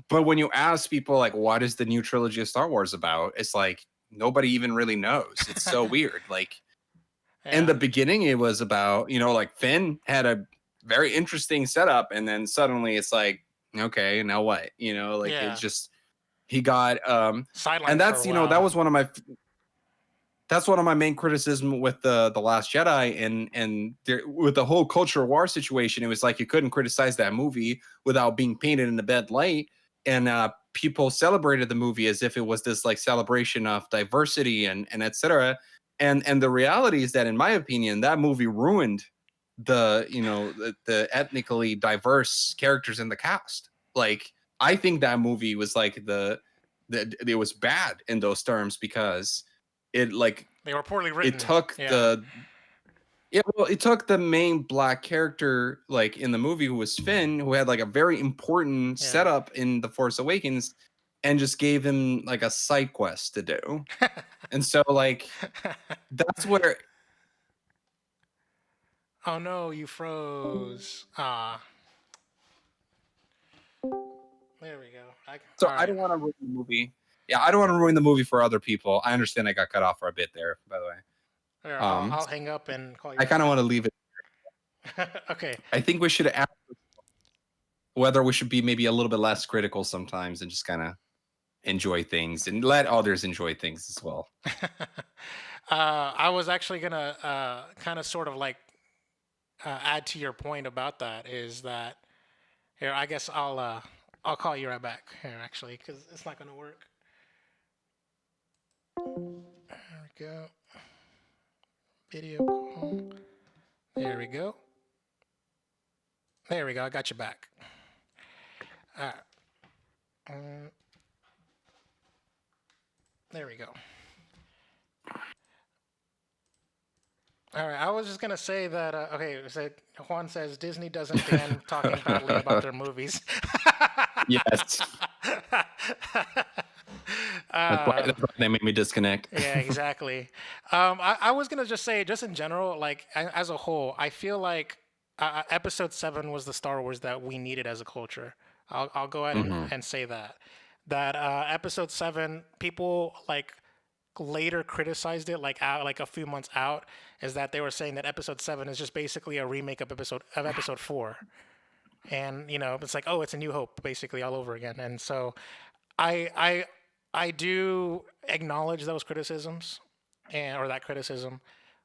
but when you ask people like, what is the new trilogy of Star Wars about? It's like nobody even really knows. It's so weird. Like in the beginning, it was about, like Finn had a very interesting setup, and then suddenly it's like, okay, now what? It's just he got Sidelined and that's for a while. that's one of my main criticism with the Last Jedi, and with the whole culture war situation. It was like you couldn't criticize that movie without being painted in a bad light, and people celebrated the movie as if it was this like celebration of diversity and etc. And the reality is that, in my opinion, that movie ruined the ethnically diverse characters in the cast. Like, I think that movie was like it was bad in those terms because it like they were poorly written. it took it took the main black character like in the movie, who was Finn, who had like a very important setup in The Force Awakens, and just gave him like a side quest to do. And so like that's where Oh no, you froze. Ah. There we go. I don't want to ruin the movie. Yeah, I don't want to ruin the movie for other people. I understand I got cut off for a bit there, by the way. Here, I'll hang up and call you. I kind of want to leave it. Okay. I think we should ask whether we should be maybe a little bit less critical sometimes and just kind of enjoy things and let others enjoy things as well. I was actually gonna kind of sort of like add to your point about that, is that here, I guess I'll call you right back here, actually, because it's not gonna work. There we go. Video call. There we go. There we go. I got you back. All right. There we go. All right. I was just gonna say that. Okay. So Juan says Disney doesn't ban talking badly about their movies. Yes. That's why they made me disconnect. Yeah, exactly. I was gonna just say, just in general, like as a whole, I feel like Episode 7 was the Star Wars that we needed as a culture. I'll go ahead and say that Episode 7, people like later criticized it, like a few months out, is that they were saying that Episode 7 is just basically a remake of Episode 4, and it's like, oh, it's A New Hope basically all over again. And so I do acknowledge those criticisms or that criticism,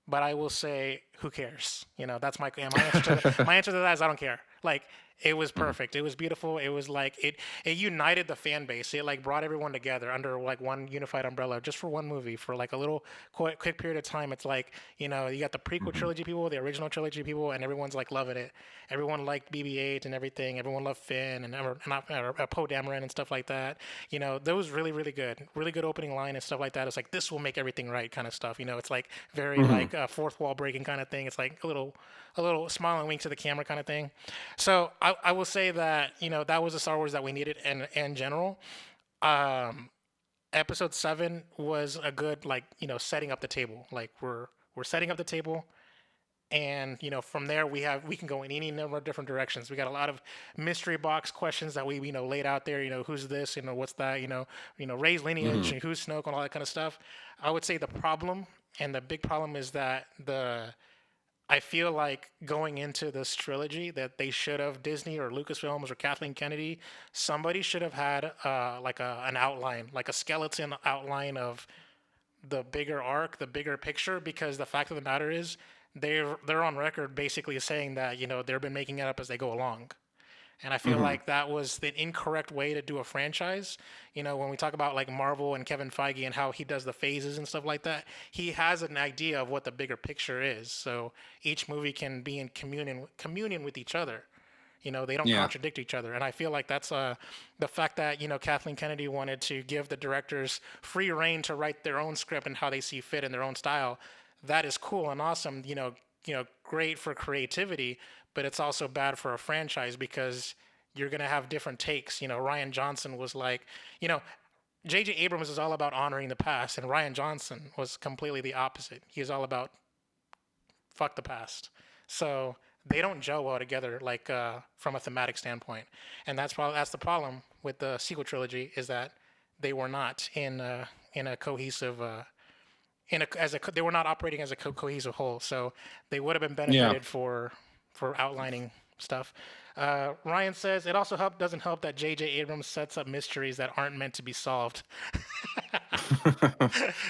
but I will say, who cares? That's my answer to my answer to that is I don't care. Like, it was perfect. It was beautiful. It was like it united the fan base. It like brought everyone together under like one unified umbrella, just for one movie, for like a little quick period of time. It's like, you got the prequel trilogy people, the original trilogy people, and everyone's like loving it. Everyone liked BB-8 and everything. Everyone loved Finn and Poe Dameron and stuff like that. That was really, really good opening line and stuff like that. It's like, this will make everything right kind of stuff. It's like very like fourth wall breaking kind of thing. It's like a little smile and wink to the camera kind of thing. So I will say that that was the Star Wars that we needed, and in general, Episode 7 was a good setting up the table. Like, we're setting up the table, and from there we can go in any number of different directions. We got a lot of mystery box questions that we laid out there. Who's this? What's that? Rey's lineage, and who's Snoke, and all that kind of stuff. I would say the problem, and the big problem, is that I feel like going into this trilogy that they should have, Disney or Lucasfilms or Kathleen Kennedy, somebody should have had an outline, like a skeleton outline of the bigger arc, the bigger picture, because the fact of the matter is they're on record basically saying that they've been making it up as they go along. And I feel like that was the incorrect way to do a franchise. When we talk about like Marvel and Kevin Feige and how he does the phases and stuff like that, he has an idea of what the bigger picture is. So each movie can be in communion with each other. They don't Yeah. contradict each other. And I feel like that's the fact that, Kathleen Kennedy wanted to give the directors free reign to write their own script and how they see fit in their own style. That is cool and awesome, great for creativity, but it's also bad for a franchise because you're going to have different takes. Ryan Johnson was like, J.J. Abrams is all about honoring the past, and Ryan Johnson was completely the opposite. He was all about fuck the past. So they don't gel well together, like from a thematic standpoint, and that's the problem with the sequel trilogy is that they were not in a cohesive they were not operating as a cohesive whole. So they would have been benefited for outlining stuff. Ryan says it also doesn't help that J.J. Abrams sets up mysteries that aren't meant to be solved.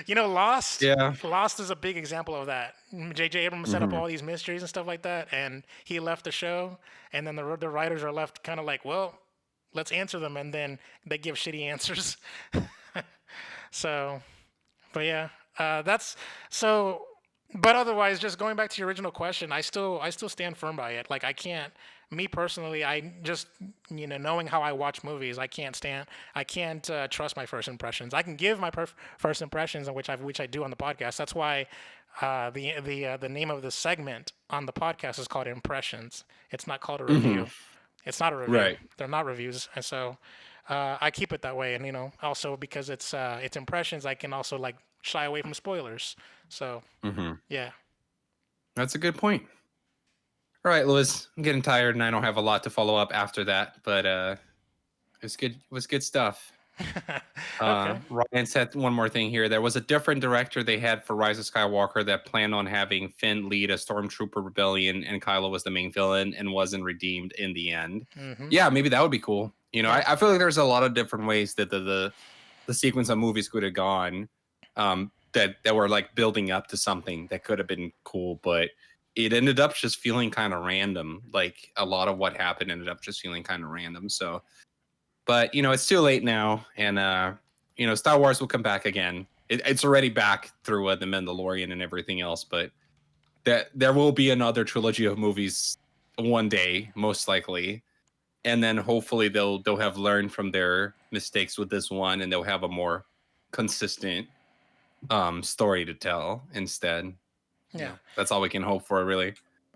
Lost. Yeah. Lost is a big example of that. J.J. Abrams set up all these mysteries and stuff like that, and he left the show, and then the writers are left kind of like, well, let's answer them, and then they give shitty answers. So, but yeah, that's so. But otherwise, just going back to your original question, I still stand firm by it. Like I can't, me personally, I just knowing how I watch movies, I can't trust my first impressions. I can give my first impressions, which I do on the podcast. That's why the name of the segment on the podcast is called Impressions. It's not called a review. It's not a review. Right. They're not reviews, and so I keep it that way. And also because it's impressions, I can also like shy away from spoilers. So yeah. That's a good point. All right, Louis, I'm getting tired and I don't have a lot to follow up after that, but it's good. It was good stuff. Okay. Ryan said one more thing here. There was a different director they had for Rise of Skywalker that planned on having Finn lead a stormtrooper rebellion and Kylo was the main villain and wasn't redeemed in the end. Yeah, maybe that would be cool. I feel like there's a lot of different ways that the sequence of movies could have gone that were like building up to something that could have been cool, but it ended up just feeling kind of random. Like a lot of what happened ended up just feeling kind of random. So, but it's too late now, and Star Wars will come back again. It's already back through the Mandalorian and everything else, but there will be another trilogy of movies one day, most likely, and then hopefully they'll have learned from their mistakes with this one, and they'll have a more consistent story to tell instead. Yeah. That's all we can hope for, really.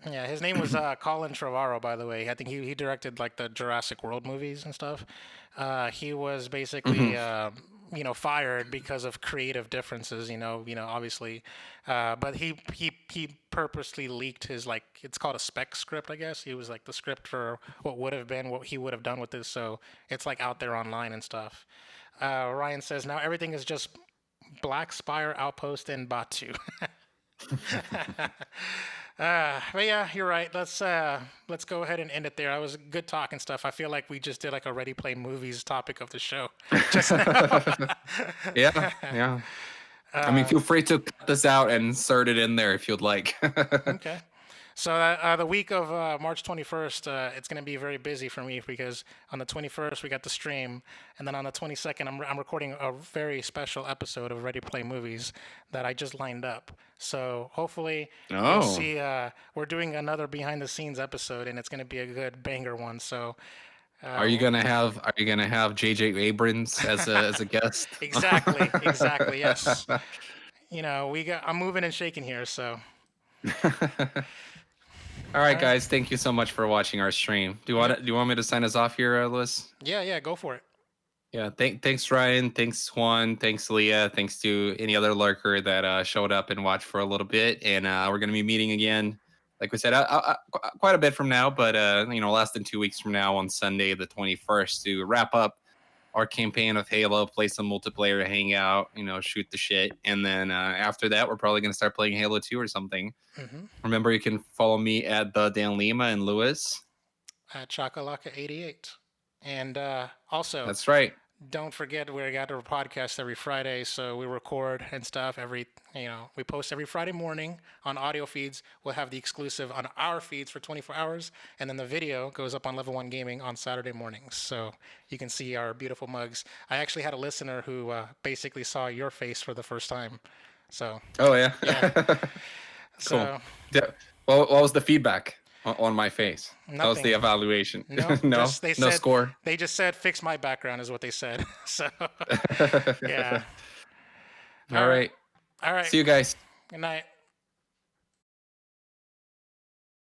Yeah, his name was Colin Trevorrow, by the way. I think he directed like the Jurassic World movies and stuff. He was basically fired because of creative differences. Obviously, but he purposely leaked his it's called a spec script, I guess. He was like the script for what would have been what he would have done with this. So it's like out there online and stuff. Ryan says now everything is just Black Spire Outpost and Batu. But yeah, you're right. Let's go ahead and end it there. That was good talk and stuff. I feel like we just did like a Ready Play Movies topic of the show just now. Yeah. I mean, feel free to cut this out and insert it in there if you'd like. Okay. So the week of March 21st, it's going to be very busy for me because on the 21st we got the stream, and then on the 22nd I'm recording a very special episode of Ready Play Movies that I just lined up. So hopefully you'll see we're doing another behind the scenes episode, and it's going to be a good banger one. So. Are you gonna have J.J. Abrams as a guest? Exactly. Yes. I'm moving and shaking here, so. All right, guys. Thank you so much for watching our stream. Do you want me to sign us off here, Louis? Yeah. Go for it. Yeah. Thanks, Ryan. Thanks, Juan. Thanks, Leah. Thanks to any other lurker that showed up and watched for a little bit. And we're gonna be meeting again, like we said, quite a bit from now, but less than 2 weeks from now on Sunday, the 21st, to wrap up our campaign of Halo, play some multiplayer, hang out, shoot the shit. And then after that, we're probably going to start playing Halo 2 or something. Remember, you can follow me at the Dan Lima and Lewis. At Chakalaka88. And also, that's right. don't forget we got our podcast every Friday, so we record and stuff we post every Friday morning on audio feeds. We'll have the exclusive on our feeds for 24 hours, and then the video goes up on Level 1 Gaming on Saturday mornings, so you can see our beautiful mugs. I actually had a listener who basically saw your face for the first time, so Oh yeah. yeah. Cool. So Yeah. What was the feedback on my face? That was Nothing. the evaluation. No, No, just, they no said, score. They just said fix my background is what they said. So yeah. All right. All right. See you guys. Good night.